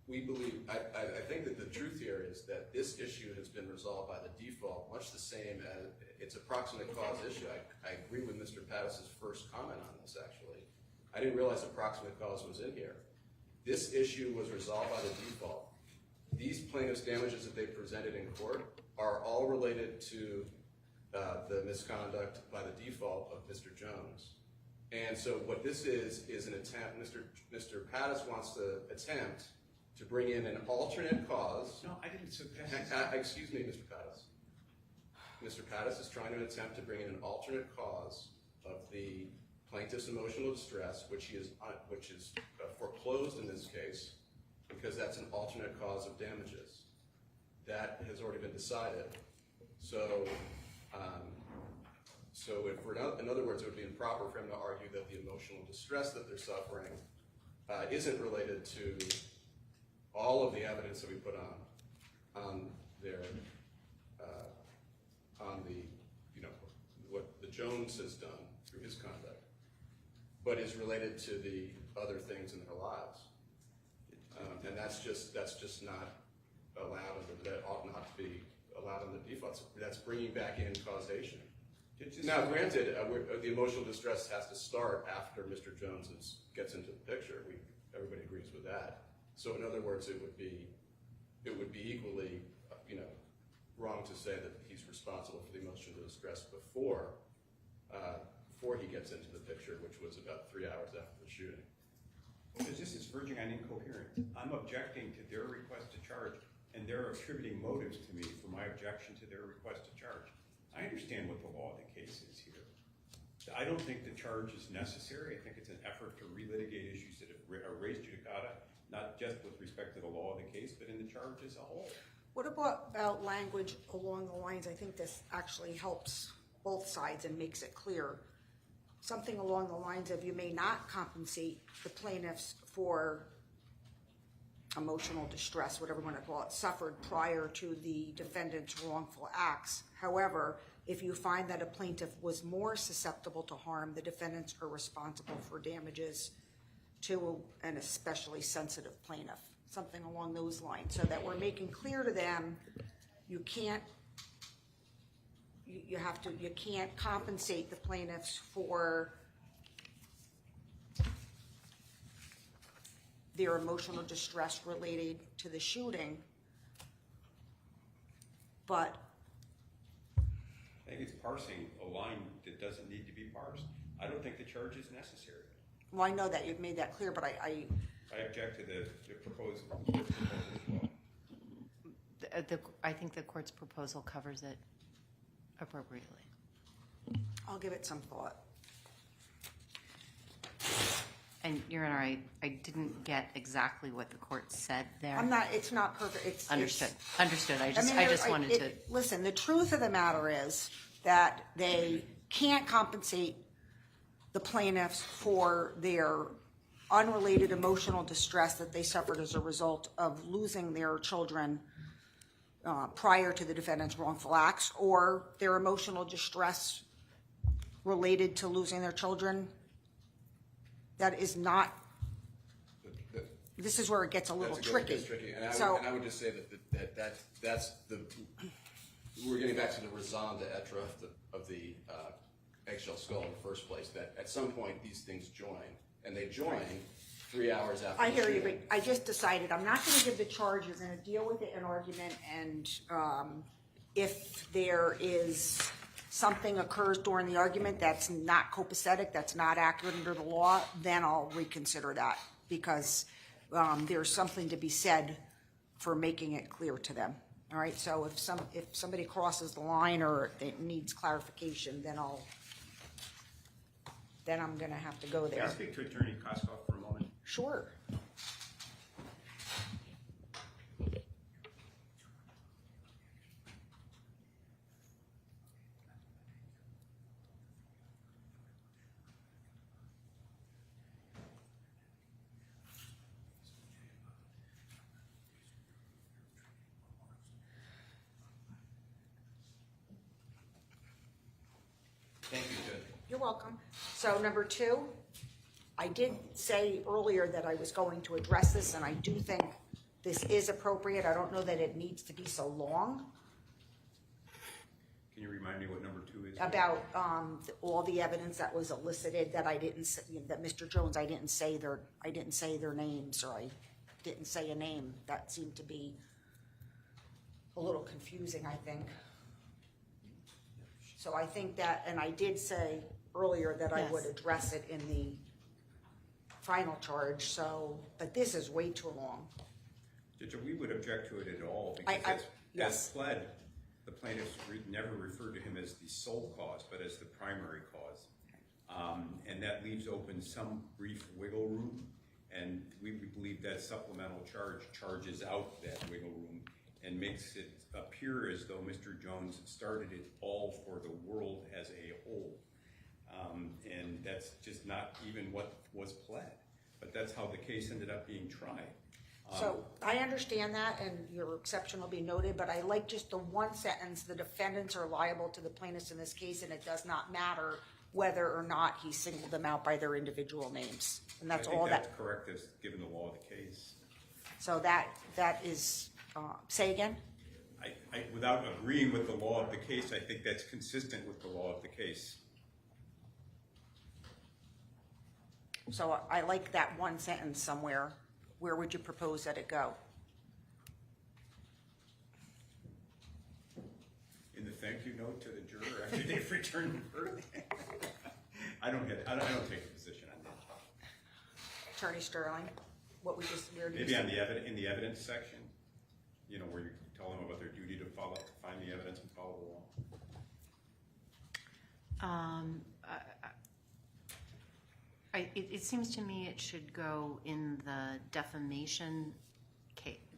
We believe, I think that the truth here is that this issue has been resolved by the default, much the same as it's a proximate cause issue. I agree with Mr. Pattis's first comment on this, actually. I didn't realize the proximate cause was in here. This issue was resolved by the default. These plaintiff's damages that they presented in court are all related to the misconduct by the default of Mr. Jones. And so what this is an attempt, Mr. Pattis wants to attempt to bring in an alternate cause. No, I didn't suggest. Excuse me, Mr. Pattis. Mr. Pattis is trying to attempt to bring in an alternate cause of the plaintiff's emotional distress, which is foreclosed in this case, because that's an alternate cause of damages. That has already been decided. So, in other words, it would be improper for him to argue that the emotional distress that they're suffering isn't related to all of the evidence that we put on their what the Jones has done through his conduct, but is related to the other things in their lives, and that's just not allowed. That ought not to be allowed in the default. That's bringing back in causation. Now, granted, the emotional distress has to start after Mr. Jones gets into the picture. Everybody agrees with that. So in other words, it would be equally, wrong to say that he's responsible for the emotional distress before he gets into the picture, which was about 3 hours after the shooting. Because this is verging on incoherence. I'm objecting to their request to charge, and they're attributing motives to me for my objection to their request to charge. I understand what the law of the case is here. I don't think the charge is necessary. I think it's an effort to relitigate issues that are raised judicata, not just with respect to the law of the case, but in the charge as a whole. What about language along the lines, I think this actually helps both sides and makes it clear. Something along the lines of, you may not compensate the plaintiffs for emotional distress, whatever you want to call it, suffered prior to the defendant's wrongful acts. However, if you find that a plaintiff was more susceptible to harm, the defendants are responsible for damages to an especially sensitive plaintiff. Something along those lines, so that we're making clear to them, you can't compensate the plaintiffs for their emotional distress related to the shooting, but I think it's parsing a line that doesn't need to be parsed. I don't think the charge is necessary. well, I know that you've made that clear, but I object to the proposal as well. I think the court's proposal covers it appropriately. I'll give it some thought. And Your Honor, I didn't get exactly what the court said there. It's not perfect. It's Understood. I just wanted to. Listen, the truth of the matter is that they can't compensate the plaintiffs for their unrelated emotional distress that they suffered as a result of losing their children prior to the defendant's wrongful acts, or their emotional distress related to losing their children. That is not. This is where it gets a little tricky. And I would just say that's the. We're getting back to the raison d'etre of the eggshell skull in the first place. That at some point these things join, and they join 3 hours after. I hear you, but I just decided I'm not going to give the charge. You're going to deal with it in argument, and if there is something occurs during the argument that's not copacetic, that's not accurate under the law, then I'll reconsider that, because there's something to be said for making it clear to them. All right, so if somebody crosses the line or it needs clarification, then I'm going to have to go there. Can I speak to Attorney Koskoff for a moment? Sure. Thank you, Judge. You're welcome. So number 2, I did say earlier that I was going to address this, and I do think this is appropriate. I don't know that it needs to be so long. Can you remind me what number 2 is? About all the evidence that was elicited that I didn't say, that Mr. Jones, I didn't say their names, or I didn't say a name. That seemed to be a little confusing, I think. So I think that, and I did say earlier that I would address it in the final charge, so, but this is way too long. Judge, we would object to it at all, because as pled, the plaintiffs never referred to him as the sole cause, but as the primary cause. And that leaves open some brief wiggle room, and we believe that supplemental charge charges out that wiggle room and makes it appear as though Mr. Jones started it all for the world as a whole. And that's just not even what was pled. But that's how the case ended up being tried. So I understand that, and your exception will be noted, but I like just the one sentence: the defendants are liable to the plaintiffs in this case, and it does not matter whether or not he singled them out by their individual names. And that's all that. I think that's correct, as given the law of the case. So that is, say again? Without agreeing with the law of the case, I think that's consistent with the law of the case. So I like that one sentence somewhere where would you propose that it go? In the thank you note to the juror after they've returned the verdict? I don't take a position on that. Attorney Sterling, where do you Maybe see- on in the evidence section, where you tell them about their duty to find the evidence and follow the law. It seems to me it should go in the defamation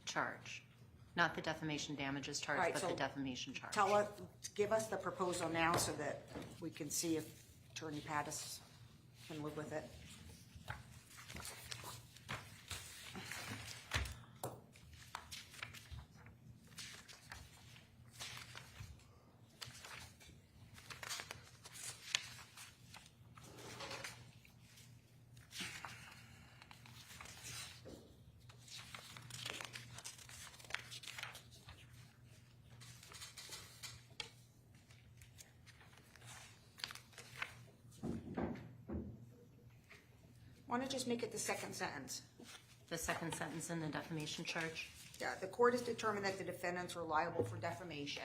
charge, not the defamation damages charge, All right, but so the defamation charge. Give us the proposal now so that we can see if Attorney Pattis can live with it. Why don't you just make it the second sentence? The second sentence in the defamation charge. Yeah, the court has determined that the defendants are liable for defamation.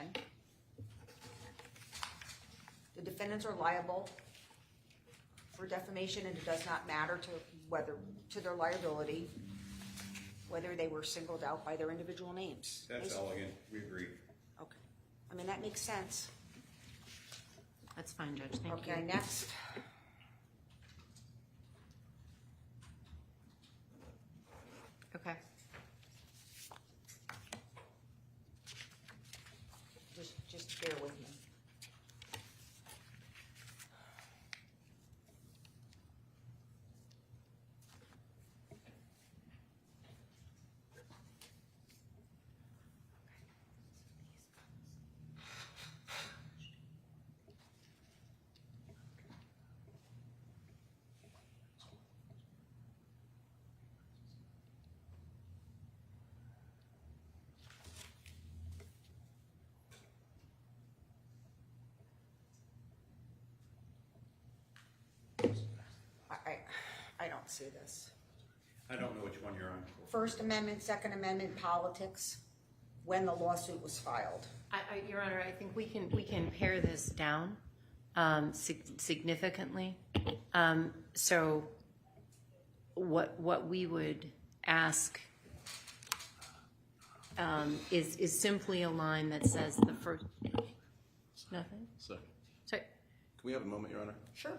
The defendants are liable for defamation, and it does not matter to their liability whether they were singled out by their individual names. That's elegant. We agree. Okay. I mean, that makes sense. That's fine, Judge. Thank you. Okay, next. Okay. Just bear with me. I don't see this. I don't know which one you're on. First Amendment, Second Amendment politics, when the lawsuit was filed. Your Honor, I think we can pare this down significantly. So what we would ask is simply a line that says the first. Nothing. Sorry. Sorry. Can we have a moment, Your Honor? Sure.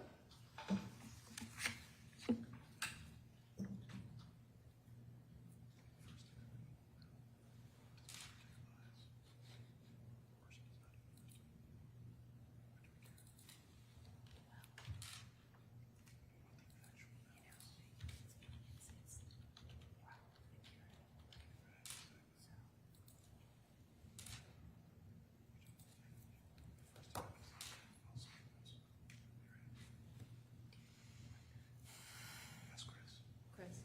Chris,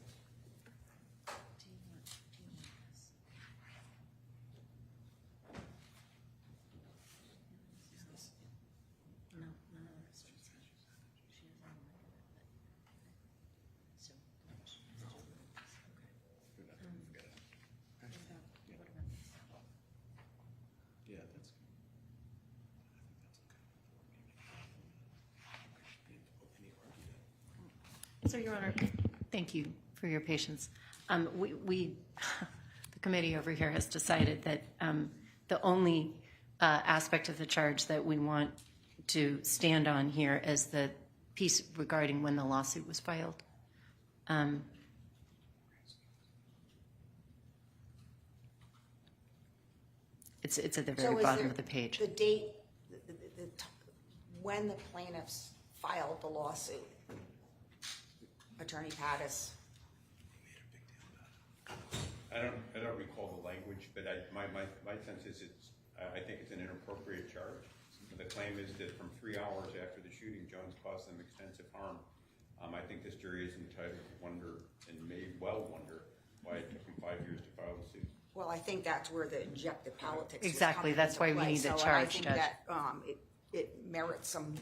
do you want this? No, none of this. She doesn't want it. So, what about this? Yeah, that's good. So, Your Honor, thank you for your patience. The committee over here has decided that the only aspect of the charge that we want to stand on here is the piece regarding when the lawsuit was filed. It's at the very bottom of the page. The date, when the plaintiffs filed the lawsuit, Attorney Pattis. I don't recall the language, but my sense is I think it's an inappropriate charge. The claim is that from 3 hours after the shooting, Jones caused them extensive harm. I think this jury is entitled to wonder and may well wonder why it took him 5 years to file the suit. Well, I think that's where the injective politics. Exactly, was that's coming why we into need the play. charge, So, and Judge. I think that it merits some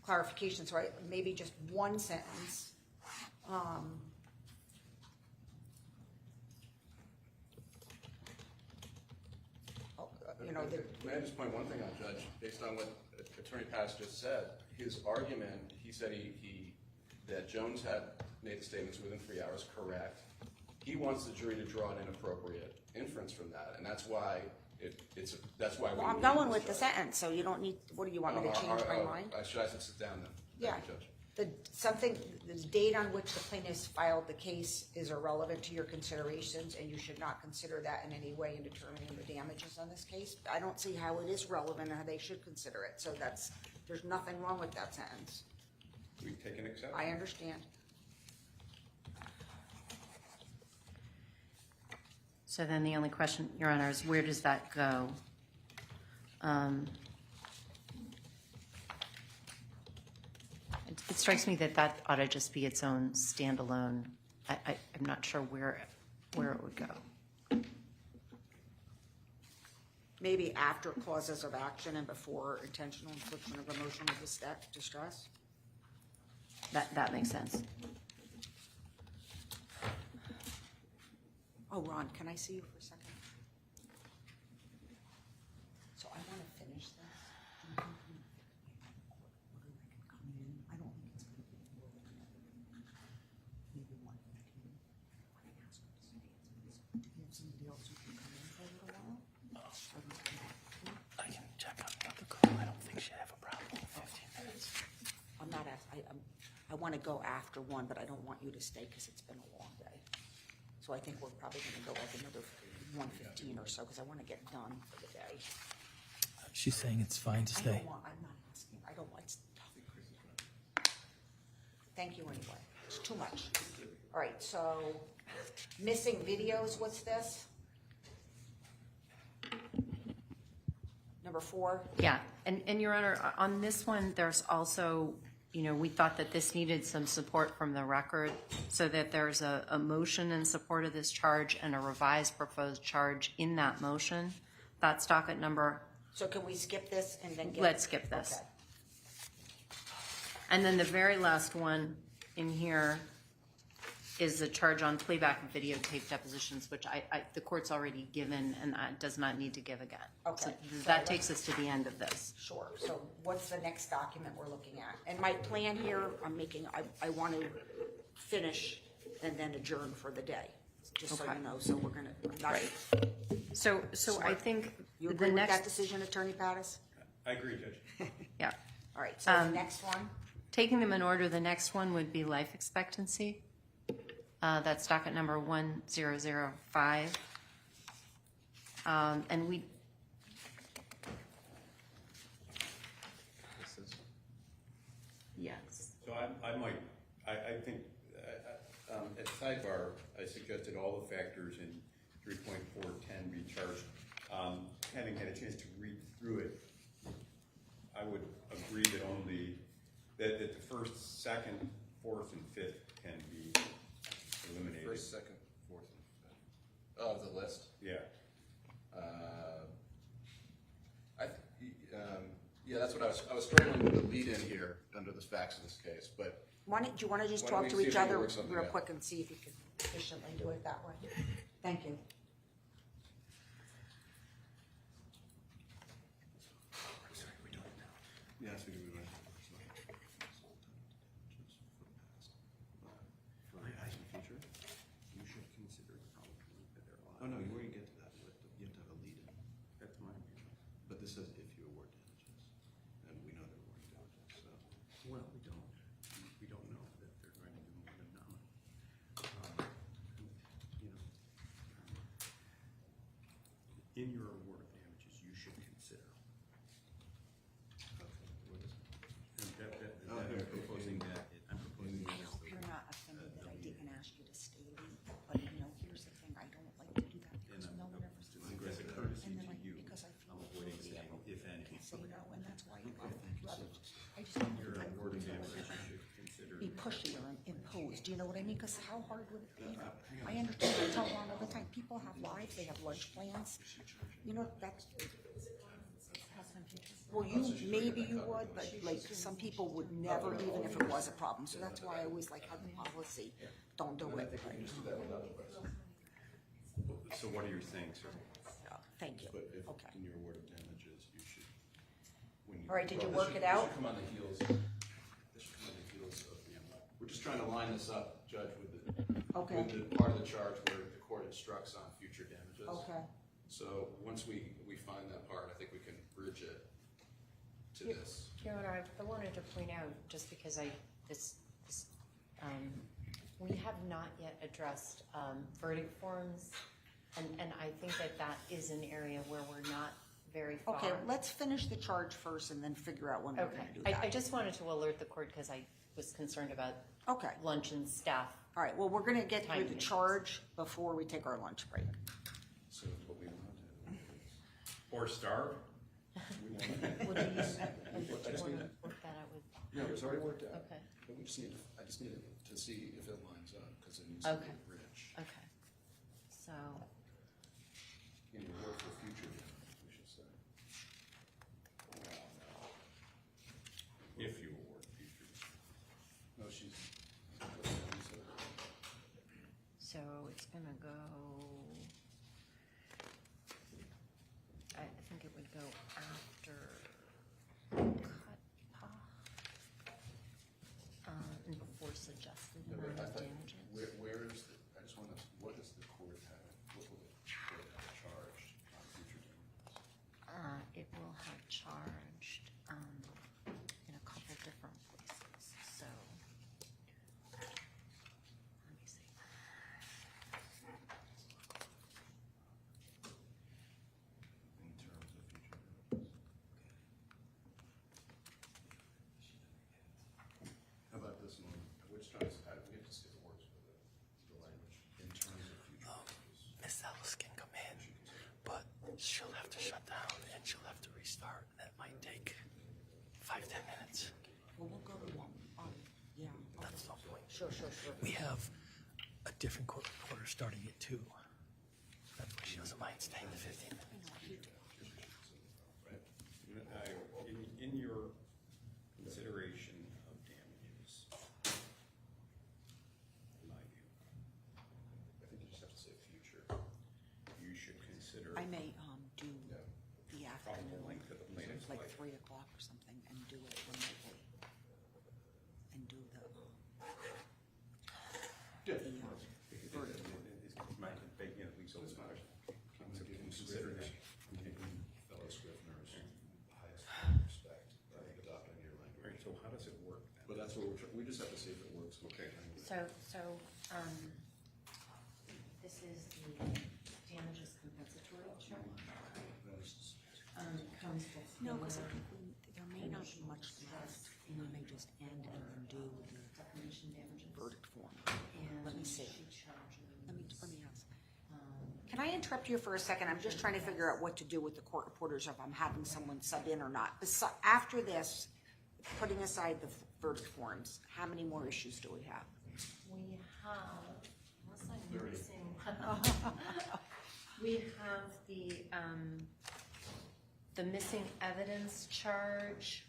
clarification. So maybe just one sentence. you know, May I just point one thing out, Judge? Based on what Attorney Pass just said, his argument, he said that Jones had made the statements within 3 hours, correct. He wants the jury to draw an inappropriate inference from that, and that's why that's why well, I'm going with the sentence, so you don't need, what do you want me to change my mind? Should I sit down then? Yeah. Thank you, Judge. The date on which the plaintiffs filed the case is irrelevant to your considerations, and you should not consider that in any way in determining the damages on this case. I don't see how it is relevant or how they should consider it, so there's nothing wrong with that sentence. We take an exception. I understand. So then the only question, Your Honor, is where does that go? It strikes me that ought to just be its own standalone. I'm not sure where it would go. Maybe after causes of action and before intentional infliction of emotional distress? That makes sense. Oh, Ron, can I see you for a second? So I want to finish this. I don't think it's going to be more than maybe 1:15. I can ask her to stay. Do you have somebody else who can come in for a little while? I can check on the call. I don't think she'd have a problem with 15 minutes. I'm not asking. I want to go after 1, but I don't want you to stay because it's been a long day. So I think we're probably going to go like another 1:15 or so because I want to get done for the day. She's saying it's fine to stay. I'm not asking. I don't want. Thank you anyway. It's too much. All right. So missing videos. What's this? Number 4. Yeah, and Your Honor, on this one, there's also, we thought that this needed some support from the record so that there's a motion in support of this charge and a revised proposed charge in that motion. That's docket number. So can we skip this and then get? Let's skip this. Okay. And then the very last one in here is a charge on playback of videotape depositions, which the court's already given and does not need to give again. Okay. So that takes us to the end of this. Sure. So what's the next document we're looking at? And my plan here, I want to finish and then adjourn for the day, just so Okay. you know. So we're going to. Right. So I think You the agree with that next, decision, Attorney Pattis? I agree, Judge. yeah. All right. So the next one. Taking them in order, the next one would be life expectancy. That's docket number 1005. And we. Yes. So I think, at sidebar, I suggested all the factors in 3.410 be charged. Having had a chance to read through it, I would agree that the first, second, fourth, and fifth can be eliminated. First, second, fourth, and fifth. Of the list? Yeah. Yeah, that's what I was struggling with the lead in here under the facts of this case, but. Do you want to just Why don't talk to we see each if we can other work something real out? quick and see if you can efficiently do it that way? Thank you. Yes, we do. You should consider the probability that there are. Oh, no, you already get to that. You have to have a lead in. That's my opinion. But this says if you award damages, and we know they're awarding damages, so. Well, we don't. We don't know that they're going to do more than nominal. In your award of damages, you should consider. Okay, what is it? I'm proposing that. I hope you're not offended that I didn't ask you to stay late, but here's the thing, I don't like to do that because no one ever says. As a courtesy And then to you, because I feel I'm avoiding guilty, saying, if any. I say no, and that's why you Okay, thank you so rather, much. I just don't Your think I award of could damages, you should consider. be pushy or imposed, do you know what I mean? Because how hard would it be? I understand, I tell Ron all the time, people have lives, they have lunch plans, that's. Well, maybe you would, but like some people would never, even if it was a problem, so that's why I always like have the policy, don't do it. So what are you saying, sir? Thank you. But if, Okay. in your award of damages, you should, when you. All right, did you This work should- it out? This should come on the heels, of the, we're just trying to line this up, Judge, with Okay. with the part of the charge where the court instructs on future damages. Okay. So once we find that part, I think we can bridge it to this. Your Honor, I wanted to point out, just because we have not yet addressed verdict forms, and I think that is an area where we're not very far. Okay, let's finish the charge first and then figure out when we're Okay, gonna do that. I just wanted to alert the court because I was concerned about Okay. lunch and staff. All right, well, we're gonna get through the Timing. charge before we take our lunch break. So what we want to do is. Or starve? Would you want to work that out with? No, it's already worked out. Okay. But I just need to see if it lines up, because it needs to be Okay. a bridge. Okay. So, In your work for future damage, we should say. If you award future. No, she's. so it's gonna go, I think it would go after and before suggested amount of damages. Where is the, I just want to, what is the court having, what will the court have charged on future damages? It will have charged in a couple different places, so. Let me see. In terms of future damages. How about this one? Which tries, we have to see if it works with the language. In terms of future damages. Miss Ellis can come in, but she'll have to shut down and she'll have to restart. That might take 5-10 minutes. Well, we'll go to one, yeah. That's no point. Sure. We have a different court reporter starting at 2. That's why she doesn't mind staying to 15 minutes. In your consideration of damages, in my view, I think you just have to say future. you should consider I may, do the probable afternoon, length of the plaintiff's like life. 3 o'clock or something, and do it remotely. And do the, verdict. Might beg you at least So it's not, I'm going to give consider that. fellow Scriveners the highest form of respect, adopting your language. Right, so how does it work then? But that's what we just have to see if it works. Okay. So, this is the damages compensatory charge. Comes before. No, because I think there may not be much left, and we may just end and then do the Defamation damages. verdict form. And Let me see. she charges. Let me ask. Can I interrupt you for a second? I'm just trying to figure out what to do with the court reporters, if I'm having someone sub in or not. After this, putting aside the verdict forms, how many more issues do we have? We have, unless I'm missing, we have the missing evidence charge.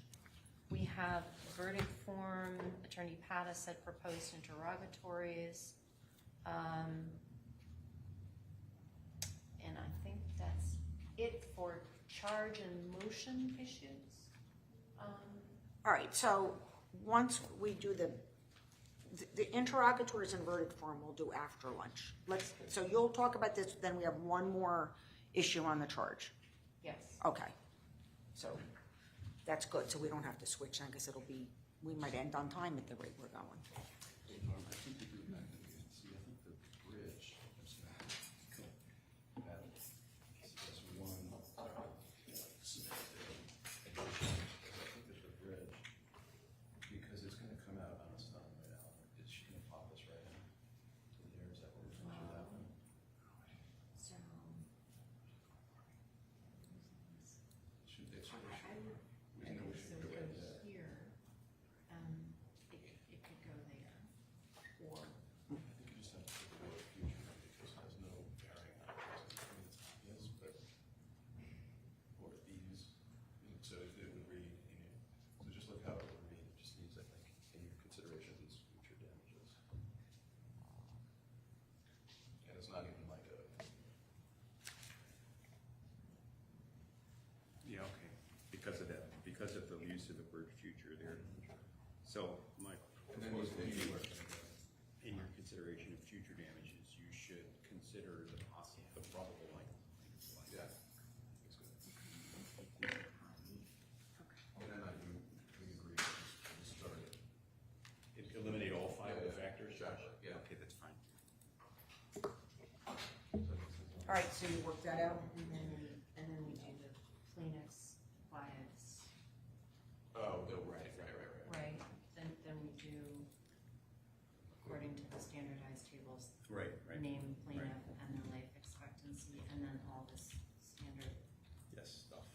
We have verdict form, Attorney Pattis had proposed interrogatories. And I think that's it for charge and motion issues. All right, so once we do the interrogatories and verdict form, we'll do after lunch. So you'll talk about this, then we have one more issue on the charge. Yes. Okay, so that's good, so we don't have to switch, I guess we might end on time at the rate we're going. I think to do that, see, I think the bridge is not, that is one, I think there's a bridge, because it's gonna come out on its own right out. Is she gonna pop this right in? To there, is that what we're gonna do that one? So. Should they, I would, we know we should so go go right there. here, it could go there. use of the word future there. So my And then proposal you- would be, in your consideration of future damages, you should consider the possible, the probable likelihood. Yeah. That's good. And then we agree to discard it. Eliminate all five of the Yeah, factors? exactly, yeah. Okay, that's fine. All right, so you work that out? And then we do the plaintiff's wives, Oh, right. right? Then we do, according to the standardized tables, Right, name plaintiff and then life expectancy, and then all this standard. Yes, stuff.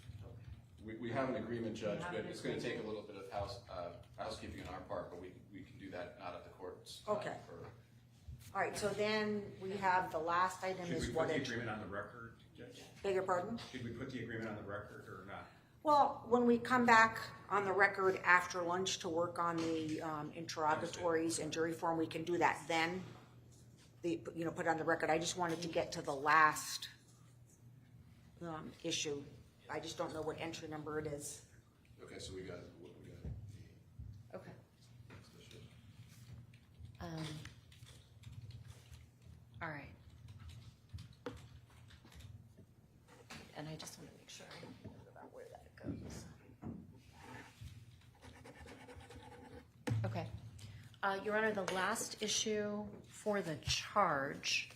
We have an agreement, Judge, have but an it's gonna take a agreement. little bit of housekeeping on our part, but we can do that not at the court's. Okay. All right, so then we have the last item Should is we what put the it, agreement on the record, Judge? beg your pardon? Should we put the agreement on the record or not? Well, when we come back on the record after lunch to work on the interrogatories and jury form, we can do that then. Put it on the record. I just wanted to get to the last issue. I just don't know what entry number it is. Okay, so we got. Okay. All right. And I just want to make sure I know about where that goes. Okay. Your Honor, the last issue for the charge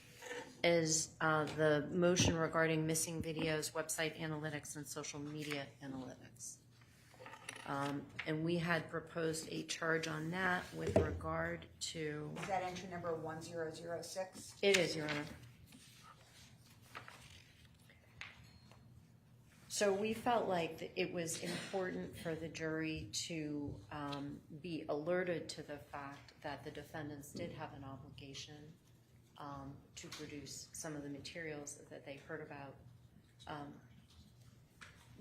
is the motion regarding missing videos, website analytics, and social media analytics. And we had proposed a charge on that with regard to. Is that entry number 1006? It is, Your Honor. So we felt like it was important for the jury to be alerted to the fact that the defendants did have an obligation to produce some of the materials that they heard about,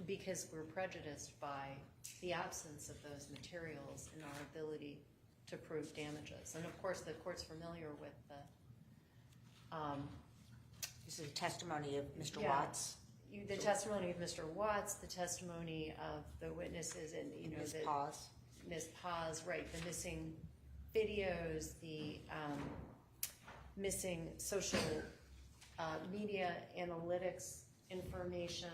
because we're prejudiced by the absence of those materials and our ability to prove damages. And of course, the court's familiar with the This is a testimony of Mr. Yeah. Watts. The testimony of Mr. Watts, the testimony of the witnesses, and Ms. Paz. Ms. Paz, right? The missing videos, the missing social media analytics information,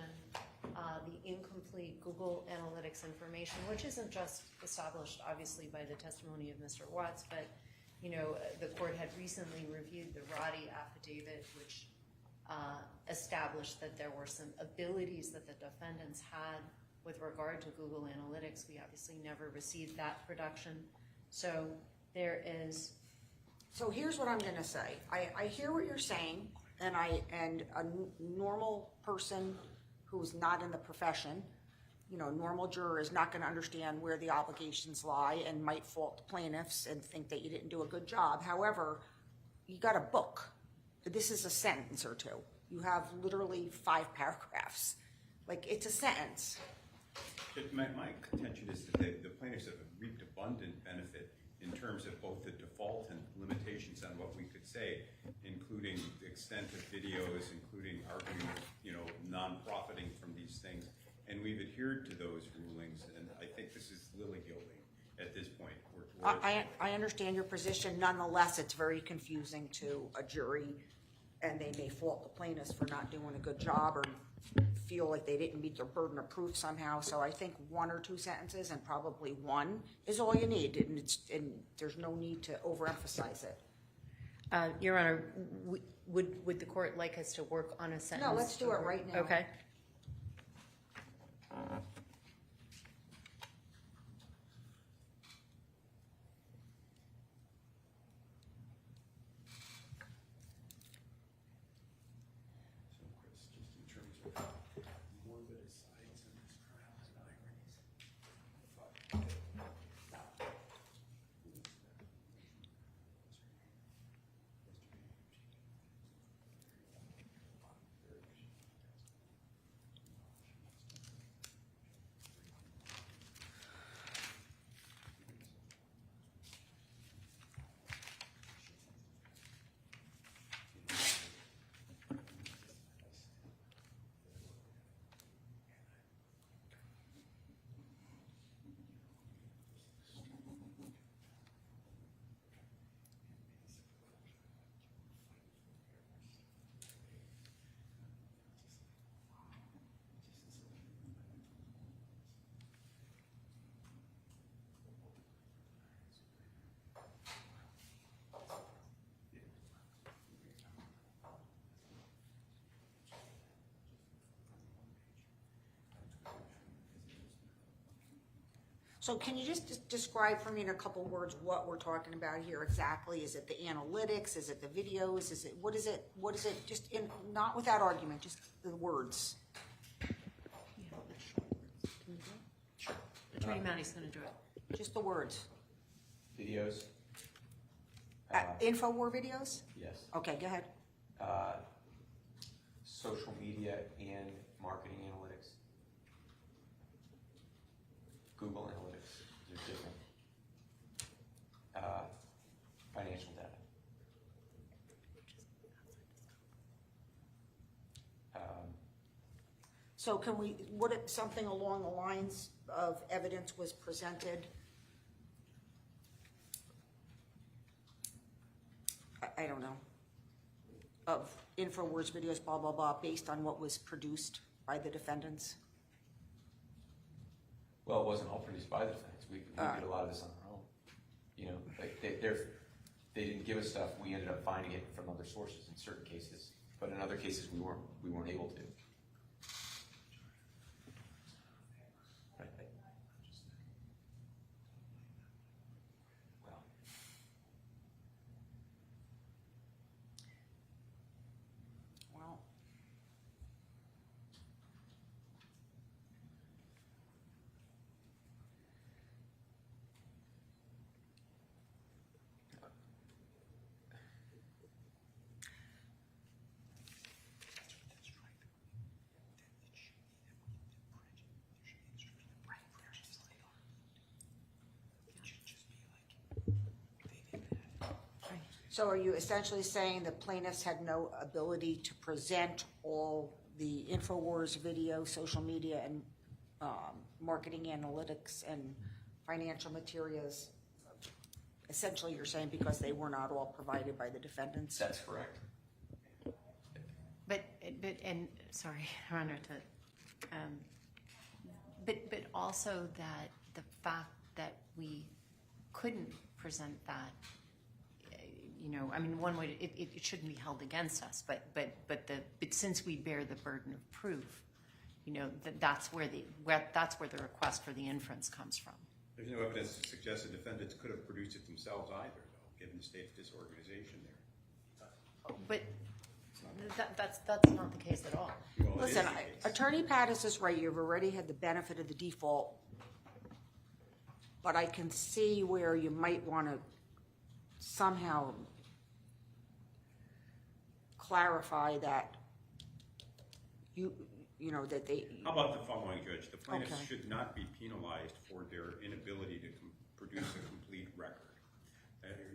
the incomplete Google Analytics information, which isn't just established, obviously, by the testimony of Mr. Watts, but the court had recently reviewed the Roddy affidavit, which established that there were some abilities that the defendants had with regard to Google Analytics. We obviously never received that production. So there is. So here's what I'm going to say. I hear what you're saying, and a normal person who's not in the profession, a normal juror is not going to understand where the obligations lie and might fault the plaintiffs and think that you didn't do a good job. However, you got a book. This is a sentence or two. You have literally 5 paragraphs. Like, it's a sentence. My contention is that the plaintiffs have reaped abundant benefit in terms of both the default and limitations on what we could say, including the extent of videos, including arguing, non-profiting from these things. And we've adhered to those rulings, and I think this is lily-gilding at this point. I understand your position. Nonetheless, it's very confusing to a jury, and they may fault the plaintiffs for not doing a good job or feel like they didn't meet their burden of proof somehow. So I think 1 or 2 sentences, and probably 1, is all you need, and there's no need to overemphasize it. Your Honor, would the court like us to work on a sentence? No, let's do it right now. Okay. So, Chris, just in terms of morbid asides and this trials and ironies. So can you just describe for me in a couple words what we're talking about here exactly? Is it the analytics? Is it the videos? Is it, what is it? What is it? Just in, not without argument, just the words. Attorney Matty's going to do it. Just the words. Videos? InfoWars videos? Yes. Okay, go ahead. Social media and marketing analytics. Google Analytics, they're different. Financial data. So can we, what if something along the lines of evidence was presented? I don't know. Of InfoWars videos, blah, blah, blah, based on what was produced by the defendants? Well, it wasn't all produced by the defense. We did a lot of this on our own. You know, like they didn't give us stuff. We ended up finding it from other sources in certain cases, but in other cases we weren't able to. Well, so are you essentially saying the plaintiffs had no ability to present all the InfoWars video, social media, and marketing analytics and financial materials? Essentially, you're saying because they were not all provided by the defendants? That's correct. But and sorry, Rhonda, to, but also that the fact that we couldn't present that, you know, I mean, one way it shouldn't be held against us, but since we bear the burden of proof, you know, that's where the request for the inference comes from. There's no evidence to suggest the defendants could have produced it themselves either, though, given the state of disorganization there. But that's not the case at all. Well, Listen, Attorney Pattis is right. You've already had the benefit of the default, but I can see where you might want to somehow clarify that you know that they. How about the following, Judge? The plaintiffs Okay. should not be penalized for their inability to produce a complete record.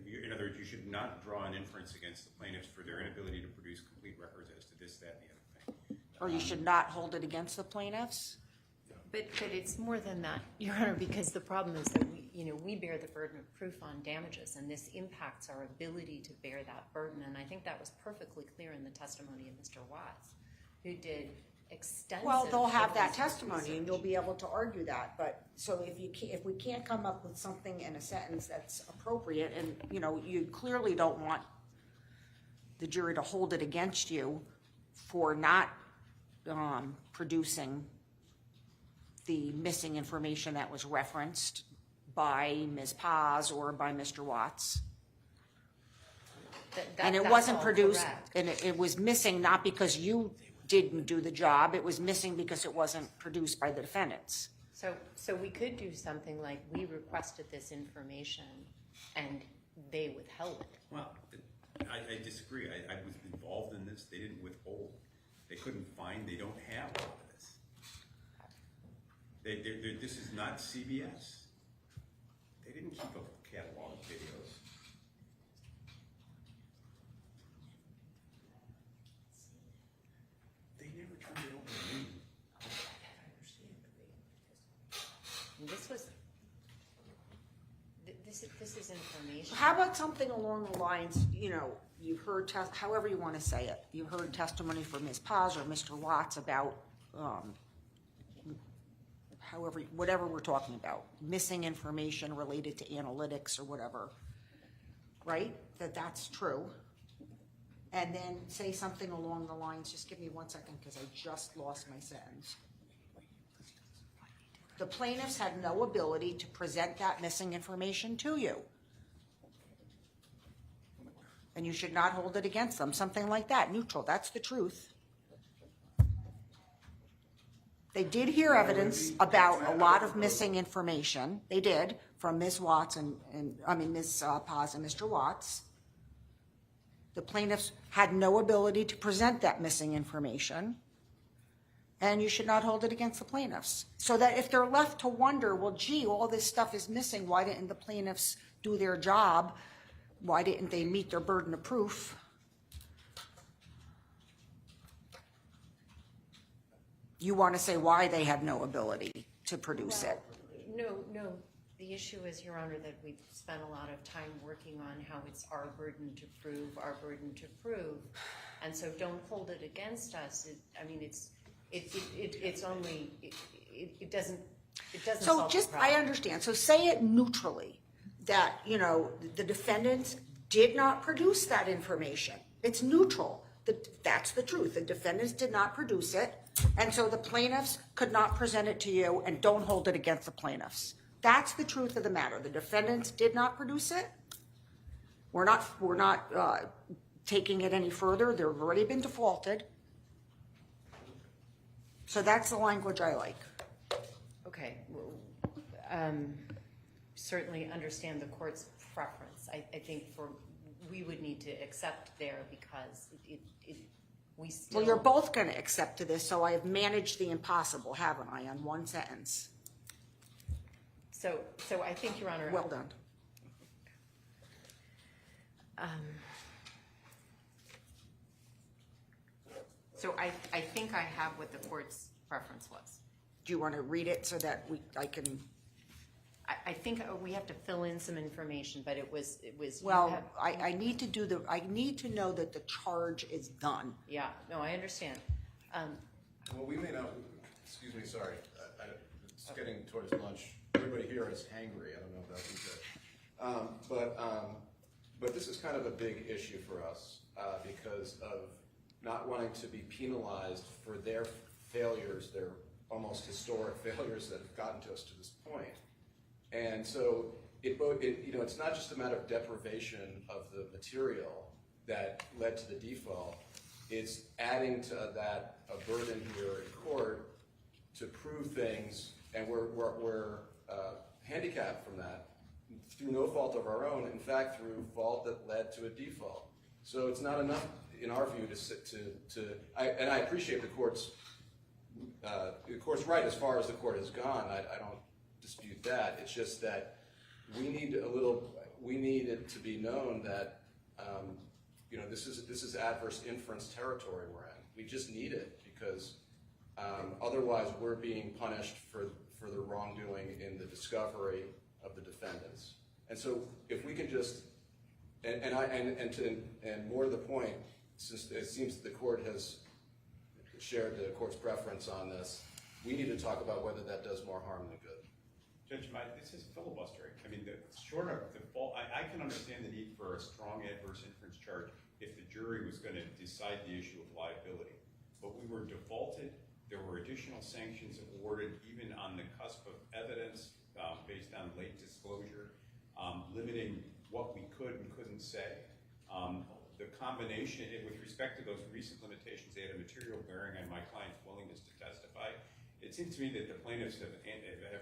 In other words, you should not draw an inference against the plaintiffs for their inability to produce complete records as to this, that, and the other thing. Or you should not hold it against the plaintiffs? But it's more than that, Your Honor, because the problem is that we bear the burden of proof on damages, and this impacts our ability to bear that burden. And I think that was perfectly clear in the testimony of Mr. Watts, who did extensive. Well, they'll have that forensic testimony, research. and you'll be able to argue that. But so if we can't come up with something in a sentence that's appropriate, and you clearly don't want the jury to hold it against you for not producing the missing information that was referenced by Ms. Paz or by Mr. Watts. And it that's wasn't all produced, correct. and it was missing not because you didn't do the job, it was missing because it wasn't produced by the defendants. So we could do something like we requested this information and they withheld it. Well, I disagree. I was involved in this. They didn't withhold. They couldn't find. They don't have all of this. This is not CBS. They didn't keep a catalog of videos. They never turned it over to me. And this is information. How about something along the lines, you've heard, however you want to say it, you heard testimony from Ms. Paz or Mr. Watts about, whatever we're talking about, missing information related to analytics or whatever, right? That's true. And then say something along the lines, just give me 1 second because I just lost my sentence. The plaintiffs had no ability to present that missing information to you. And you should not hold it against them, something like that, neutral, that's the truth. They did hear evidence about a lot of missing information, they did, from Ms. Watts Ms. Paz and Mr. Watts. The plaintiffs had no ability to present that missing information, and you should not hold it against the plaintiffs. So that if they're left to wonder, well, gee, all this stuff is missing, why didn't the plaintiffs do their job? Why didn't they meet their burden of proof? You want to say why they had no ability to produce it? No. The issue is, Your Honor, that we've spent a lot of time working on how it's our burden to prove, and so don't hold it against us. It doesn't So solve just, the problem. I understand. So say it neutrally, that, the defendants did not produce that information. It's neutral. That's the truth. The defendants did not produce it, and so the plaintiffs could not present it to you, and don't hold it against the plaintiffs. That's the truth of the matter. The defendants did not produce it. We're not taking it any further. They've already been defaulted. So that's the language I like. Okay. Certainly understand the court's preference. I think we would need to accept there because we still. Well, you're both going to accept to this, so I have managed the impossible, haven't I, on one sentence? So I think, Your Honor. Well done. So I think I have what the court's preference was. Do you want to read it so that I can? I think we have to fill in some information, but it was. Well, I need to I need to know that the charge is done. Yeah. No, I understand. Well, we may not, excuse me, sorry. It's getting towards lunch. Everybody here is hangry. I don't know if that's good. But this is kind of a big issue for us because of not wanting to be penalized for their failures, their almost historic failures that have gotten to us to this point. And so it's not just a matter of deprivation of the material that led to the default. It's adding to that a burden here in court to prove things, and we're handicapped from that through no fault of our own. In fact, through fault that led to a default. So it's not enough, in our view, and I appreciate the court's right as far as the court has gone. I don't dispute that. It's just that we need it to be known that this is adverse inference territory we're in. We just need it because otherwise we're being punished for the wrongdoing in the discovery of the defendants. And so if we can just and more to the point, since it seems the court has shared the court's preference on this, we need to talk about whether that does more harm than good. Judge, this is filibustering. I mean, short of the fault, I can understand the need for a strong adverse inference charge if the jury was going to decide the issue of liability. But we were defaulted. There were additional sanctions awarded even on the cusp of evidence based on late disclosure, limiting what we could and couldn't say. The combination, with respect to those recent limitations, they had a material bearing on my client's willingness to testify. It seems to me that the plaintiffs have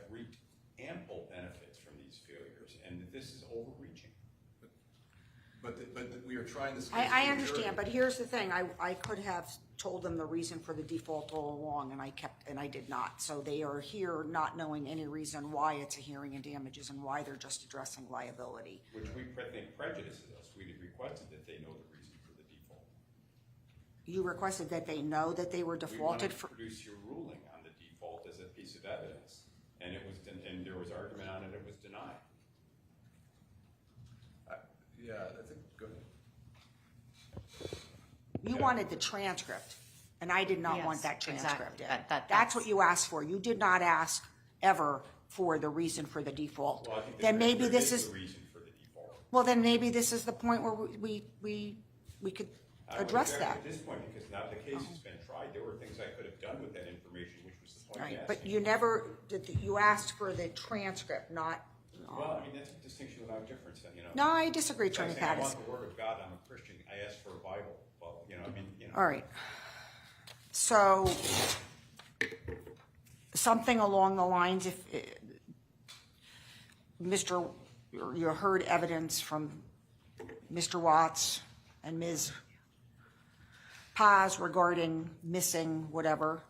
reaped ample benefits from these failures, and that this is overreaching. But we are trying to. I understand, but here's the thing: I could have told them the reason for the default all along, and I did not. So they are here not knowing any reason why it's a hearing and damages and why they're just addressing liability. Which we think prejudices us. We requested that they know the reason for the default. You requested that they know that they were defaulted for. We wanted to produce your ruling on the default as a piece of evidence, and there was argument on it. It was denied. I think. Go ahead. You wanted the transcript, and I did not want that transcript. Exactly. That's what you asked for. You did not ask ever for the reason for the default. Well, I think then maybe there this is is the reason for the default. Well, then maybe this is the point where we could address that. At this point, because now the case has been tried, there were things I could have done with that information, which was point in Right, asking. but you never, you asked for the transcript, not, Well, I mean, that's a distinction without difference, then, you know. no, I disagree, It's like Attorney saying, I Pattis. want the word of God, I'm a Christian, I asked for a Bible. Well, you know, I mean, you know. All right. So, something along the lines, if, you heard evidence from Mr. Watts and Ms. Paz regarding missing whatever.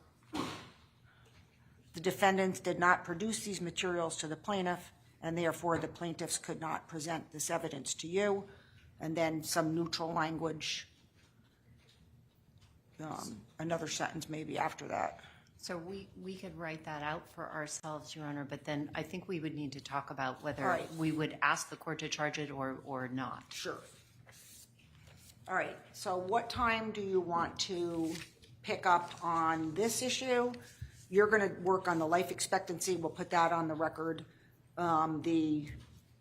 The defendants did not produce these materials to the plaintiff, and therefore the plaintiffs could not present this evidence to you. And then some neutral language, another sentence maybe after that. So we could write that out for ourselves, Your Honor, but then I think we would need to talk about whether All right. we would ask the court to charge it or not. Sure. All right, so what time do you want to pick up on this issue? You're gonna work on the life expectancy, we'll put that on the record. The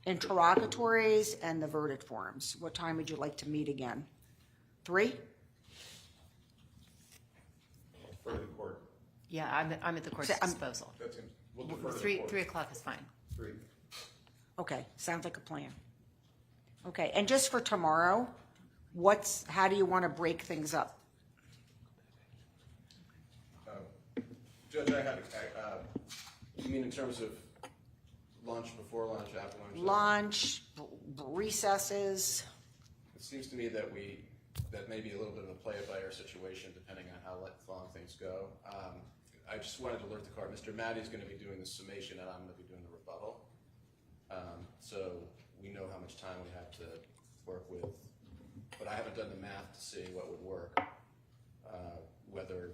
interrogatories and the verdict forms. What time would you like to meet again? 3? For the court. Yeah, I'm at the court's So, disposal. That seems, we'll defer to the 3 court. o'clock is fine. 3. Okay, sounds like a plan. Okay, and just for tomorrow, how do you want to break things up? Judge, I had, you mean in terms of lunch, before lunch, after lunch? Lunch, recesses, It seems to me that that may be a little bit of a play-it-by-ear situation, depending on how long things go. I just wanted to alert the court, Mr. Matty's going to be doing the summation, and I'm going to be doing the rebuttal. So we know how much time we have to work with, but I haven't done the math to see what would work. Whether,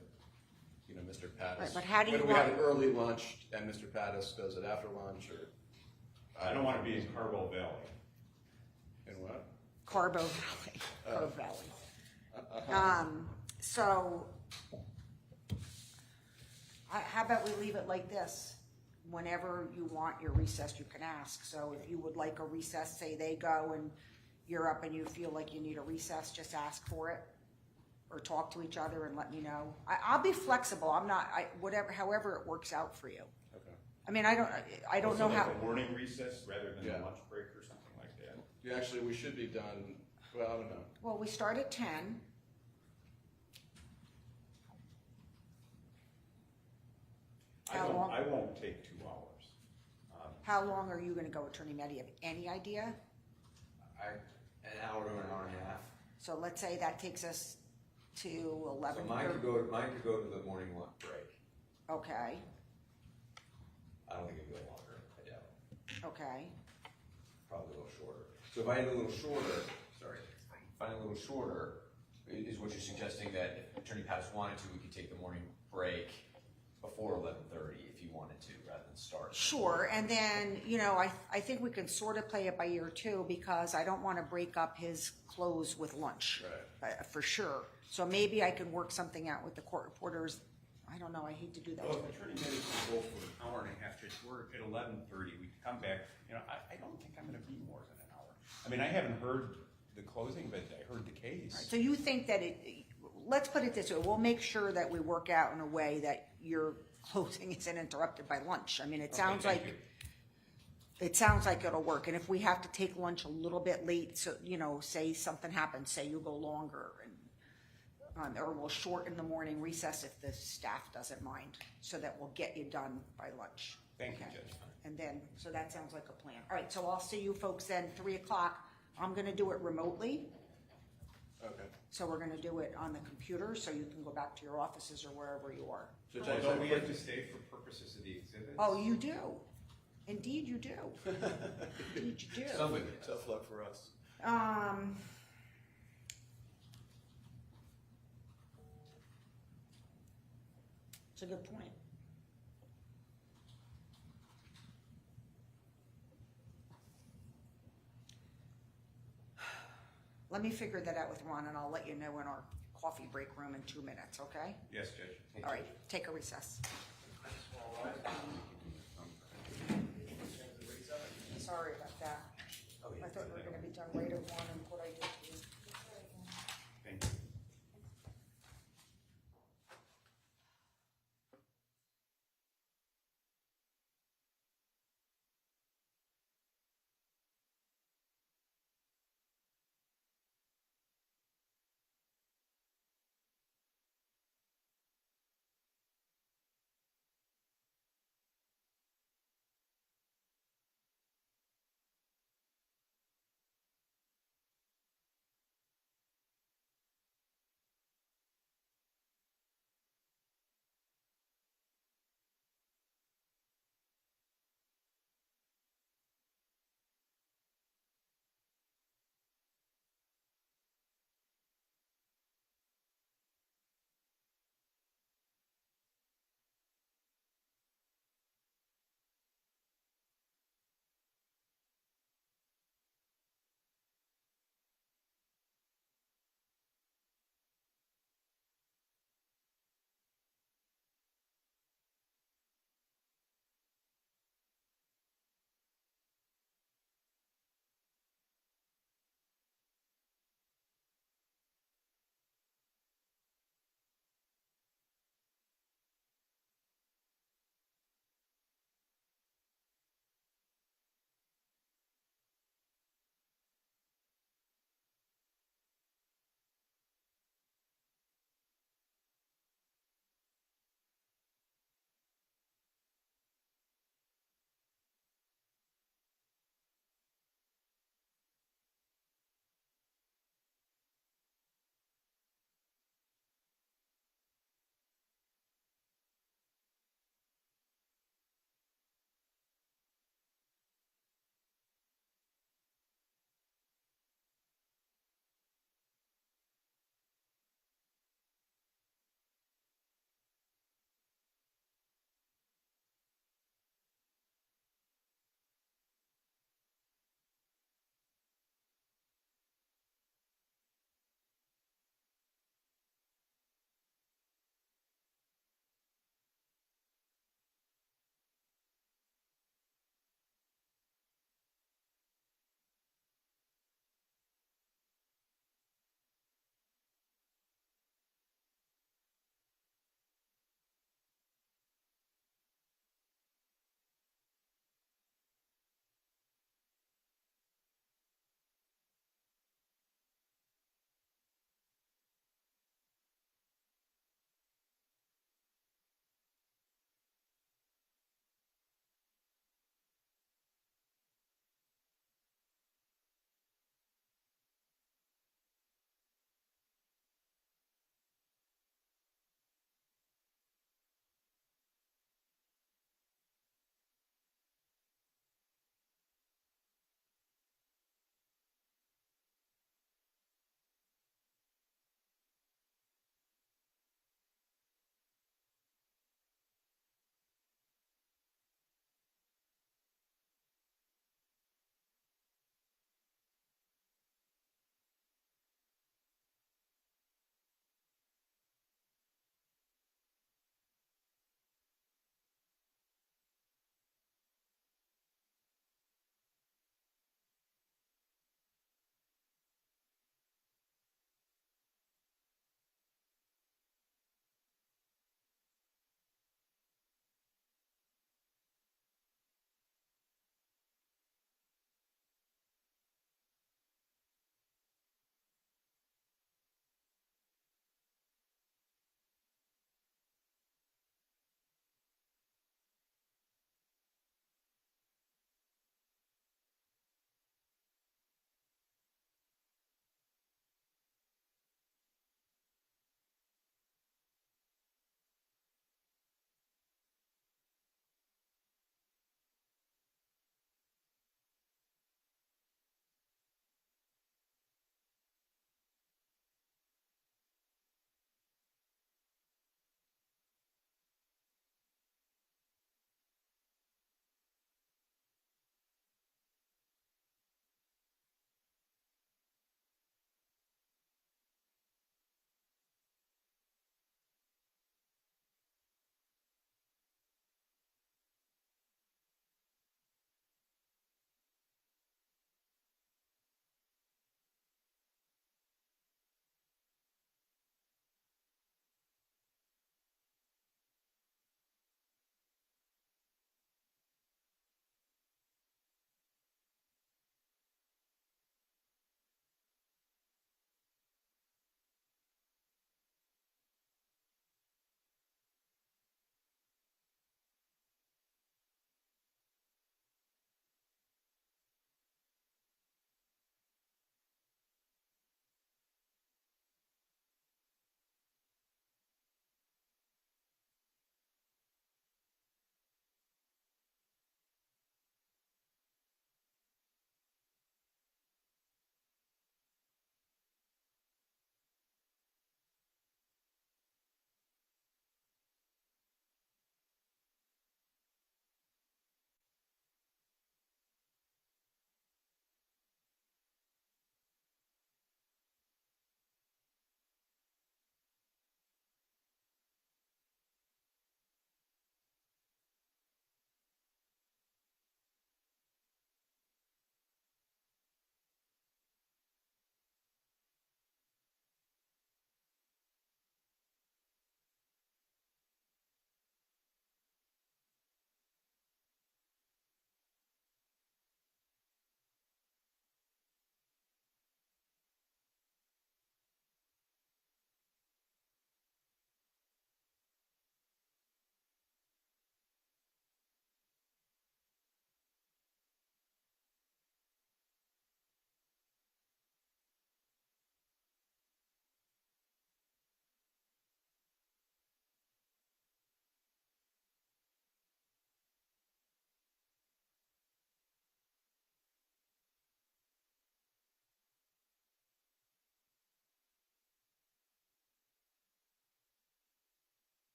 you know, Mr. Pattis. Right, but how do you whether we have want- an early lunch and Mr. Pattis does it after lunch, or I don't want to be in Carbo Valley. in what? Carbo Valley, Carbo Valley. So, how about we leave it like this? Whenever you want your recess, you can ask. So if you would like a recess, say they go and you're up and you feel like you need a recess, just ask for it. Or talk to each other and let me know. I'll be flexible. I'm not, however it works out for you. Okay. I mean, I don't know Also how. like a morning recess rather than Yeah. a lunch break or something like that. Yeah, actually, we should be done, well, I don't know. Well, we start at 10. How long? I won't take 2 hours. How long are you gonna go, Attorney Meddy? Have any idea? An hour to an hour and a half. So let's say that takes us to So 11. mine could go to the morning lunch break. Okay, I don't think it'd go longer, I doubt it. okay. Probably a little shorter. So if I had a little shorter, is what you're suggesting that if Attorney Pattis wanted to, we could take the morning break before 11:30 if you wanted to, rather than start. Sure, and then, I think we can sort of play it by ear too, because I don't want to break up his close with lunch. Right. For sure. So maybe I can work something out with the court reporters. I don't know, I hate to do that. Well, if Attorney Meddy can go for an hour and a half, just work at 11:30, we can come back, you know, I don't think I'm gonna be more than an hour. I mean, I haven't heard the closing, but I heard the case. So you think that let's put it this way, we'll make sure that we work out in a way that your closing isn't interrupted by lunch. I mean, it sounds thank like, you. it sounds like it'll work. And if we have to take lunch a little bit late, so, say something happens, say you go longer, and or we'll shorten the morning recess if the staff doesn't mind, so that we'll get you done by lunch. Thank you, Okay. Judge. And then, so that sounds like a plan. All right, so I'll see you folks then, 3 o'clock. I'm gonna do it remotely. Okay. So we're gonna do it on the computer, so you can go back to your offices or wherever you are. So Well, Judge, don't we have to stay for purposes of the exhibits? Oh, you do? Indeed you do. Indeed you do. Somebody. tough luck for us. It's a good point. Let me figure that out with Ron, and I'll let you know in our coffee break room in 2 minutes, okay? Yes, Judge. All right, take a recess. Sorry about that. I thought we were gonna be done right at 1, and what I did to you. Thank you.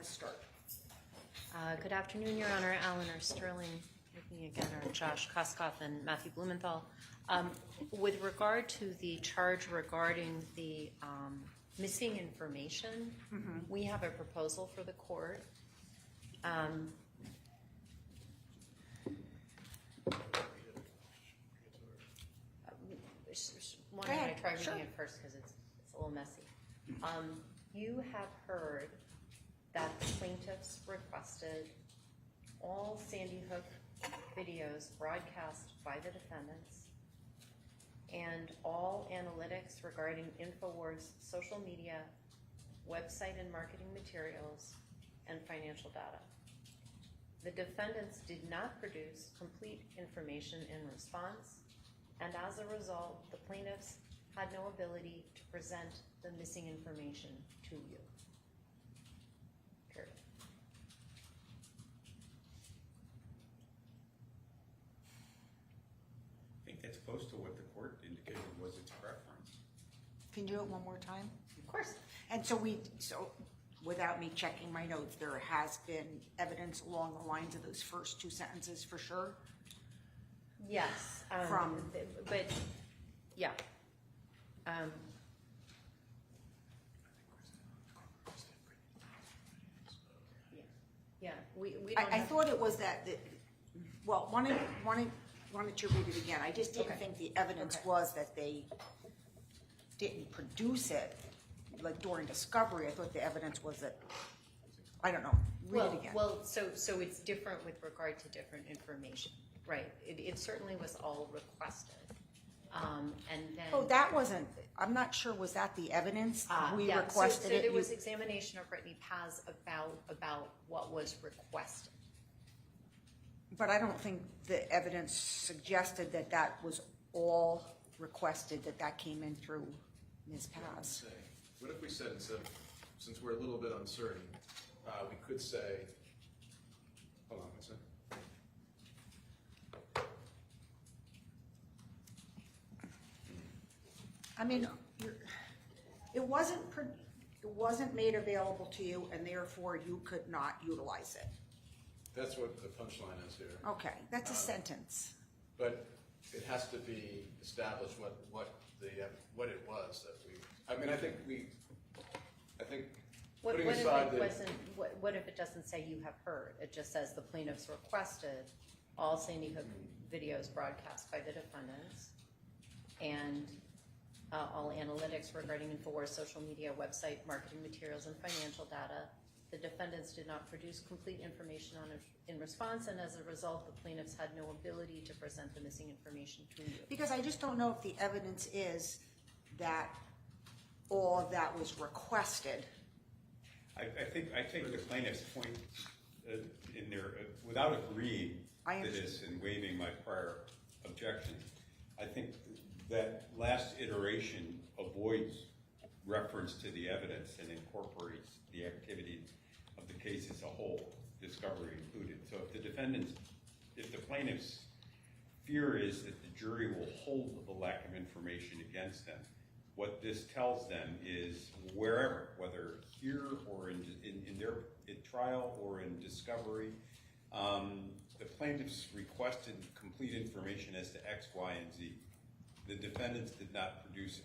start. Good afternoon, Your Honor. Eleanor Sterling with me again, are Josh Koskoff and Matthew Blumenthal. With regard to the charge regarding the missing information, we have a proposal for the court. Why don't I try reading it first because it's a little messy. You have heard that the plaintiffs requested all Sandy Hook videos broadcast by the defendants and all analytics regarding InfoWars social media, website and marketing materials, and financial data. The defendants did not produce complete information in response, and as a result, the plaintiffs had no ability to present the missing information to you. Period. I think that's close to what the court indicated was its preference. Can you do it one more time? Of course. And so without me checking my notes, there has been evidence along the lines of those first two sentences for sure? Yes. But, yeah. Yeah, we don't I have- thought it was that, well, why don't you read it again? I just didn't Okay. think the evidence was that they didn't produce it, like during discovery. I thought the evidence was that, I don't know, read it again. Well, so it's different with regard to different information, right? It certainly was all requested. And then. Oh, that wasn't, I'm not sure, was that the evidence? We Yeah, requested it? So there was You- examination of Brittany Paz about what was requested. But I don't think the evidence suggested that that was all requested, that came in through Ms. Paz. What if we said, instead, since we're a little bit uncertain, we could say, hold on one second. I mean, it wasn't made available to you, and therefore you could not utilize it. That's what the punchline is here. Okay, that's a sentence. But it has to be established what it was that we. I mean, I think What putting if aside it wasn't? What if it doesn't say you have heard? It just says the plaintiffs requested all Sandy Hook videos broadcast by the defendants and all analytics regarding InfoWars social media, website, marketing materials, and financial data. The defendants did not produce complete information on it in response, and as a result, the plaintiffs had no ability to present the missing information to you. Because I just don't know if the evidence is that all of that was requested. I take the plaintiff's point in there, without agreeing to this and waiving my prior objection. I think that last iteration avoids reference to the evidence and incorporates the activity of the case as a whole, discovery included. So if the plaintiff's fear is that the jury will hold the lack of information against them, what this tells them is wherever, whether here or in trial or in discovery, the plaintiffs requested complete information as to X, Y, and Z. The defendants did not produce it.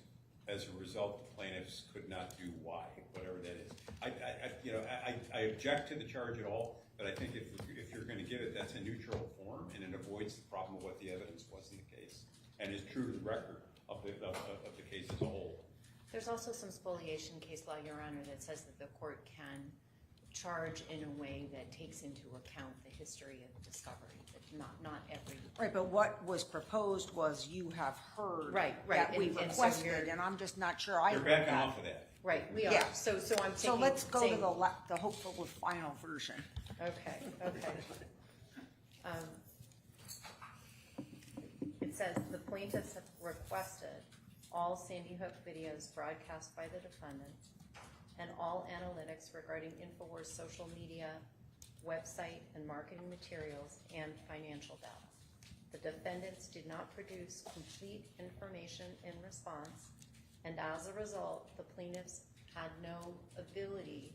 As a result, the plaintiffs could not do Y, whatever that is. I object to the charge at all, but I think if you're going to give it, that's a neutral form, and it avoids the problem of what the evidence was in the case, and is true to the record of the case as a whole. There's also some spoliation case law, Your Honor, that says that the court can charge in a way that takes into account the history of discovery, but not every. Right, but what was proposed was you have heard Right, that we and so requested, you're- and I'm just not sure I You're heard backing that. off of that. Right, we are. Yeah. So I'm So taking. let's go to saying- the hopeful final version. Okay. It says the plaintiffs have requested all Sandy Hook videos broadcast by the defendant and all analytics regarding InfoWars social media, website, and marketing materials and financial data. The defendants did not produce complete information in response, and as a result, the plaintiffs had no ability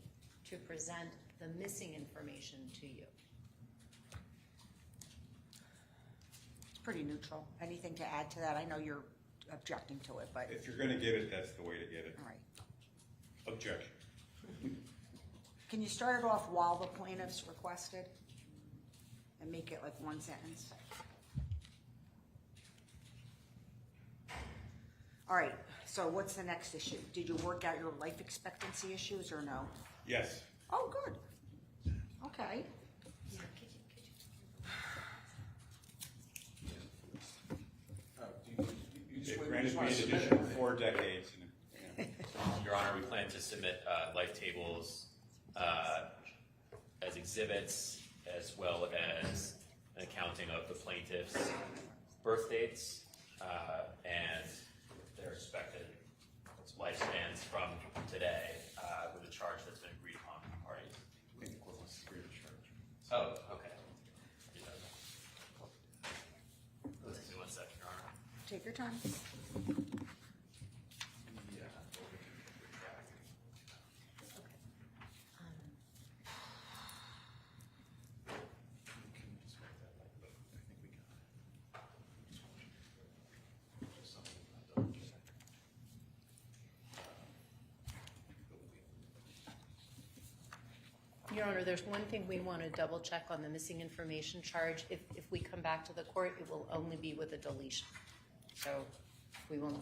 to present the missing information to you. It's pretty neutral. Anything to add to that? I know you're objecting to it, but, If you're gonna get it, that's the way to get it. all right. Objection. Can you start it off while the plaintiffs requested? And make it like one sentence? All right, so what's the next issue? Did you work out your life expectancy issues or no? Yes. Oh, good. Okay. It granted me an additional 4 decades. Your Honor, we plan to submit life tables as exhibits, as well as an accounting of the plaintiff's birth dates and their expected lifespans from today with a charge that's been agreed upon with the parties. I think the court wants to agree to charge. Oh, okay. Let's do 1 second, Your Honor. Take your time. Your Honor, there's one thing we want to double check on the missing information charge. If we come back to the court, it will only be with a deletion. So we will.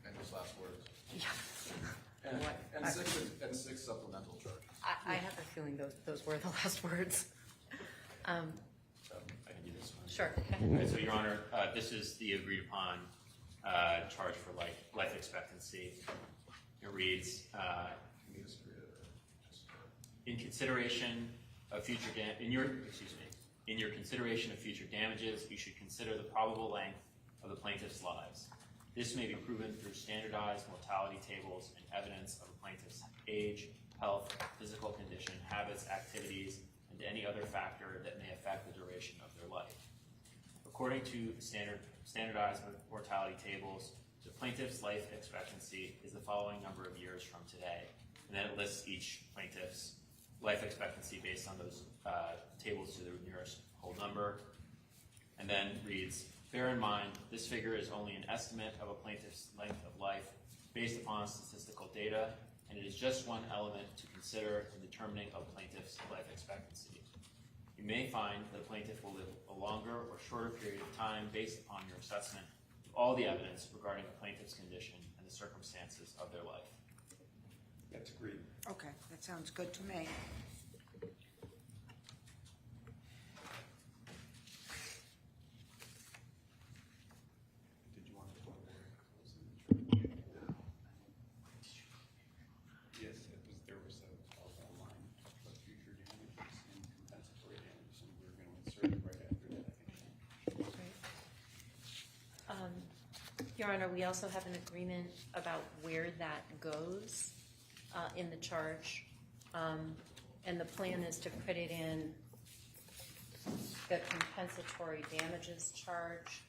And his last words. Yeah. And six supplemental charges. I have a feeling those were the last words. I can do this one. Sure. Okay, so, Your Honor, this is the agreed upon charge for life expectancy. It reads, in consideration of future in your consideration of future damages, you should consider the probable length of the plaintiff's lives. This may be proven through standardized mortality tables and evidence of the plaintiff's age, health, physical condition, habits, activities, and any other factor that may affect the duration of their life. According to standardized mortality tables, the plaintiff's life expectancy is the following number of years from today, and then it lists each plaintiff's life expectancy based on those tables to the nearest whole number, and then reads, bear in mind, this figure is only an estimate of a plaintiff's length of life based upon statistical data, and it is just one element to consider in determining a plaintiff's life expectancy. You may find that the plaintiff will live a longer or shorter period of time based upon your assessment of all the evidence regarding the plaintiff's condition and the circumstances of their life. That's agreed. Okay, that sounds good to me. Did you want to call the Yes, there was a line of future damages and compensatory damages, and we were going to insert it right after that, I think. Your Honor, we also have an agreement about where that goes in the charge, and the plan is to put it in the compensatory damages charge.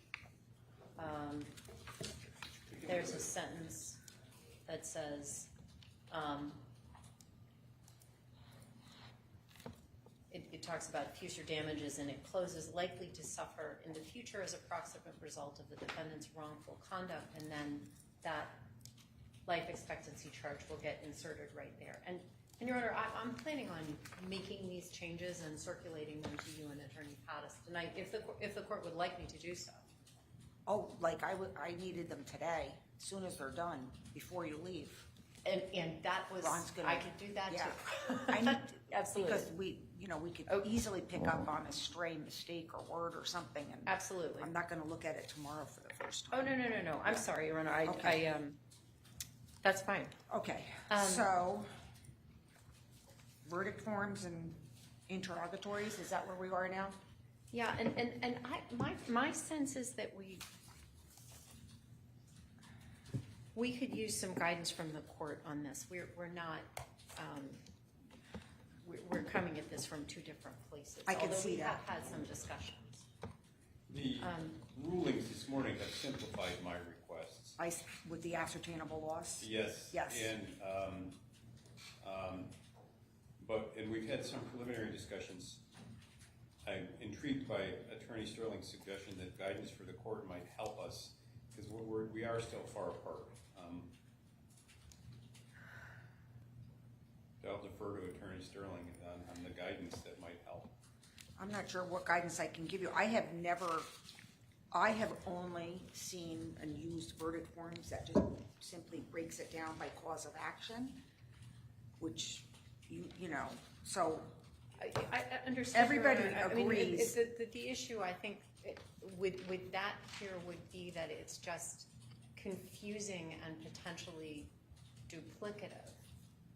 There's a sentence that says, it talks about future damages, and it closes likely to suffer in the future as a proximate result of the defendant's wrongful conduct, and then that life expectancy charge will get inserted right there. And Your Honor, I'm planning on making these changes and circulating them to you and Attorney Pattis tonight, if the court would like me to do so. Oh, like I needed them today, as soon as they're done, before you leave. And that was, Ron's gonna, I could do that yeah. too. I need, Absolutely. because we could easily pick up on a stray mistake or word or something, and Absolutely. I'm not gonna look at it tomorrow for the first time. Oh, no. I'm sorry, Your Honor. Okay. That's fine. Okay, so verdict forms and interrogatories, is that where we are now? Yeah, and my sense is that we could use some guidance from the court on this. We're not, we're coming at this from two different places. I can see that. Although we have had some discussions. The rulings this morning have simplified my requests With the ascertainable loss? Yes. Yes. And we've had some preliminary discussions. I'm intrigued by Attorney Sterling's suggestion that guidance for the court might help us, because we are still far apart. I'll defer to Attorney Sterling on the guidance that might help. I'm not sure what guidance I can give you. I have only seen and used verdict forms that just simply breaks it down by cause of action, which you know, so I understand. everybody I mean, agrees. the issue, I think, with that here would be that it's just confusing and potentially duplicative.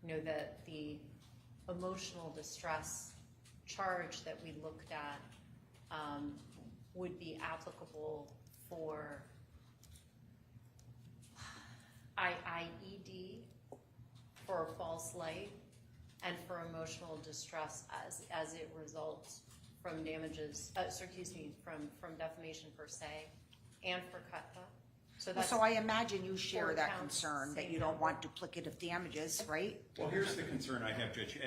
You know, that the emotional distress charge that we looked at would be applicable for IED, for false light, and for emotional distress as it results from damages, from defamation per se, and for CUTPA. So I imagine you share that counts, concern that same you don't number. want duplicative damages, right? Well, here's the concern I have, Judge.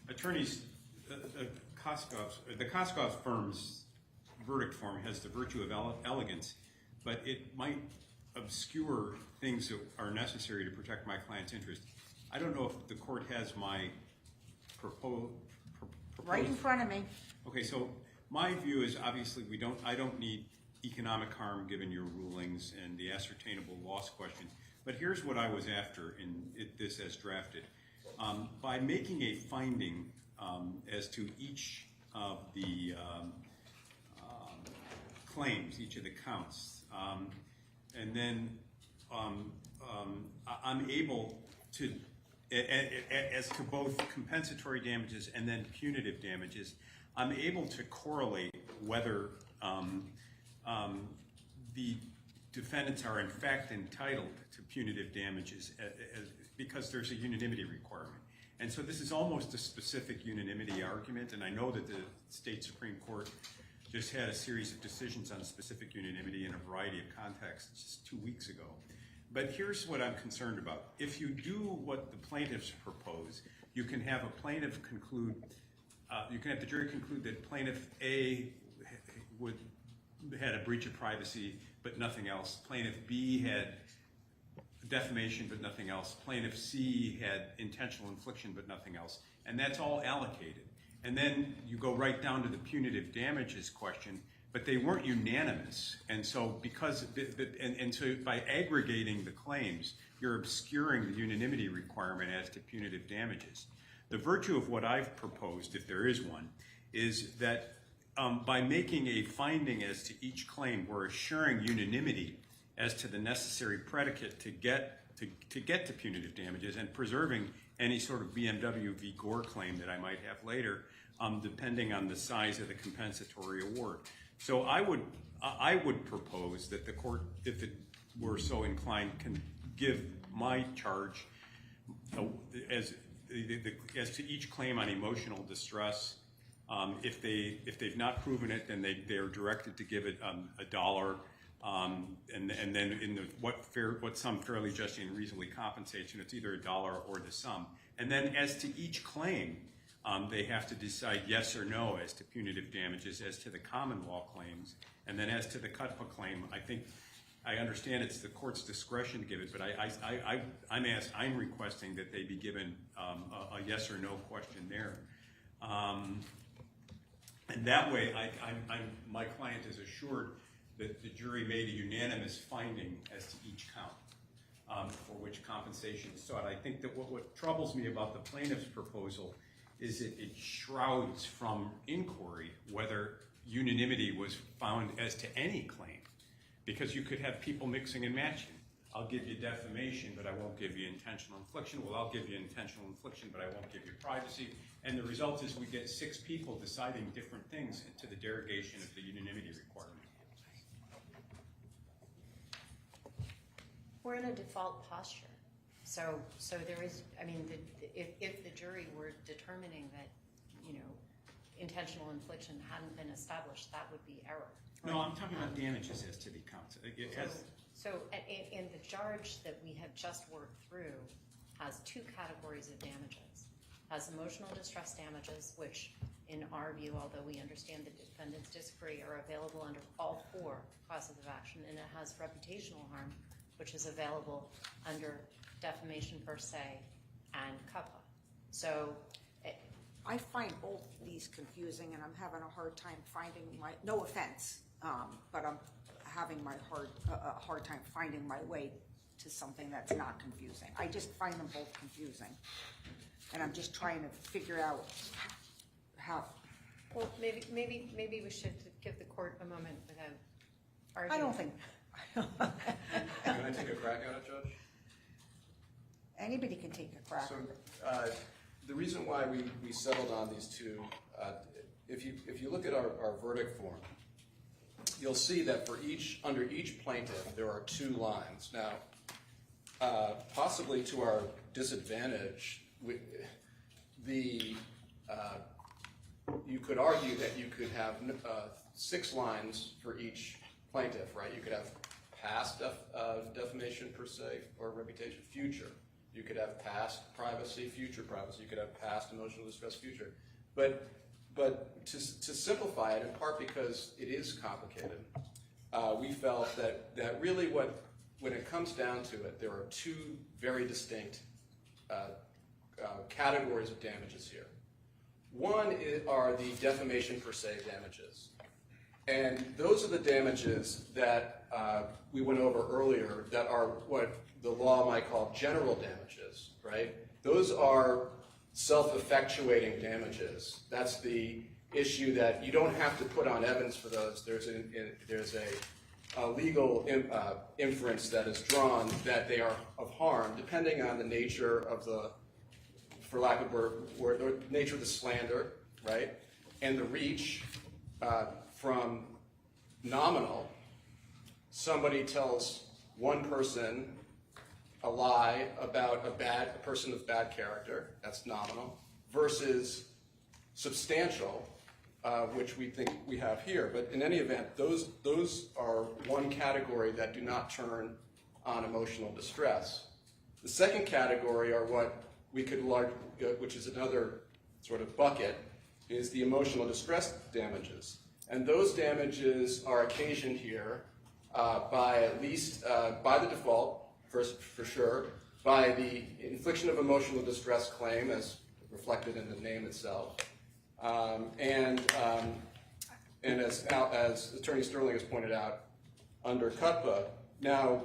Attorneys, the Koskoff firm's verdict form has the virtue of elegance, but it might obscure things that are necessary to protect my client's interest. I don't know if the court has my proposed. Right in front of me. Okay, so my view is obviously I don't need economic harm given your rulings and the ascertainable loss question. But here's what I was after in this as drafted. By making a finding as to each of the claims, each of the counts, and then I'm able to, as to both compensatory damages and then punitive damages, I'm able to correlate whether the defendants are in fact entitled to punitive damages because there's a unanimity requirement. And so this is almost a specific unanimity argument, and I know that the state Supreme Court just had a series of decisions on specific unanimity in a variety of contexts just 2 weeks ago. But here's what I'm concerned about. If you do what the plaintiffs propose, you can have a plaintiff conclude, you can have the jury conclude that plaintiff A had a breach of privacy but nothing else. Plaintiff B had defamation but nothing else. Plaintiff C had intentional infliction but nothing else. And that's all allocated. And then you go right down to the punitive damages question, but they weren't unanimous. And so so by aggregating the claims, you're obscuring the unanimity requirement as to punitive damages. The virtue of what I've proposed, if there is one, is that by making a finding as to each claim, we're assuring unanimity as to the necessary predicate to get to punitive damages and preserving any sort of BMW v. Gore claim that I might have later, depending on the size of the compensatory award. So I would propose that the court, if it were so inclined, can give my charge as to each claim on emotional distress. If they've not proven it, then they are directed to give it $1, and then in what sum fairly justly and reasonably compensates, it's either $1 or the sum. And then as to each claim, they have to decide yes or no as to punitive damages, as to the common law claims, and then as to the CUTPA claim. I understand it's the court's discretion to give it, but I'm requesting that they be given a yes or no question there. And that way, my client is assured that the jury made a unanimous finding as to each count for which compensation is sought. I think that what troubles me about the plaintiff's proposal is that it shrouds from inquiry whether unanimity was found as to any claim, because you could have people mixing and matching. I'll give you defamation, but I won't give you intentional infliction. Well, I'll give you intentional infliction, but I won't give you privacy. And the result is we get 6 people deciding different things to the derogation of the unanimity requirement. We're in a default posture. So there is, if the jury were determining that, intentional infliction hadn't been established, that would be error. No, I'm talking about damages as to the counts. So in the charge that we have just worked through has two categories of damages. Has emotional distress damages, which in our view, although we understand the defendants disagree, are available under all four causes of action, and it has reputational harm, which is available under defamation per se and CUPA. So I find both these confusing, and I'm having a hard time finding my, no offense, but I'm having a hard time finding my way to something that's not confusing. I just find them both confusing, and I'm just trying to figure out how. Well, maybe we should give the court a moment without arguing. I don't think. Can I take a crack at it, Judge? Anybody can take a crack. So the reason why we settled on these two, if you look at our verdict form, you'll see that under each plaintiff there are two lines. Now, possibly to our disadvantage, you could argue that you could have 6 lines for each plaintiff, right? You could have past defamation per se or reputation, future. You could have past privacy, future privacy. You could have past emotional distress, future. But to simplify it, in part because it is complicated, we felt that really when it comes down to it, there are two very distinct categories of damages here. One are the defamation per se damages. And those are the damages that we went over earlier that are what the law might call general damages, right? Those are self-effectuating damages. That's the issue that you don't have to put on evidence for those. There's a legal inference that is drawn that they are of harm, depending on the nature of the, for lack of a word, the nature of the slander, right? And the reach from nominal. Somebody tells one person a lie about a person of bad character, that's nominal, versus substantial, which we think we have here. But in any event, those are one category that do not turn on emotional distress. The second category are what we could which is another sort of bucket, is the emotional distress damages. And those damages are occasioned here by at least, by the default, for sure, by the infliction of emotional distress claim as reflected in the name itself. And as Attorney Sterling has pointed out, under CUTPA. Now,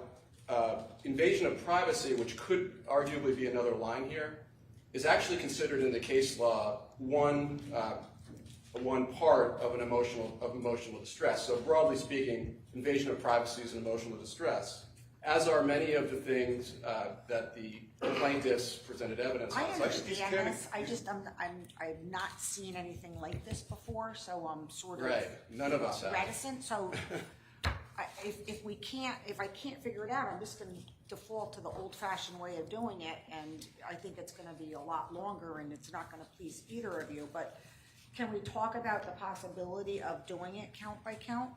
invasion of privacy, which could arguably be another line here, is actually considered in the case law one part of emotional distress. So broadly speaking, invasion of privacy is an emotional distress, as are many of the things that the plaintiffs presented evidence on. I understand this. I've not seen anything like this before, so I'm sort of None of us have. reticent. So if I can't figure it out, I'm just going to default to the old-fashioned way of doing it, and I think it's going to be a lot longer, and it's not going to please either of you. But can we talk about the possibility of doing it count by count?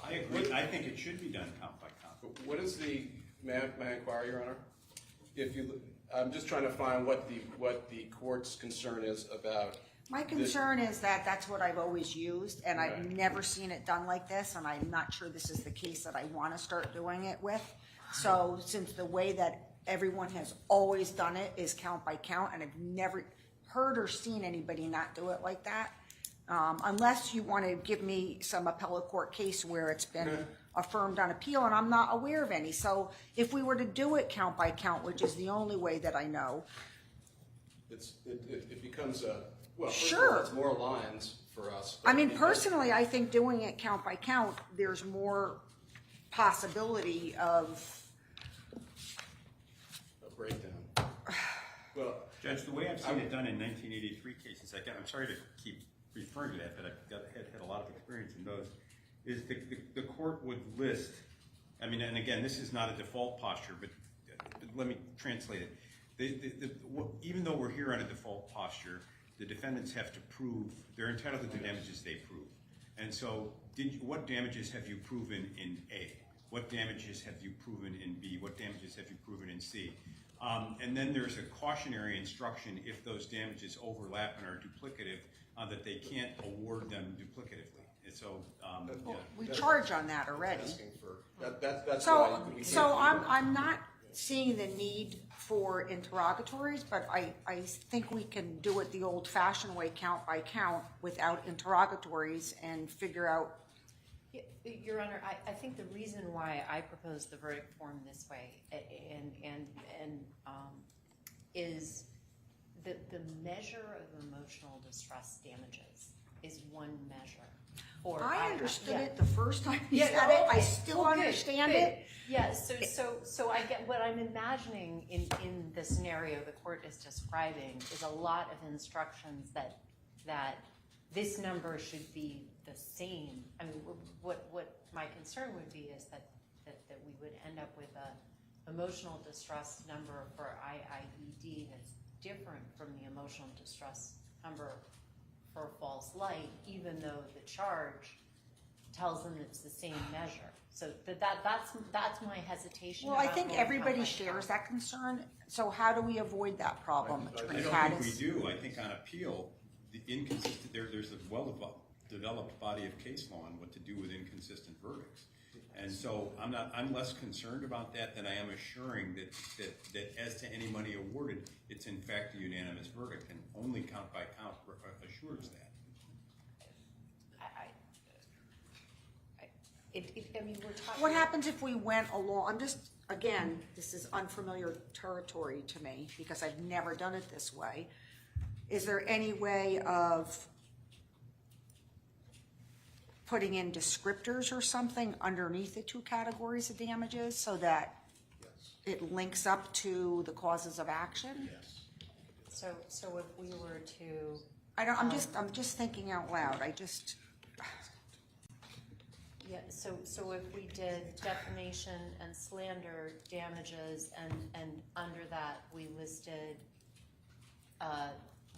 I agree. I think it should be done count by count. But what is may I inquire, Your Honor? I'm just trying to find what the court's concern is about. My concern is that that's what I've always used, and I've never seen it done like this, and I'm not sure this is the case that I want to start doing it with. So since the way that everyone has always done it is count by count, and I've never heard or seen anybody not do it like that, unless you want to give me some appellate court case where it's been affirmed on appeal, and I'm not aware of any. So if we were to do it count by count, which is the only way that I know, it becomes well, sure, it's more lines for us. I mean, personally, I think doing it count by count, there's more possibility of a breakdown. Well, Judge, the way I've seen it done in 1983 cases, I'm sorry to keep referring to that, but I've had a lot of experience in those, is the court would list, I mean, and again, this is not a default posture, but let me translate it. Even though we're here on a default posture, the defendants have to prove, they're entitled to the damages they prove. And so, what damages have you proven in A? What damages have you proven in B? What damages have you proven in C? And then there's a cautionary instruction if those damages overlap and are duplicative, that they can't award them duplicatively. And so, we charge on that already. That's So, why we so can't- I'm not seeing the need for interrogatories, but I think we can do it the old-fashioned way, count by count, without interrogatories, and figure out. Your Honor, I think the reason why I proposed the verdict form this way is that the measure of emotional distress damages is one measure. I understood it the first time you Yeah, said it. I okay. still Well, good, understand good. it. Yeah, so I get what I'm imagining in the scenario the court is describing is a lot of instructions that this number should be the same. I mean, what my concern would be is that we would end up with a emotional distress number for IIED that's different from the emotional distress number for false light, even though the charge tells them it's the same measure. So that's my hesitation. Well, I about think going everybody count by shares count. that concern. So how do we avoid that problem? I Attorney don't Pattis? think we do. I think on appeal, the inconsistent, there's a well-developed body of case law on what to do with inconsistent verdicts. And so I'm less concerned about that than I am assuring that as to any money awarded, it's in fact a unanimous verdict, and only count by count assures that. I mean, we're talking. What happens if we went along, again, this is unfamiliar territory to me because I've never done it this way. Is there any way of putting in descriptors or something underneath the two categories of damages so that it links up to the causes of action? So if we were to. I'm just thinking out loud. Yeah, so if we did defamation and slander damages and under that we listed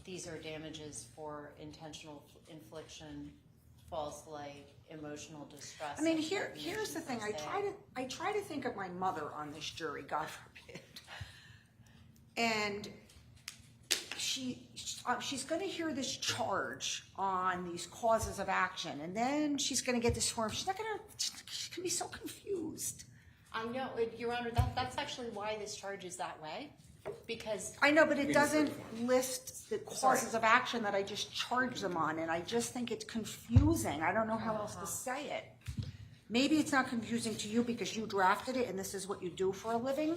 these are damages for intentional infliction, false light, emotional distress. I mean, and here's the thing. I try to think of my mother on this jury, God forbid. And she's going to hear this charge on these causes of action, and then she's going to get this form. She's going to be so confused. I know, Your Honor, that's actually why this charge is that way, because I know, but it doesn't list the causes of action that I just charged them on, and I just think it's confusing. I don't know how else to say it. Maybe it's not confusing to you because you drafted it and this is what you do for a living,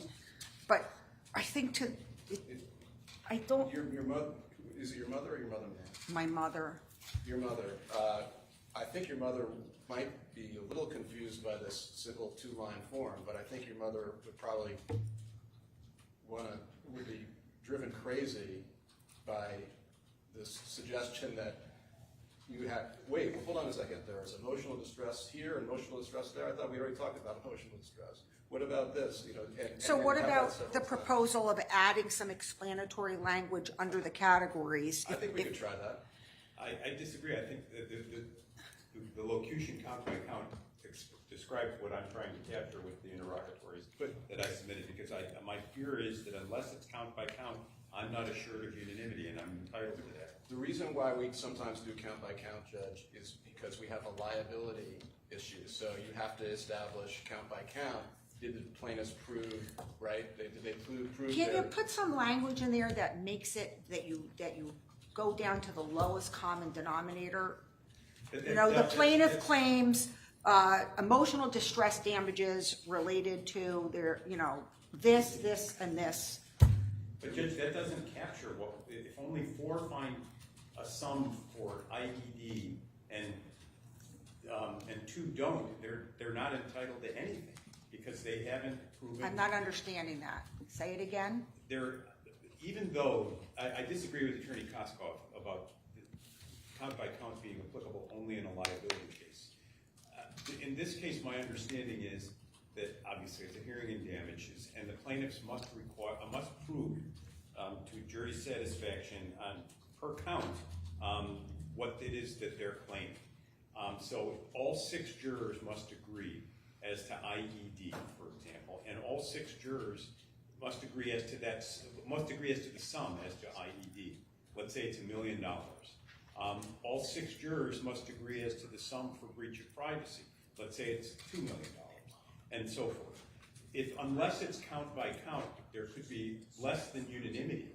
but I think I don't. Your mother, is it your mother or your mother-in-law? My mother. Your mother. I think your mother might be a little confused by this simple two-line form, but I think your mother would probably would be driven crazy by this suggestion that you have. Wait, hold on a second. There is emotional distress here and emotional distress there. I thought we already talked about emotional distress. What about this? So what about the proposal of adding some explanatory language under the categories? I think we could try that. I disagree. I think the locution count by count describes what I'm trying to capture with the interrogatories that I submitted, because my fear is that unless it's count by count, I'm not assured of unanimity, and I'm entitled to that. The reason why we sometimes do count by count, Judge, is because we have a liability issue. So you have to establish count by count. Did the plaintiffs prove, right? Did they prove Can you put some language in there that makes it that you go down to the lowest common denominator? The plaintiff claims emotional distress damages related to their, this, and this. But Judge, that doesn't capture if only 4 find a sum for IED and 2 don't, they're not entitled to anything because they haven't proven. I'm not understanding that. Say it again. Even though I disagree with Attorney Koskov about count by count being applicable only in a liability case. In this case, my understanding is that obviously it's a hearing in damages, and the plaintiffs must prove to jury satisfaction on per count what it is that they're claiming. So all 6 jurors must agree as to IED, for example, and all 6 jurors must agree as to the sum as to IED. Let's say it's $1 million. All 6 jurors must agree as to the sum for breach of privacy. Let's say it's $2 million, and so forth. Unless it's count by count, there could be less than unanimity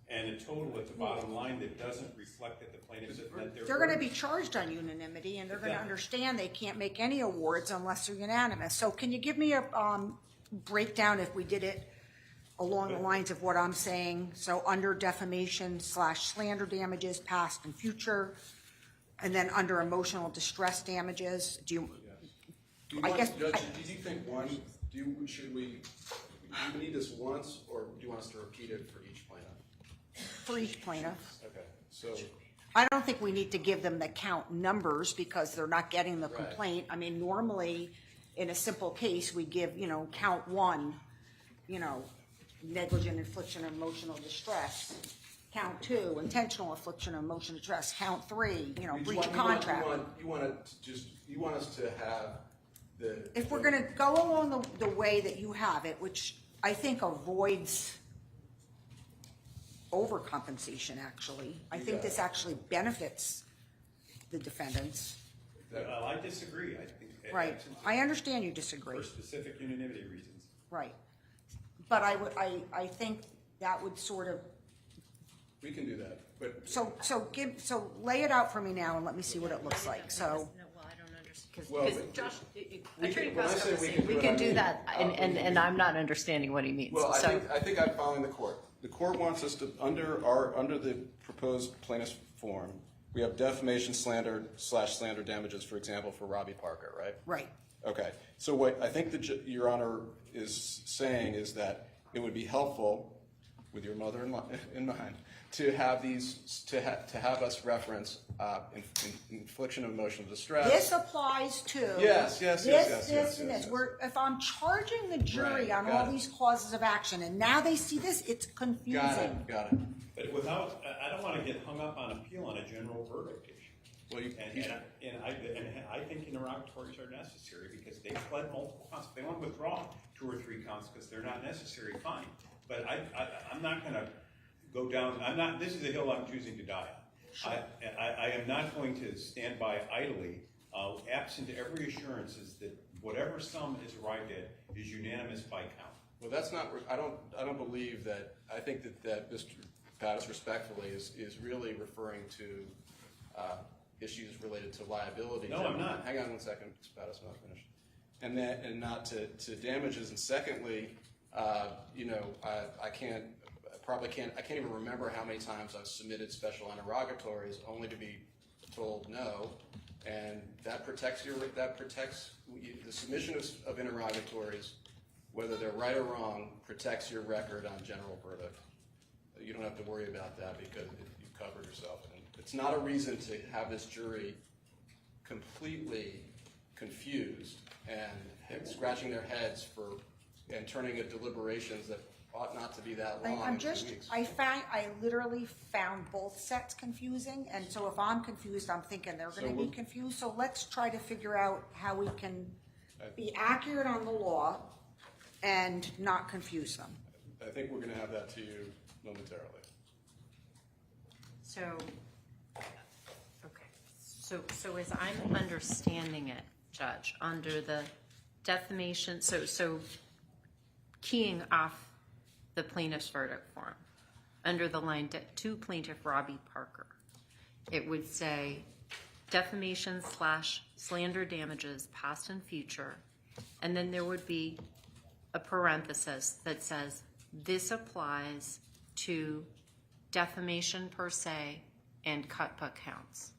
and a total at the bottom line that doesn't reflect that the plaintiffs have met their They're going to be charged on unanimity, and they're going to understand they can't make any awards unless they're unanimous. So can you give me a breakdown if we did it along the lines of what I'm saying? So under defamation/slander damages, past and future, and then under emotional distress damages, do you think one? Should we need this once, or do you want us to repeat it for each plaintiff? For each plaintiff. Okay. So I don't think we need to give them the count numbers because they're not getting the complaint. I mean, normally in a simple case, we give, count 1, negligent infliction of emotional distress. Count 2, intentional infliction of emotional distress. Count 3, breach of contract. You want us to have the. If we're going to go along the way that you have it, which I think avoids overcompensation, actually. I think this actually benefits the defendants. Well, I disagree. I think Right. I understand you disagree. for specific unanimity reasons. Right. But I think that would sort of. We can do that, but. So lay it out for me now and let me see what it looks like. So. No, well, I don't understand, Well, because Josh, Attorney when I Pasco say was we saying, can we do it, can I do mean, that, and I'm not understanding what he means, Well, so. I think I'm following the court. The court wants us to, under the proposed plaintiff's form, we have defamation, slander damages, for example, for Robbie Parker, right? Right. Okay. So what I think Your Honor is saying is that it would be helpful, with your mother in mind, to have have us reference infliction of emotional distress. This applies to. Yes. If I'm charging the jury Right, on got all it. these causes of action, and now they see this, it's confusing. Got it. But I don't want to get hung up on appeal on a general verdict issue. Well, I think interrogatories are necessary because they pled multiple counts. If they want to withdraw 2 or 3 counts because they're not necessary, fine. But I'm not going to go down. This is a hill I'm choosing to die on. I am not going to stand by idly, absent every assurance is that whatever sum is arrived at is unanimous by count. Well, that's not. I don't believe that. I think that Mr. Pattis respectfully is really referring to issues related to liability. No, I'm not. Hang on one second, Mr. Pattis, I'm not finished. And not to damages. And secondly, I can't even remember how many times I've submitted special interrogatories only to be told no, and that protects the submission of interrogatories, whether they're right or wrong, protects your record on general verdict. You don't have to worry about that because you've covered yourself. And it's not a reason to have this jury completely confused and scratching their heads and turning at deliberations that ought not to be that long. I literally found both sets confusing, and so if I'm confused, I'm thinking they're going to be confused. So let's try to figure out how we can be accurate on the law and not confuse them. I think we're going to have that to you momentarily. So, okay, so as I'm understanding it, Judge, under the defamation, so keying off the plaintiff's verdict form, under the line to plaintiff Robbie Parker, it would say defamation/slander damages past and future, and then there would be a parenthesis that says this applies to defamation per se and cut-but counts.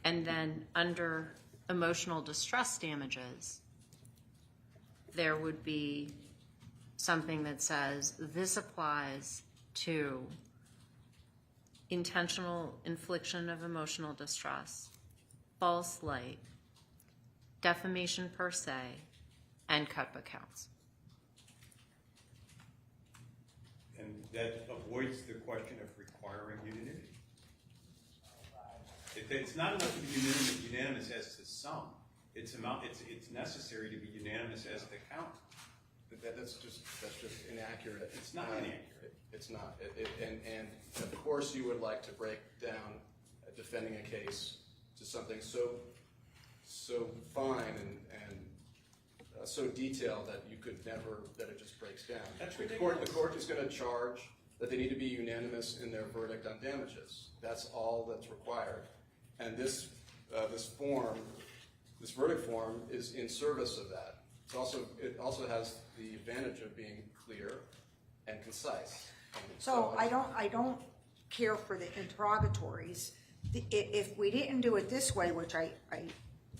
And then under emotional distress damages, there would be something that says this applies to intentional infliction of emotional distress, false light, defamation per se, and cut-but counts. And that avoids the question of requiring unanimity. It's not enough to be unanimous as to sum. It's necessary to be unanimous as to count. That's just inaccurate. It's not inaccurate. It's not. And of course you would like to break down defending a case to something so fine and so detailed that you could never, that it just breaks down. That's the ridiculous. court is going to charge that they need to be unanimous in their verdict on damages. That's all that's required. And this verdict form is in service of that. It also has the advantage of being clear and concise. So I don't care for the interrogatories. If we didn't do it this way, which I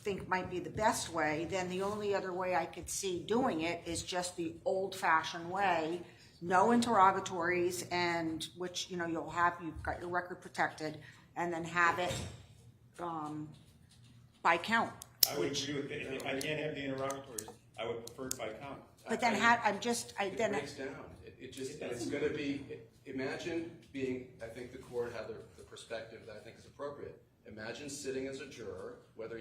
think might be the best way, then the only other way I could see doing it is just the old-fashioned way, no interrogatories, and which you've got your record protected, and then have it by count. I would agree with it. If I can't have the interrogatories, I would prefer it by count. But then it breaks down. It's going to be. Imagine being. I think the court had the perspective that I think is appropriate. Imagine sitting as a juror, whether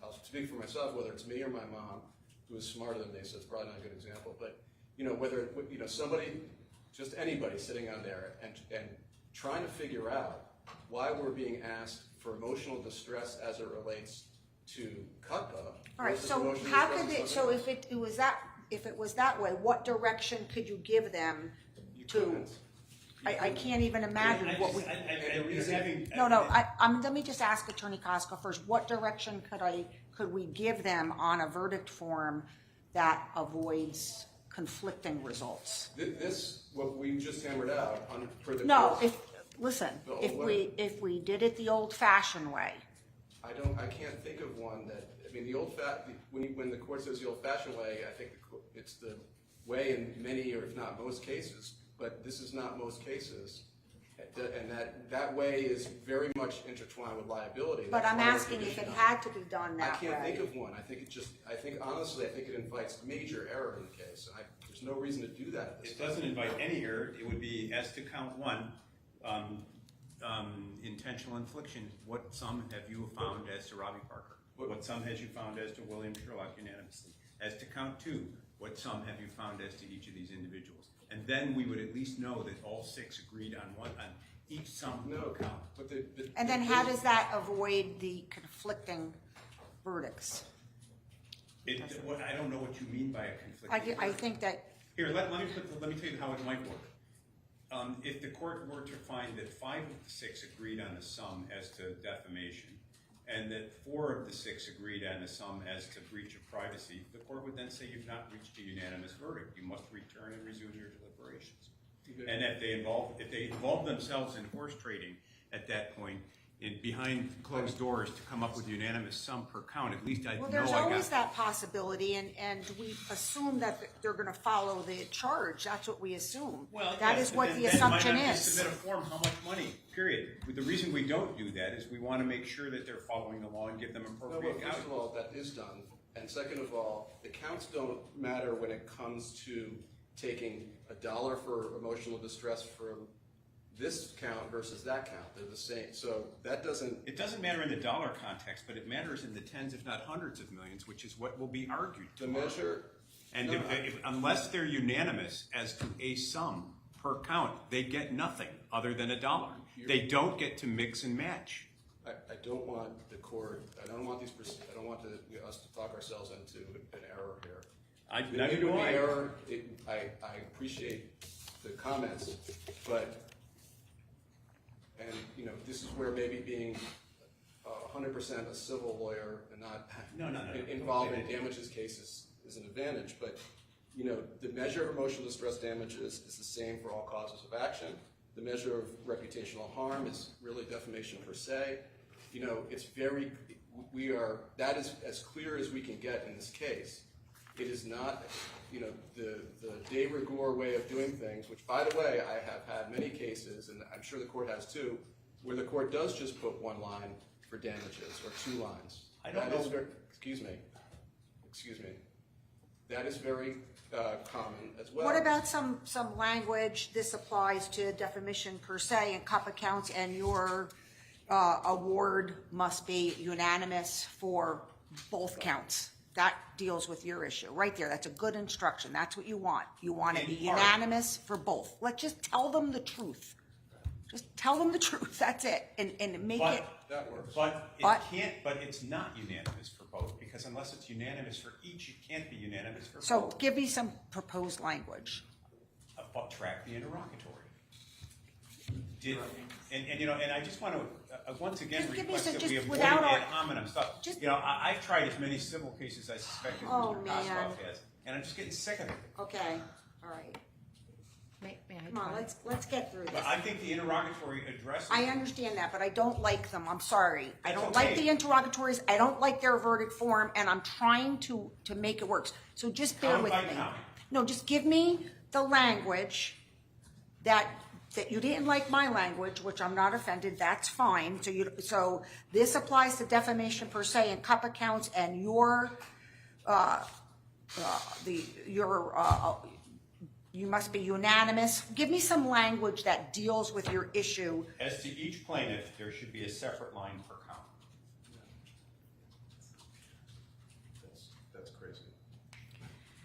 I'll speak for myself, whether it's me or my mom, who is smarter than me, so it's probably not a good example. But whether somebody, just anybody sitting on there and trying to figure out why we're being asked for emotional distress as it relates to CUTPA. All right. So how could it? So if it was that way, what direction could you give them to? I can't even imagine what we. Let me just ask Attorney Costco first. What direction could we give them on a verdict form that avoids conflicting results? What we just hammered out for the. No, if we did it the old-fashioned way. I can't think of one that. I mean, when the court says the old-fashioned way, I think it's the way in many, or if not most cases. But this is not most cases, and that way is very much intertwined with liability. But I'm asking if it had to be done that way. I can't think of one. Honestly, I think it invites major error in the case. There's no reason to do that. It doesn't invite any error. It would be as to count one, intentional infliction. What sum have you found as to Robbie Parker? What sum has you found as to William Sherlock unanimously? As to count two, what sum have you found as to each of these individuals? And then we would at least know that all six agreed on each sum. No count. And then how does that avoid the conflicting verdicts? I don't know what you mean by a conflicting verdict. I think that. Here, let me tell you how it might work. If the court were to find that 5 of the 6 agreed on a sum as to defamation, and that 4 of the 6 agreed on a sum as to breach of privacy, the court would then say you've not reached a unanimous verdict. You must return and resume your deliberations. And if they involve themselves in horse trading at that point, behind closed doors to come up with unanimous sum per count, at least I know I got. Well, there's always that possibility, and we assume that they're going to follow the charge. That's what we assume. Well, that is what the assumption then is. Submit a form, how much money, period. The reason we don't do that is we want to make sure that they're following the law and give them appropriate guidance. First of all, that is done. And second of all, the counts don't matter when it comes to taking $1 for emotional distress from this count versus that count. They're the same. So that doesn't. It doesn't matter in the dollar context, but it matters in the tens, if not hundreds of millions, which is what will be argued tomorrow. The measure. And unless they're unanimous as to a sum per count, they get nothing other than $1. They don't get to mix and match. I don't want the court. I don't want us to talk ourselves into an error here. Neither do I. I appreciate the comments, but. And, this is where maybe being 100% a civil lawyer and not involved in damages cases is an advantage. But, the measure of emotional distress damages is the same for all causes of action. The measure of reputational harm is really defamation per se. That is as clear as we can get in this case. It is not, the de rigueur way of doing things, which, by the way, I have had many cases, and I'm sure the court has too, where the court does just put one line for damages or 2 lines. Excuse me. That is very common as well. What about some language? This applies to defamation per se and CUPPA counts, and your award must be unanimous for both counts. That deals with your issue, right there. That's a good instruction. That's what you want. You want to be In part. unanimous for both. Let's just tell them the truth. Just tell them the truth. That's it, and make it. That works. But it But- can't, but it's not unanimous for both, because unless it's unanimous for each, it can't be unanimous for So both. give me some proposed language. Track the interrogatory. And I just want to, once again, Just give me request some- that we just avoid without ad our- hominem stuff. just- I've tried as many civil cases I suspect as Oh, Mr. man. Kosloff has, and I'm just getting sick of it. Okay, all right. May I Come on, try? let's get through But this. I think the interrogatory addresses. I understand that, but I don't like them. I'm sorry. I That's don't okay. like the interrogatories. I don't like their verdict form, and I'm trying to make it work. So just bear Count with by me. count. No, just give me the language that you didn't like my language, which I'm not offended. That's fine. So this applies to defamation per se and cup accounts, and you must be unanimous. Give me some language that deals with your issue. As to each plaintiff, there should be a separate line per count. That's crazy.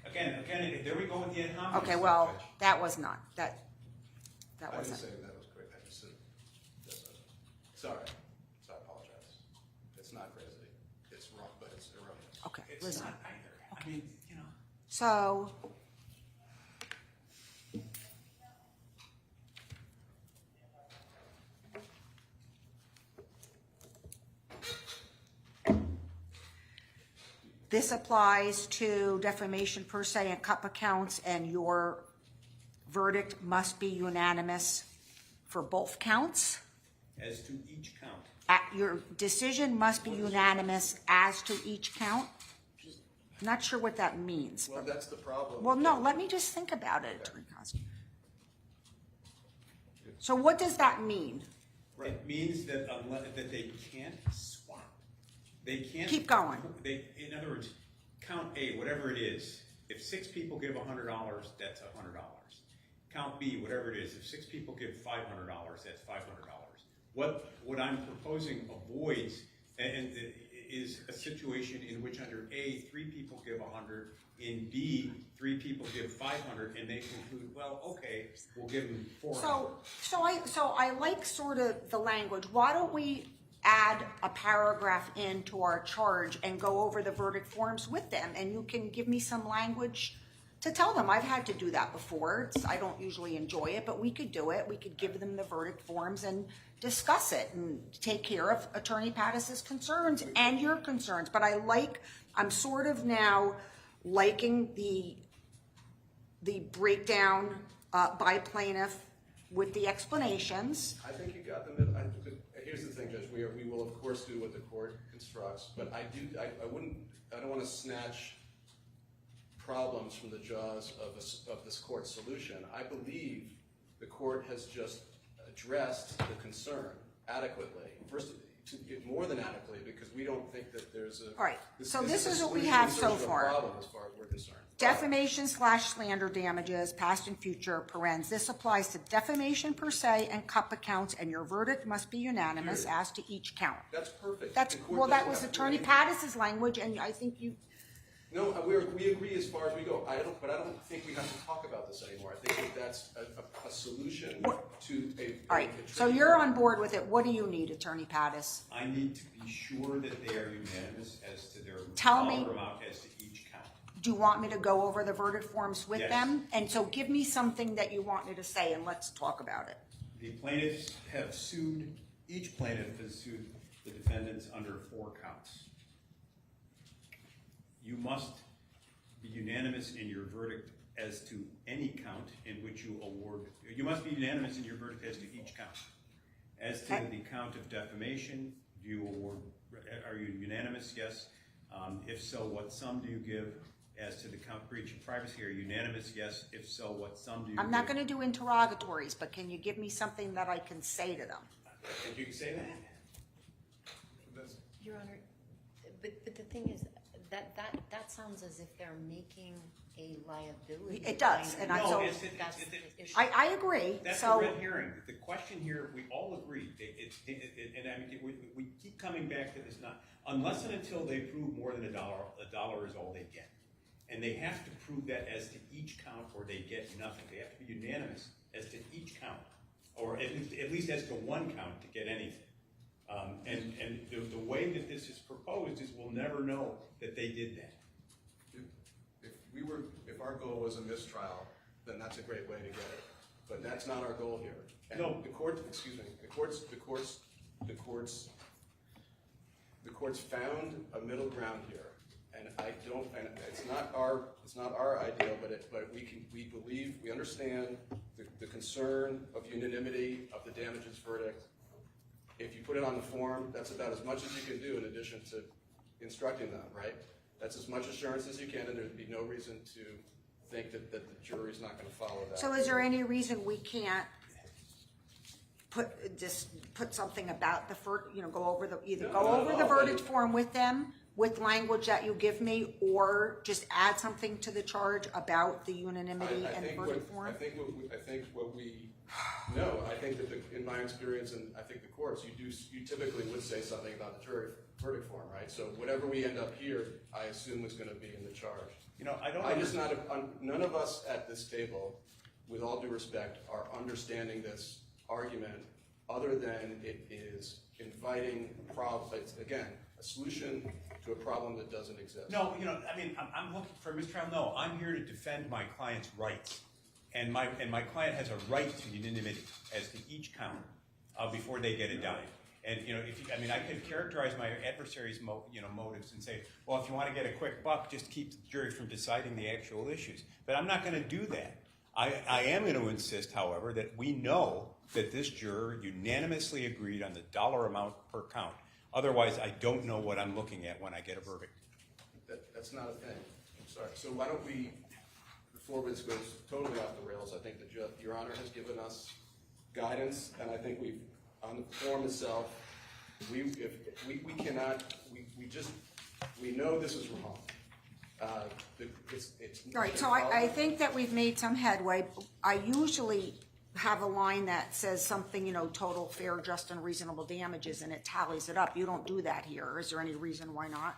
Again, there we go with the ad hominem. Okay, stuff, well, Rich. that was not, that I didn't wasn't. say that was great. I just said, sorry. So I apologize. It's not crazy. It's wrong, but it's erroneous. Okay, It's listen. not either. I mean, So, this applies to defamation per se and cup accounts, and your verdict must be unanimous for both counts. as to each count. Your decision must be unanimous as to each count. Not sure what that means. Well, that's the problem. Well, no, let me just think about it, Attorney Costa. So what does that mean? It means that that they can't swap. They can't. Keep going. In other words, count A, whatever it is, if 6 people give $100, that's $100. Count B, whatever it is, if 6 people give $500, that's $500. What I'm proposing avoids is a situation in which under A, 3 people give 100, in B, 3 people give 500, and they conclude, well, okay, we'll give them 400. So I like sort of the language. Why don't we add a paragraph into our charge and go over the verdict forms with them, and you can give me some language to tell them. I've had to do that before. I don't usually enjoy it, but we could do it. We could give them the verdict forms and discuss it and take care of Attorney Pattis's concerns and your concerns. But I'm sort of now liking the breakdown by plaintiff with the explanations. I think you got them. Here's the thing, Judge. We will of course do what the court instructs, but I don't want to snatch problems from the jaws of this court's solution. I believe the court has just addressed the concern adequately. First, more than adequately, because we don't think that there's a. All right. So this is what we solution have in so search of a far. problem as far as we're concerned. Defamation/slander damages, past and future, parens. This applies to defamation per se and cup accounts, and your verdict must be unanimous as to each count. That's perfect. That's, The court well, that doesn't was have to do Attorney anything. Pattis's language, and I think you, No, we agree as far as we go. I don't think we have to talk about this anymore. I think that that's a solution to a. all right. So you're on board with it. What do you need, Attorney Pattis? I need to be sure that they are unanimous as to their Tell me- dollar amount as to each count. Do you want me to go over the verdict forms with Yes. them? And so give me something that you want me to say, and let's talk about it. The plaintiffs have sued, each plaintiff has sued the defendants under 4 counts. You must be unanimous in your verdict as to any count in which you award. You must be unanimous in your verdict as to each count. As to the count of defamation, do you award? Are you unanimous? Yes. If so, what sum do you give? As to the count breach of privacy, are you unanimous? Yes. If so, what sum do you? I'm not going to do interrogatories, but can you give me something that I can say to them? And you can say that. Your Honor, but the thing is, that sounds as if they're making a liability. It does, kind of- and No, That's the issue. I agree. That's So a red herring. The question here, we all agree, and I mean, we keep coming back to this, not, unless and until they prove more than $1 is all they get. And they have to prove that as to each count or they get nothing. They have to be unanimous as to each count, or at least as to one count to get anything. And the way that this is proposed is we'll never know that they did that. If our goal was a mistrial, then that's a great way to get it. But that's not our goal here. And No. the courts found a middle ground here, and it's not our ideal, but we understand the concern of unanimity of the damages verdict. If you put it on the form, that's about as much as you can do in addition to instructing them, right? That's as much assurance as you can, and there'd be no reason to think that the jury's not going to follow that. So is there any reason we can't put something about go over the verdict form with them, with language that you give me, or just add something to the charge about the unanimity and the verdict form? I think that in my experience, and I think the courts, you typically would say something about the jury verdict form, right? So whatever we end up here, I assume is going to be in the charge. None of us at this table, with all due respect, are understanding this argument other than it is inviting it's, again, a solution to a problem that doesn't exist. No, I'm looking for a mistrial. No, I'm here to defend my client's rights. And my client has a right to unanimity as to each count before they get a dime. And I could characterize my adversary's motives and say, well, if you want to get a quick buck, just keep the jury from deciding the actual issues. But I'm not going to do that. I am going to insist, however, that we know that this juror unanimously agreed on the dollar amount per count. Otherwise, I don't know what I'm looking at when I get a verdict. That's not a thing. I'm sorry. So why don't we, before this goes totally off the rails, I think that Your Honor has given us guidance, and I think we've, on the form itself, we know this is wrong. Right, so I think that we've made some headway. I usually have a line that says something, total, fair, just, and reasonable damages, and it tallies it up. You don't do that here. Is there any reason why not?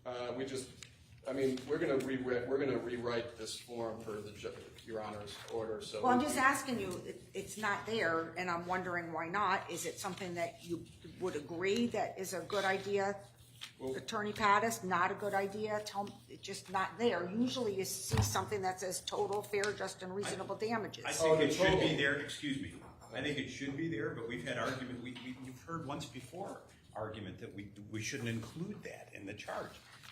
We're going to rewrite this form for Your Honor's order. So well, I'm just asking you. It's not there, and I'm wondering why not. Is it something that you would agree that is a good idea? Attorney Pattis, not a good idea. Tell me, it's just not there. Usually, you see something that says total, fair, just, and reasonable damages. I think it should be there. Excuse me. I think it should be there, but we've had argument. We've heard once before argument that we shouldn't include that in the charge.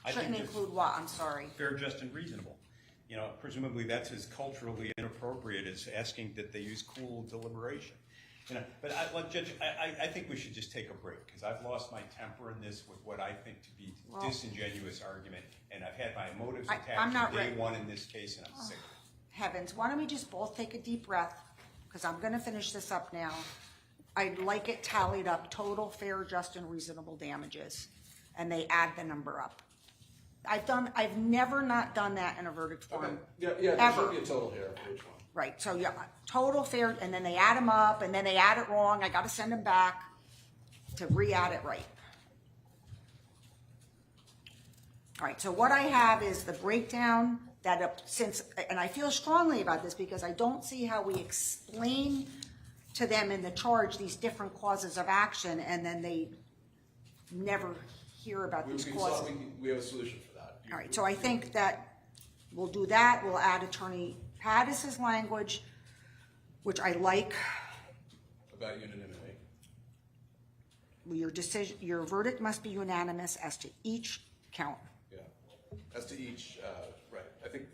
Shouldn't include what? I'm sorry. Fair, just, and reasonable. Presumably that's as culturally inappropriate as asking that they use cool deliberation. But Judge, I think we should just take a break because I've lost my temper in this with what I think to be disingenuous argument, and I've had my motives attacked from day one in this case, and I'm sick of it. Heavens, why don't we just both take a deep breath, because I'm going to finish this up now. I'd like it tallied up, total, fair, just, and reasonable damages, and they add the number up. I've never not done that in a verdict form. Okay. Yeah, there should be a total here for each one. Right, so total, fair, and then they add them up, and then they add it wrong. I got to send them back to re-add it right. All right, so what I have is the breakdown and I feel strongly about this because I don't see how we explain to them in the charge these different causes of action, and then they never hear about these causes. We have a solution for that. All right, so I think that we'll do that. We'll add Attorney Pattis's language, which I like. About unanimity. Your verdict must be unanimous as to each count. Yeah, as to each, right. I think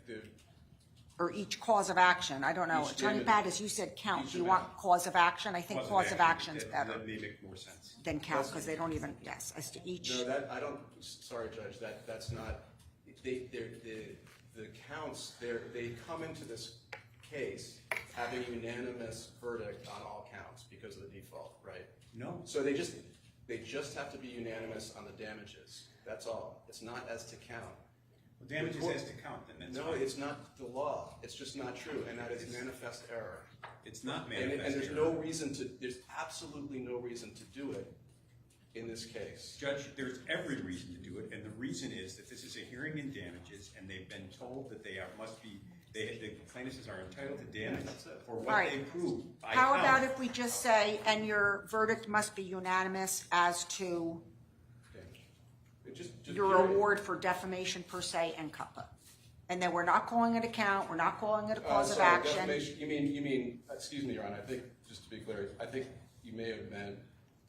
or each cause of action. I don't know. Attorney Pattis, you said count. Do you want cause of action? I think cause of action is better. That may make more sense. Than count, because they don't even, as to each. No, I don't, sorry, Judge, that's not, the counts, they come into this case having a unanimous verdict on all counts because of the default, right? No. So they just have to be unanimous on the damages. That's all. It's not as to count. Damages has to count, then that's No, fine. it's not the law. It's just not true, and that is manifest error. It's not And manifest there's error. no reason to, there's absolutely no reason to do it in this case. Judge, there's every reason to do it, and the reason is that this is a hearing in damages, and they've been told that the plaintiffs are entitled to damages for All what right. they prove. by How count. about if we just say, and your verdict must be unanimous as to Just your period. award for defamation per se and CUPPA? And then we're not calling it a count, we're not calling it a cause of Sorry, action. defamation, you mean, excuse me, Your Honor, I think, just to be clear, I think you may have meant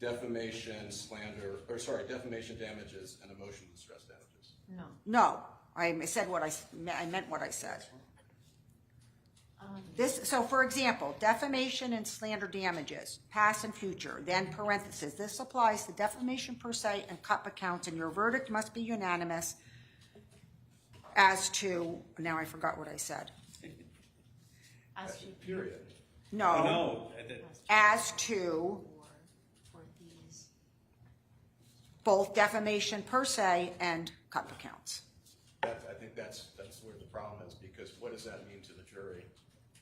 defamation, slander, or sorry, defamation damages and emotional distress damages. No. No, I said what I meant what I said. So for example, defamation and slander damages, past and future, then parentheses, this applies to defamation per se and CUPPA counts, and your verdict must be unanimous as to, now I forgot what I said. As to Period. No, No, as to for these. both defamation per se and CUPPA counts. I think that's where the problem is, because what does that mean to the jury?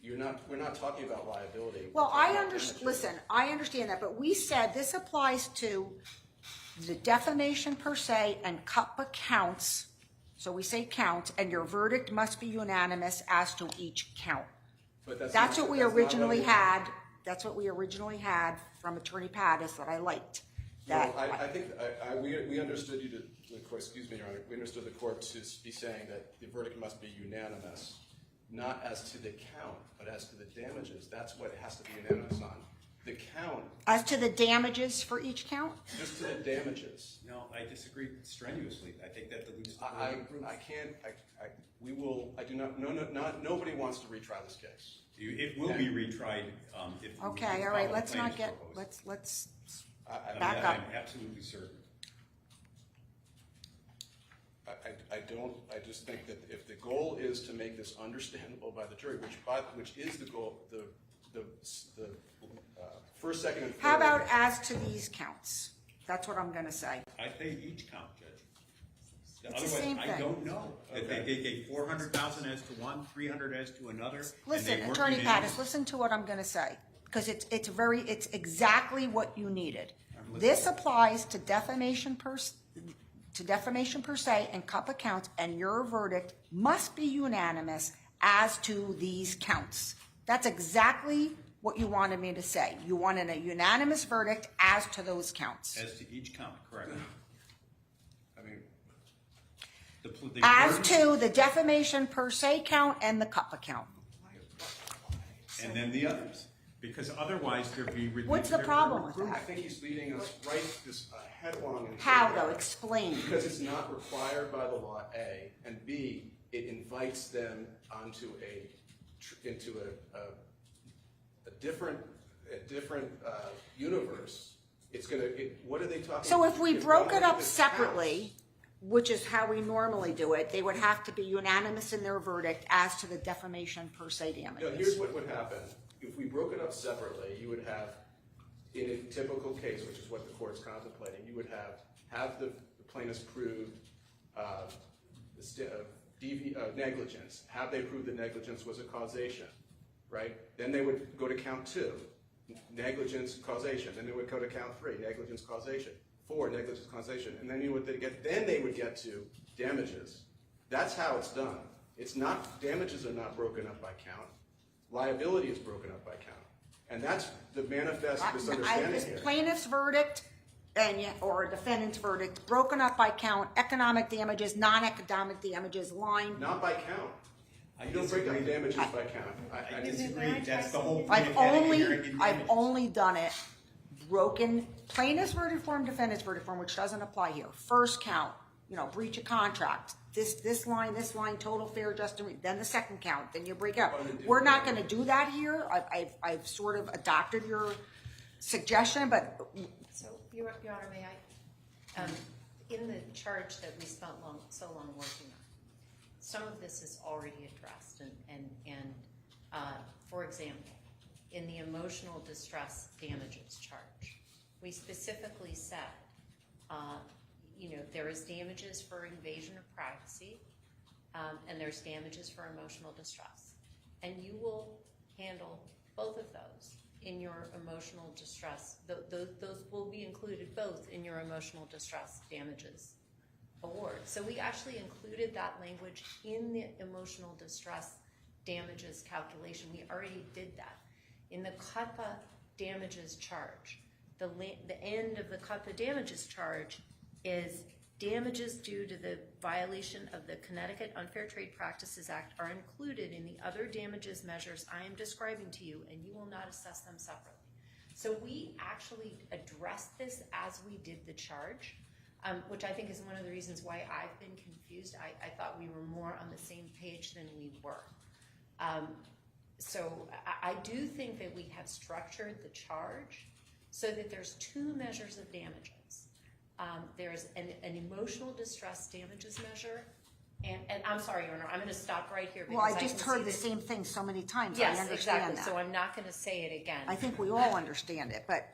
We're not talking about liability. Well, We're I talking about understand, damages. listen, I understand that, but we said this applies to the defamation per se and CUPPA counts. So we say count, and your verdict must be unanimous as to each count. But That's not- what we that's not originally what had, that's what we originally had from Attorney Pattis that I liked. That, Well, I think, we understood you to, the court, excuse me, Your Honor, we understood the court to be saying that the verdict must be unanimous, not as to the count, but as to the damages. That's what it has to be unanimous on. The count, as to the damages for each count? just to the damages. no, I disagree strenuously. I think that dilutes the I burden of proof. can't, we will, I do not, nobody wants to retry this case. It will be retried if you Okay, all follow right, the let's not plaintiff's get, proposal. let's I- back I'm up. absolutely certain. I just think that if the goal is to make this understandable by the jury, which is the goal, the first, second, and third. How about as to these counts? That's what I'm gonna say. I say each count, Judge. It's the Otherwise, same I thing. don't know. If they gave 400,000 as to one, 300 as to another. and Listen, they weren't Attorney unanimous. Pattis, listen to what I'm gonna say, because it's exactly what you needed. I'm listening. This applies to defamation per se and CUPPA counts, and your verdict must be unanimous as to these counts. That's exactly what you wanted me to say. You wanted a unanimous verdict as to those counts. As to each count, correct. I mean, The As burden- to the defamation per se count and the CUPPA count. And then the others, because otherwise there'd be. What's the problem with I that? think he's leading us right this headlong. into How it. though? Explain. Because it's not required by the law, A, and B, it invites them onto into a different universe. It's gonna. What are they talking? So if we It's broke one it up of the separately, which is how we normally do it, they would have to be unanimous in their verdict as to the defamation per se No, damages. here's what would happen. If we broke it up separately, you would have, in a typical case, which is what the court's contemplating, you would have the plaintiffs prove negligence. Have they proved that negligence was a causation, right? Then they would go to count 2, negligence, causation. Then they would go to count 3, negligence, causation. 4, negligence, causation. And then they would get to damages. That's how it's done. It's not, damages are not broken up by count. Liability is broken up by count. And that's the manifest misunderstanding here. Plaintiff's verdict or defendant's verdict broken up by count, economic damages, non-economic damages, line. Not by count. You don't break up damages by count. I disagree. That's the whole point I've of having a hearing in I've damages. only done it broken plaintiff's verdict form, defendant's verdict form, which doesn't apply here. First count, breach of contract. This line, total fair, just, then the second count, then you break up. We're not going to do that here. I've sort of adopted your suggestion, but So, Your Honor, may I? In the charge that we spent so long working on, some of this is already addressed, and for example, in the emotional distress damages charge, we specifically said, there is damages for invasion of privacy, and there's damages for emotional distress. And you will handle both of those in your emotional distress. Those will be included both in your emotional distress damages award. So we actually included that language in the emotional distress damages calculation. We already did that. In the CUTPA damages charge, the end of the CUTPA damages charge is damages due to the violation of the Connecticut Unfair Trade Practices Act are included in the other damages measures I am describing to you, and you will not assess them separately. So we actually addressed this as we did the charge, which I think is one of the reasons why I've been confused. I thought we were more on the same page than we were. So I do think that we have structured the charge so that there's two measures of damages. There's an emotional distress damages measure, and I'm sorry, Your Honor, I'm going to stop right here. Well, I just heard the same thing so many times. Yes, I understand exactly. that. So I'm not going to say it again. I think we all understand it, but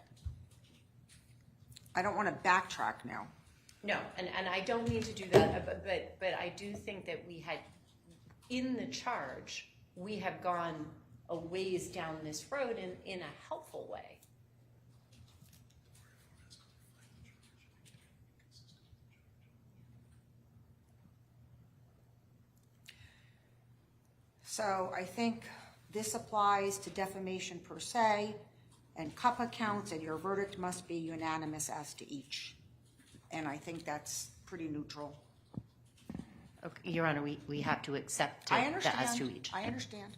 I don't want to backtrack now. No, and I don't mean to do that, but I do think that we had, in the charge, we have gone a ways down this road in a helpful way. So I think this applies to defamation per se, and CUPPA counts, and your verdict must be unanimous as to each. And I think that's pretty neutral. Okay, Your Honor, we have to accept I it understand. as to each. I understand.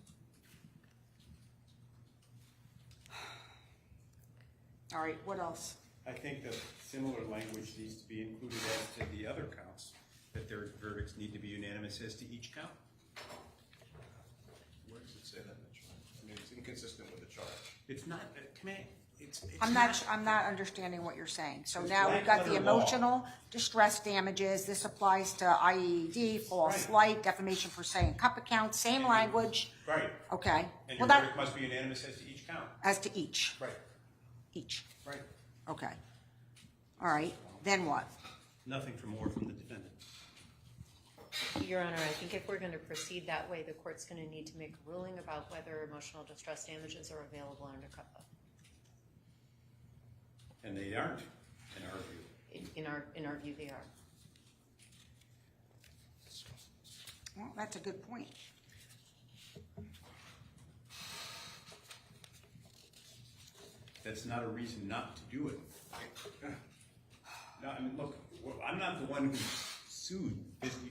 All right, what else? I think that similar language needs to be included as to the other counts, that their verdicts need to be unanimous as to each count. Where does it say that in the charge? I mean, it's inconsistent with the charge. It's not, come on, it's I'm not understanding what you're saying. So It's now we've got the black-letter law. emotional distress damages. This applies to IED, false light, defamation per se, and CUPPA count, same language. Right. Okay. And Well, your that, verdict must be unanimous as to each count. as to each. Right. Each. Right. Okay. All right. Then what? Nothing for more from the defendant. Your Honor, I think if we're going to proceed that way, the court's going to need to make a ruling about whether emotional distress damages are available under CUPPA. And they aren't, in our view. In our view, they are. Well, that's a good point. That's not a reason not to do it. No, I mean, look, I'm not the one who sued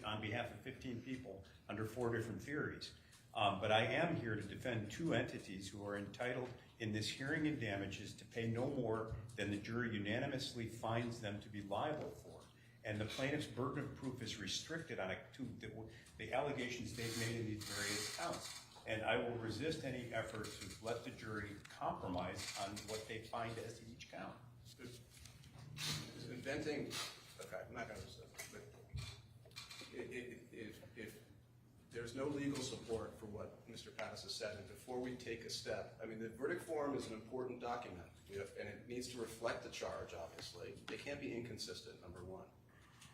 on behalf of 15 people under 4 different theories. But I am here to defend 2 entities who are entitled in this hearing in damages to pay no more than the jury unanimously finds them to be liable for. And the plaintiff's burden of proof is restricted on the allegations they've made in these various counts. And I will resist any effort to let the jury compromise on what they find as to each count. Is inventing, okay, I'm not going to resist, but if there's no legal support for what Mr. Pattis has said, and before we take a step, I mean, the verdict form is an important document, and it needs to reflect the charge, obviously. They can't be inconsistent, number one.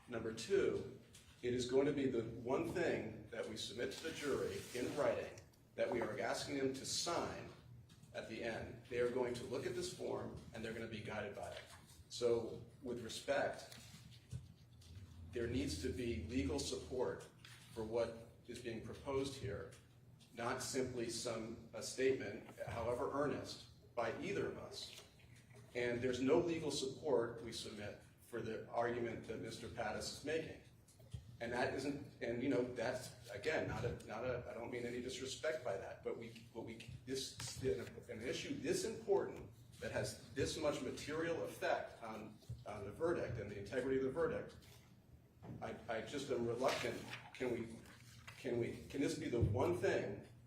Number two, it is going to be the one thing that we submit to the jury in writing that we are asking them to sign at the end. They are going to look at this form, and they're going to be guided by it. So, with respect, there needs to be legal support for what is being proposed here, not simply a statement, however earnest, by either of us. And there's no legal support we submit for the argument that Mr. Pattis is making. And that isn't, and you know, that's, again, I don't mean any disrespect by that, but an issue this important that has this much material effect on the verdict and the integrity of the verdict, I just am reluctant. Can this be the one thing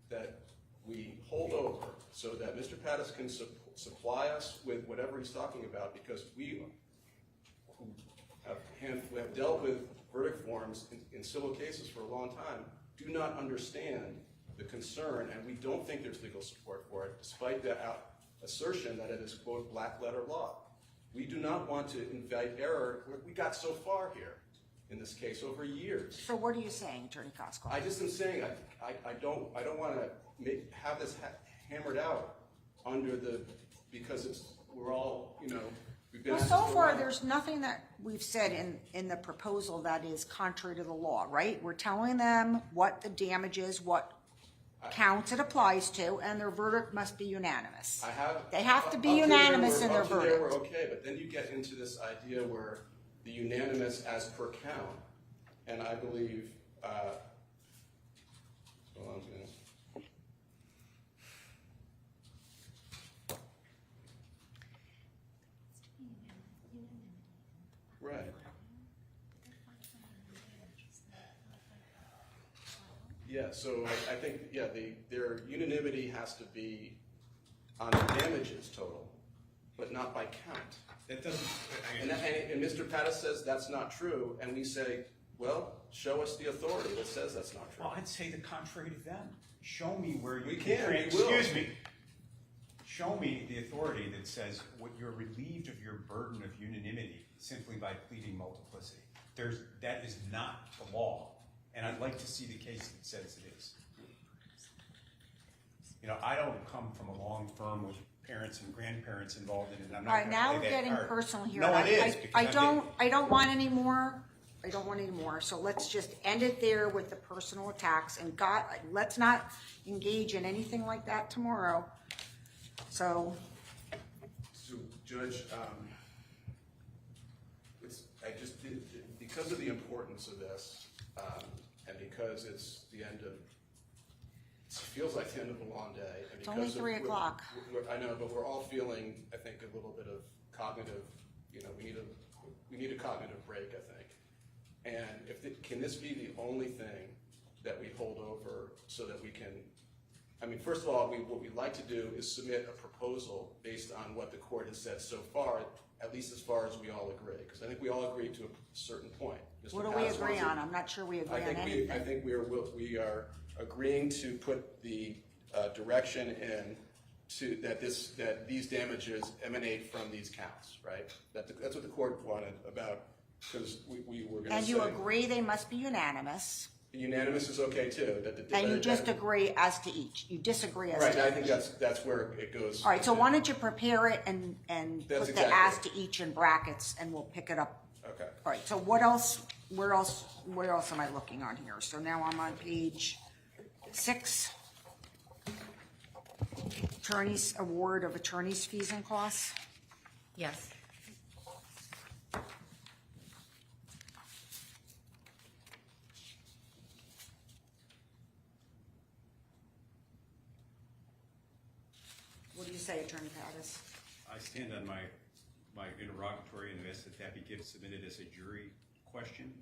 that we hold over so that Mr. Pattis can supply us with whatever he's talking about, because we have dealt with verdict forms in civil cases for a long time, do not understand the concern, and we don't think there's legal support for it, despite the assertion that it is, quote, black letter law. We do not want to invite error. We got so far here. in this case over years. So what are you saying, Attorney Cosco? I just am saying, I don't want to have this hammered out because we're all, we've been Well, at this so for a far, while. there's nothing that we've said in the proposal that is contrary to the law, right? We're telling them what the damage is, what counts it applies to, and their verdict must be unanimous. They have to be unanimous in their Up to there, verdict. we're okay, but then you get into this idea where the unanimous as per count, and I believe, right. Yeah, so I think, their unanimity has to be on the damages total, but not by count. That doesn't. And Mr. Pattis says that's not true, and we say, well, show us the authority that says that's not true. Well, I'd say the contrary to them. Show me where you We can, we will. Excuse me. Show me the authority that says what you're relieved of your burden of unanimity simply by pleading multiplicity. That is not the law, and I'd like to see the case that says it is. I don't come from a long firm with parents and grandparents involved in it. And I'm not All right, now we're gonna play that getting card. personal here. No, it is. I don't want any more. I don't want any more. So let's just end it there with the personal attacks. And God, let's not engage in anything like that tomorrow. So, Judge, because of the importance of this, and because it's the end of, it feels like the end of a long day. And it's only 3 o'clock. I know, but we're all feeling, I think, a little bit of cognitive, we need a cognitive break, I think. And can this be the only thing that we hold over so that we can, first of all, what we'd like to do is submit a proposal based on what the court has said so far, at least as far as we all agree, because I think we all agree to a certain point. Mr. What do we Pattis agree wants it. on? I'm not sure we agree on anything. I think we are agreeing to put the direction in that these damages emanate from these counts, right? That's what the court wanted about, because we were going to say. And you agree they must be unanimous. Unanimous is okay too. And you just agree as to each. You disagree as right, to I each. think that's where it goes. All right, so why don't you prepare it and That's put exactly the as to each in brackets, and we'll pick it up. Okay. All right, so where else am I looking on here? So now I'm on page 6. Attorney's award of attorney's fees and costs. Yes. What do you say, Attorney Pattis? I stand on my interrogatory and ask that be submitted as a jury question,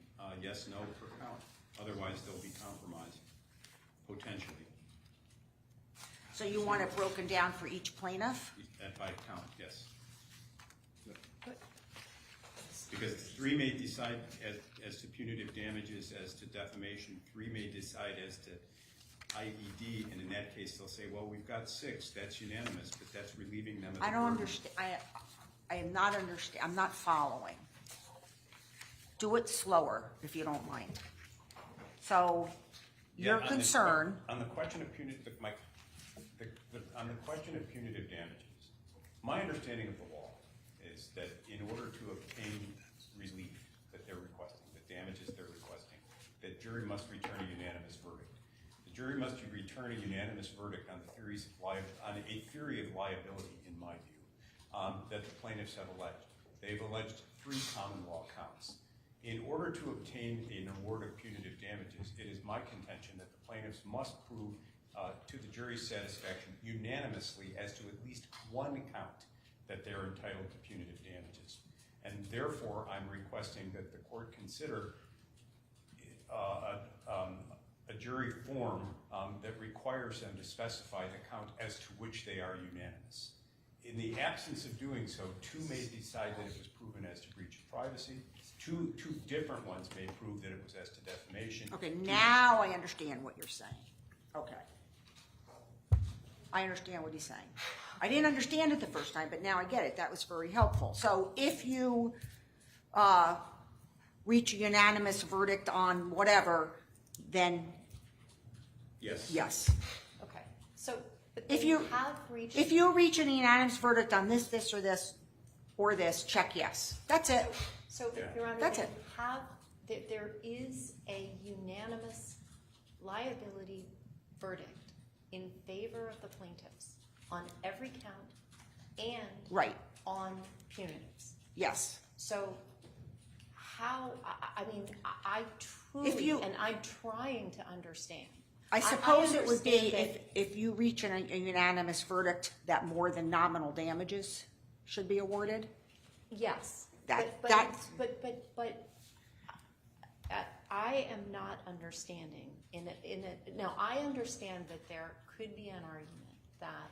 yes, no, per count. Otherwise, there'll be compromise, potentially. So you want it broken down for each plaintiff? At by count, yes. Because 3 may decide as to punitive damages, as to defamation. 3 may decide as to IED, and in that case, they'll say, well, we've got 6. That's unanimous, but that's relieving them of the I don't burden. understand. I am not understand. I'm not following. Do it slower, if you don't mind. So, your concern. On the question of punitive, on the question of punitive damages, my understanding of the law is that in order to obtain relief that they're requesting, the damages they're requesting, the jury must return a unanimous verdict. The jury must return a unanimous verdict on a theory of liability, in my view, that the plaintiffs have alleged. They've alleged 3 common law counts. In order to obtain an award of punitive damages, it is my contention that the plaintiffs must prove to the jury's satisfaction unanimously as to at least 1 count that they're entitled to punitive damages. And therefore, I'm requesting that the court consider a jury form that requires them to specify the count as to which they are unanimous. In the absence of doing so, 2 may decide that it was proven as to breach of privacy. Two different ones may prove that it was as to defamation. Okay, now I understand what you're saying. Okay. I understand what he's saying. I didn't understand it the first time, but now I get it. That was very helpful. So if you reach a unanimous verdict on whatever, then Yes. yes. Okay, so but If they you have reached. if you reach a unanimous verdict on this, this, or this, or this, check yes. That's it. So, Your Honor, That's they it. have, there is a unanimous liability verdict in favor of the plaintiffs on every count and Right. on punitives. Yes. So how, I mean, I truly, and I'm trying to understand. I suppose it would be understand if you reach a unanimous verdict that more than nominal damages should be awarded. Yes. That- but, that- but I am not understanding now I understand that there could be an argument that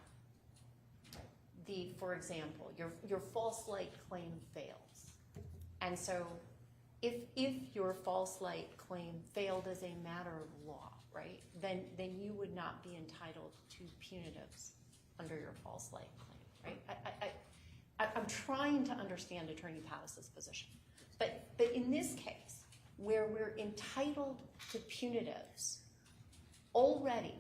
for example, your false light claim fails. And so if your false light claim failed as a matter of law, right, then you would not be entitled to punitives under your false light claim, right? I'm trying to understand Attorney Pattis's position. But in this case, where we're entitled to punitives already,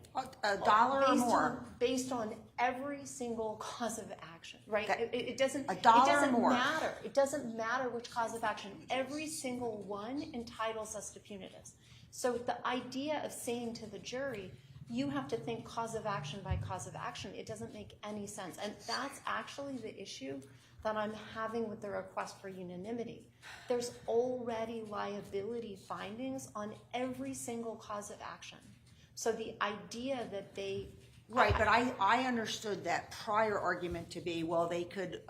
a dollar or more, based on every single cause of action, right? It doesn't a dollar it doesn't or more. matter. It doesn't matter which cause of action. Every single one entitles us to punitives. So the idea of saying to the jury, you have to think cause of action by cause of action, it doesn't make any sense. And that's actually the issue that I'm having with the request for unanimity. There's already liability findings on every single cause of action. So the idea that they... Right, but I understood that prior argument to be, well, they could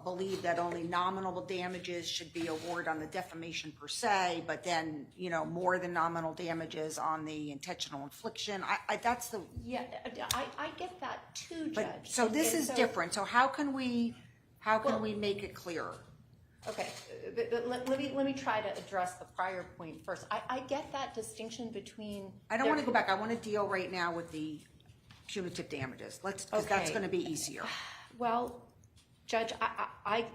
believe that only nominal damages should be awarded on the defamation per se, but then, more than nominal damages on the intentional infliction. That's the... Yeah, I get that too, Judge. But, so this is different. So how can we make it clearer? Okay, but let me try to address the prior point first. I get that distinction between... I don't want to go back. I want to deal right now with the punitive damages. Because that's going to be easier. Well, Judge, I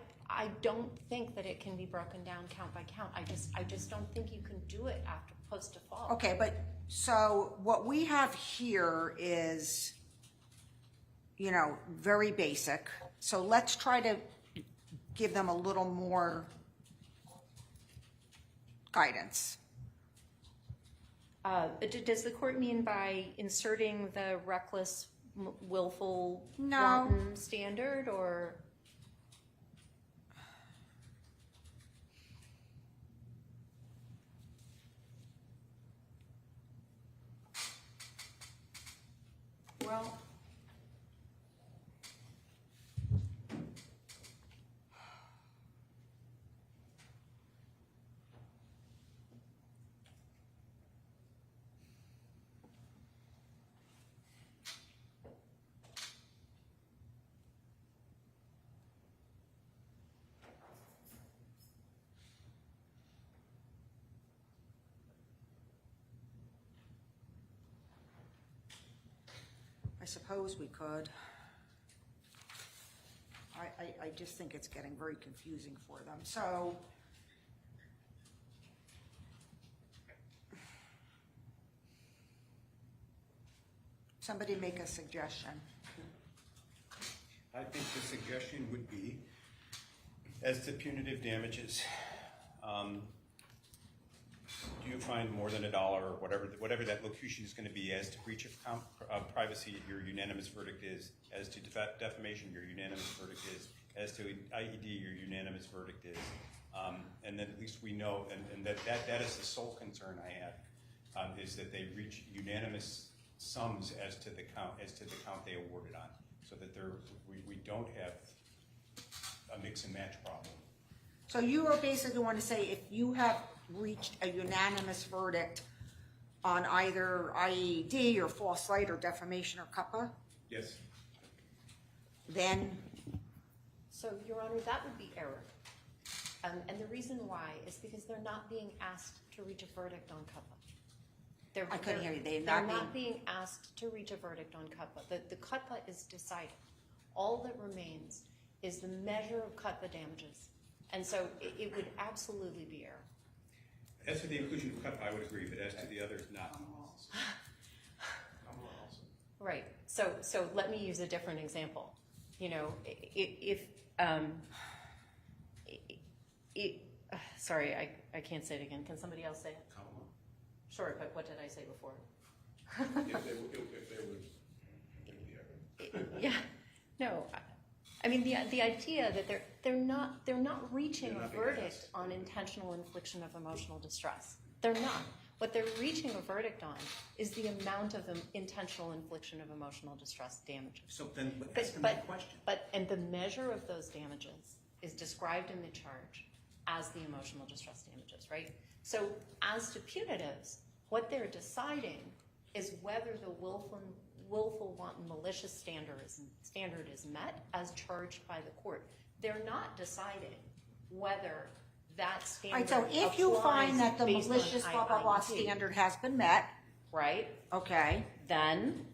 don't think that it can be broken down count by count. I just don't think you can do it after post-default. Okay, but so what we have here is, very basic. So let's try to give them a little more guidance. Does the court mean by inserting the reckless, willful, No. wanton standard, or? Well, I suppose we could. I just think it's getting very confusing for them. So somebody make a suggestion. I think the suggestion would be, as to punitive damages, do you find more than $1 or whatever that locution is going to be as to breach of privacy, your unanimous verdict is, as to defamation, your unanimous verdict is, as to IED, your unanimous verdict is, and then at least we know, and that is the sole concern I have, is that they reach unanimous sums as to the count they awarded on, so that we don't have a mix and match problem. So you are basically want to say if you have reached a unanimous verdict on either IED or false light or defamation or CUPPA, Yes. then? So, Your Honor, that would be error. And the reason why is because they're not being asked to reach a verdict on CUPPA. I couldn't hear you. They're not being asked to reach a verdict on CUPPA. The CUPPA is decided. All that remains is the measure of CUPPA damages. And so it would absolutely be error. As to the inclusion of cut, I would agree, but as to the others, not. Right. So let me use a different example. You know, sorry, I can't say it again. Can somebody else say it? Sure, but what did I say before? If they would. Yeah. No. I mean, the idea that they're not reaching a verdict on intentional infliction of emotional distress. They're not. What they're reaching a verdict on is the amount of intentional infliction of emotional distress damages. So then ask them that question. And the measure of those damages is described in the charge as the emotional distress damages, right? So as to punitives, what they're deciding is whether the willful, wanton, malicious standard is met as charged by the court. They're not deciding whether that standard Right, so if you find that the based on malicious blah, blah, blah IIT, standard has been met, right, okay, then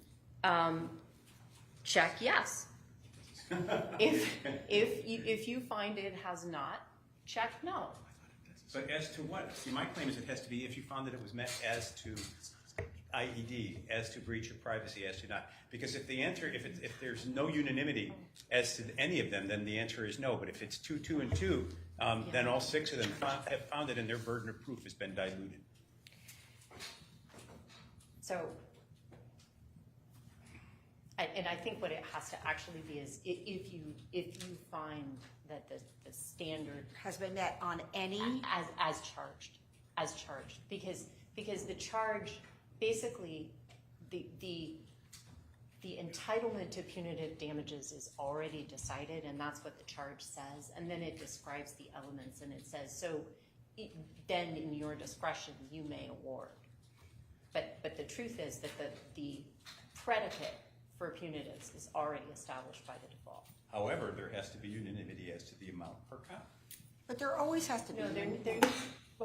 check yes. If you find it has not, check no. But as to what? See, my claim is it has to be if you found that it was met as to IED, as to breach of privacy, as to not. Because if the answer, if there's no unanimity as to any of them, then the answer is no. But if it's 2, 2, and 2, then all 6 of them have found it and their burden of proof has been diluted. So, and I think what it has to actually be is if you find that the standard has been met on any as charged, because the charge basically the entitlement to punitive damages is already decided, and that's what the charge says, and then it describes the elements and it says so then in your discretion you may award, but the truth is that the predicate for punitives is already established by the default. However, there has to be unanimity as to the amount per count. but there always has to be. No, there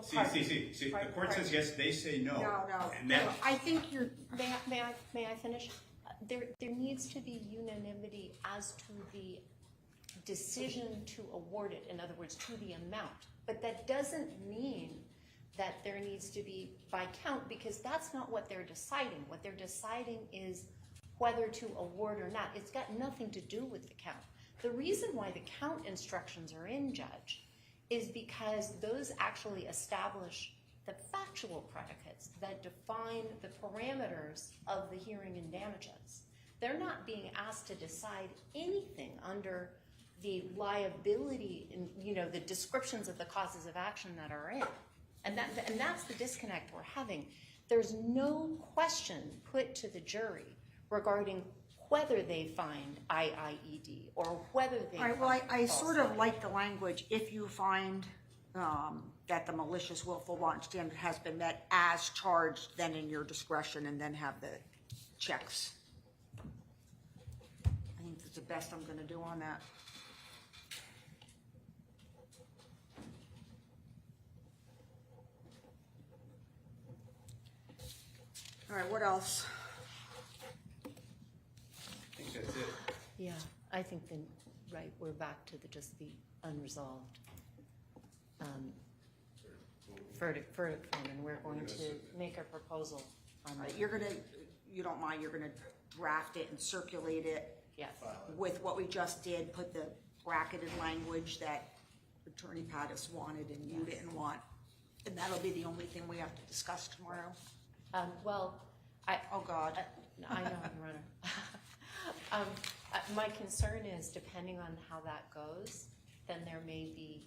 See, the court says yes, they say no. No. And then, I think you're. May I finish? There needs to be unanimity as to the decision to award it, in other words, to the amount. But that doesn't mean that there needs to be by count, because that's not what they're deciding. What they're deciding is whether to award or not. It's got nothing to do with the count. The reason why the count instructions are in, Judge, is because those actually establish the factual predicates that define the parameters of the hearing and damages. They're not being asked to decide anything under the liability and the descriptions of the causes of action that are in. And that's the disconnect we're having. There's no question put to the jury regarding whether they find IIED or whether they All right, well, I sort of like the language, if you find that the malicious, willful, wanton standard has been met as charged, then in your discretion, and then have the checks. I think that's the best I'm gonna do on that. All right, what else? I think that's it. Yeah, I think then, right, we're back to just the unresolved verdict form, and we're going to make a proposal on that. You're gonna, you don't mind, you're gonna draft it and circulate it Yes. with what we just did, put the bracketed language that Attorney Pattis wanted and you didn't want, and that'll be the only thing we have to discuss tomorrow. Oh God. I know, I'm running. My concern is, depending on how that goes, then there may be,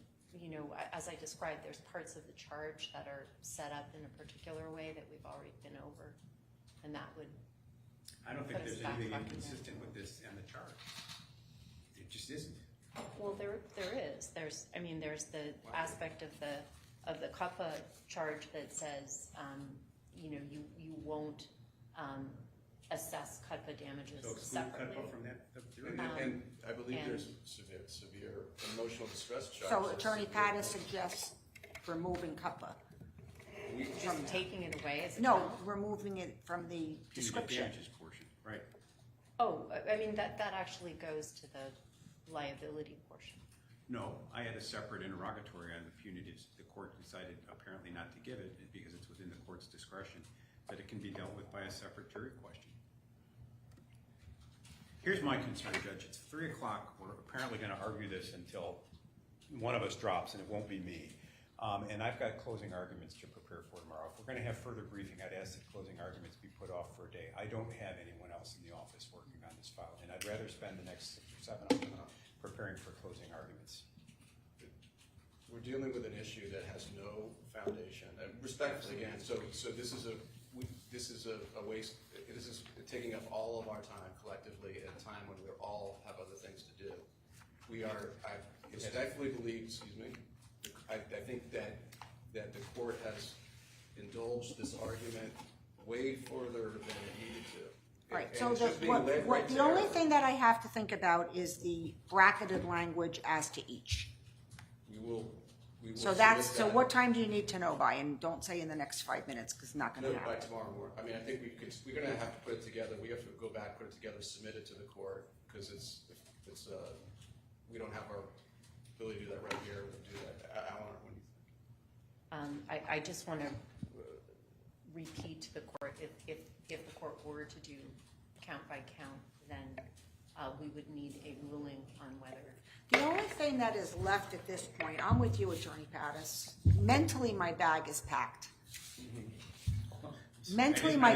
as I described, there's parts of the charge that are set up in a particular way that we've already been over, and that would. I don't think there's anything inconsistent with this and the charge. It just isn't. Well, there is. There's the aspect of the CUPPA charge that says, you won't assess CUPPA damages So exclude separately. CUPPA from that? And I believe there's severe emotional distress charge. So Attorney Pattis suggests removing CUPPA. Just taking it away as a No, count? removing it from the description. Damages portion, right. Oh, that actually goes to the liability portion. No, I had a separate interrogatory on the punitives. The court decided apparently not to give it because it's within the court's discretion, that it can be dealt with by a separate jury question. Here's my concern, Judge. It's 3 o'clock. We're apparently going to argue this until one of us drops, and it won't be me. And I've got closing arguments to prepare for tomorrow. If we're going to have further briefing, I'd ask that closing arguments be put off for a day. I don't have anyone else in the office working on this file, and I'd rather spend the next 6 or 7 hours preparing for closing arguments. We're dealing with an issue that has no foundation. And respectfully, again, so this is a waste. This is taking up all of our time collectively at a time when we all have other things to do. I respectfully believe, I think that the court has indulged this argument way further than it needed to. Right, And so it's just being led right the there. only thing that I have to think about is the bracketed language as to each. We will So submit so that. what time do you need to know by? And don't say in the next 5 minutes, because it's not gonna No, by happen. tomorrow morning. I mean, I think we're gonna have to put it together. We have to go back, put it together, submit it to the court, because we don't have our ability to do that right here. We'll do that. Alan, what do you think? I just want to repeat to the court, if the court were to do count by count, then we would need a ruling on whether. The only thing that is left at this point, I'm with you, Attorney Pattis. Mentally, my bag is packed. Mentally, my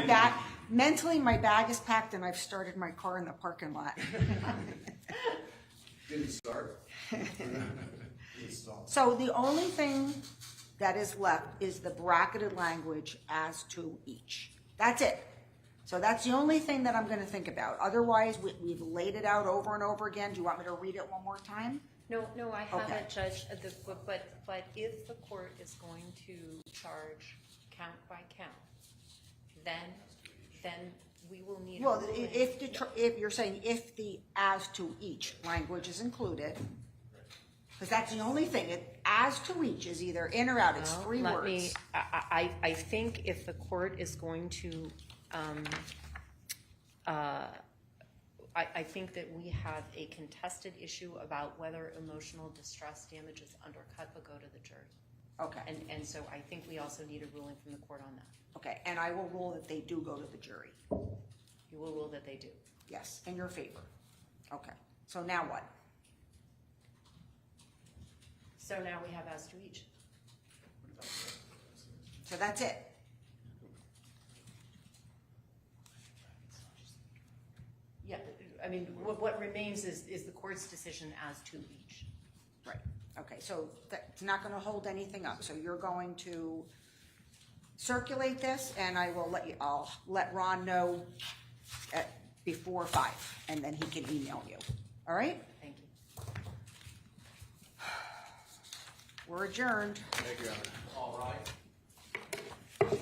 bag is packed, and I've started my car in the parking lot. Didn't start. So the only thing that is left is the bracketed language as to each. That's it. So that's the only thing that I'm going to think about. Otherwise, we've laid it out over and over again. Do you want me to read it one more time? No, I haven't, Okay. Judge. But if the court is going to charge count by count, then we will need. Well, a ruling. if you're saying if the as to each language is included, because that's the only thing. As to each is either in or out. It's Well, 3 words. I think if the court is going to, I think that we have a contested issue about whether emotional distress damages undercut but go to the jury. Okay. And so I think we also need a ruling from the court on that. Okay, and I will rule that they do go to the jury. You will rule that they do. Yes, in your favor. Okay, so now what? So now we have as to each. So that's it. Yeah, I mean, what remains is the court's decision as to each. Right, okay, so that's not gonna hold anything up, so you're going to circulate this, and I'll let Ron know before 5, and then he can email you, all right? Thank you. We're adjourned. Thank you, Alan. All right.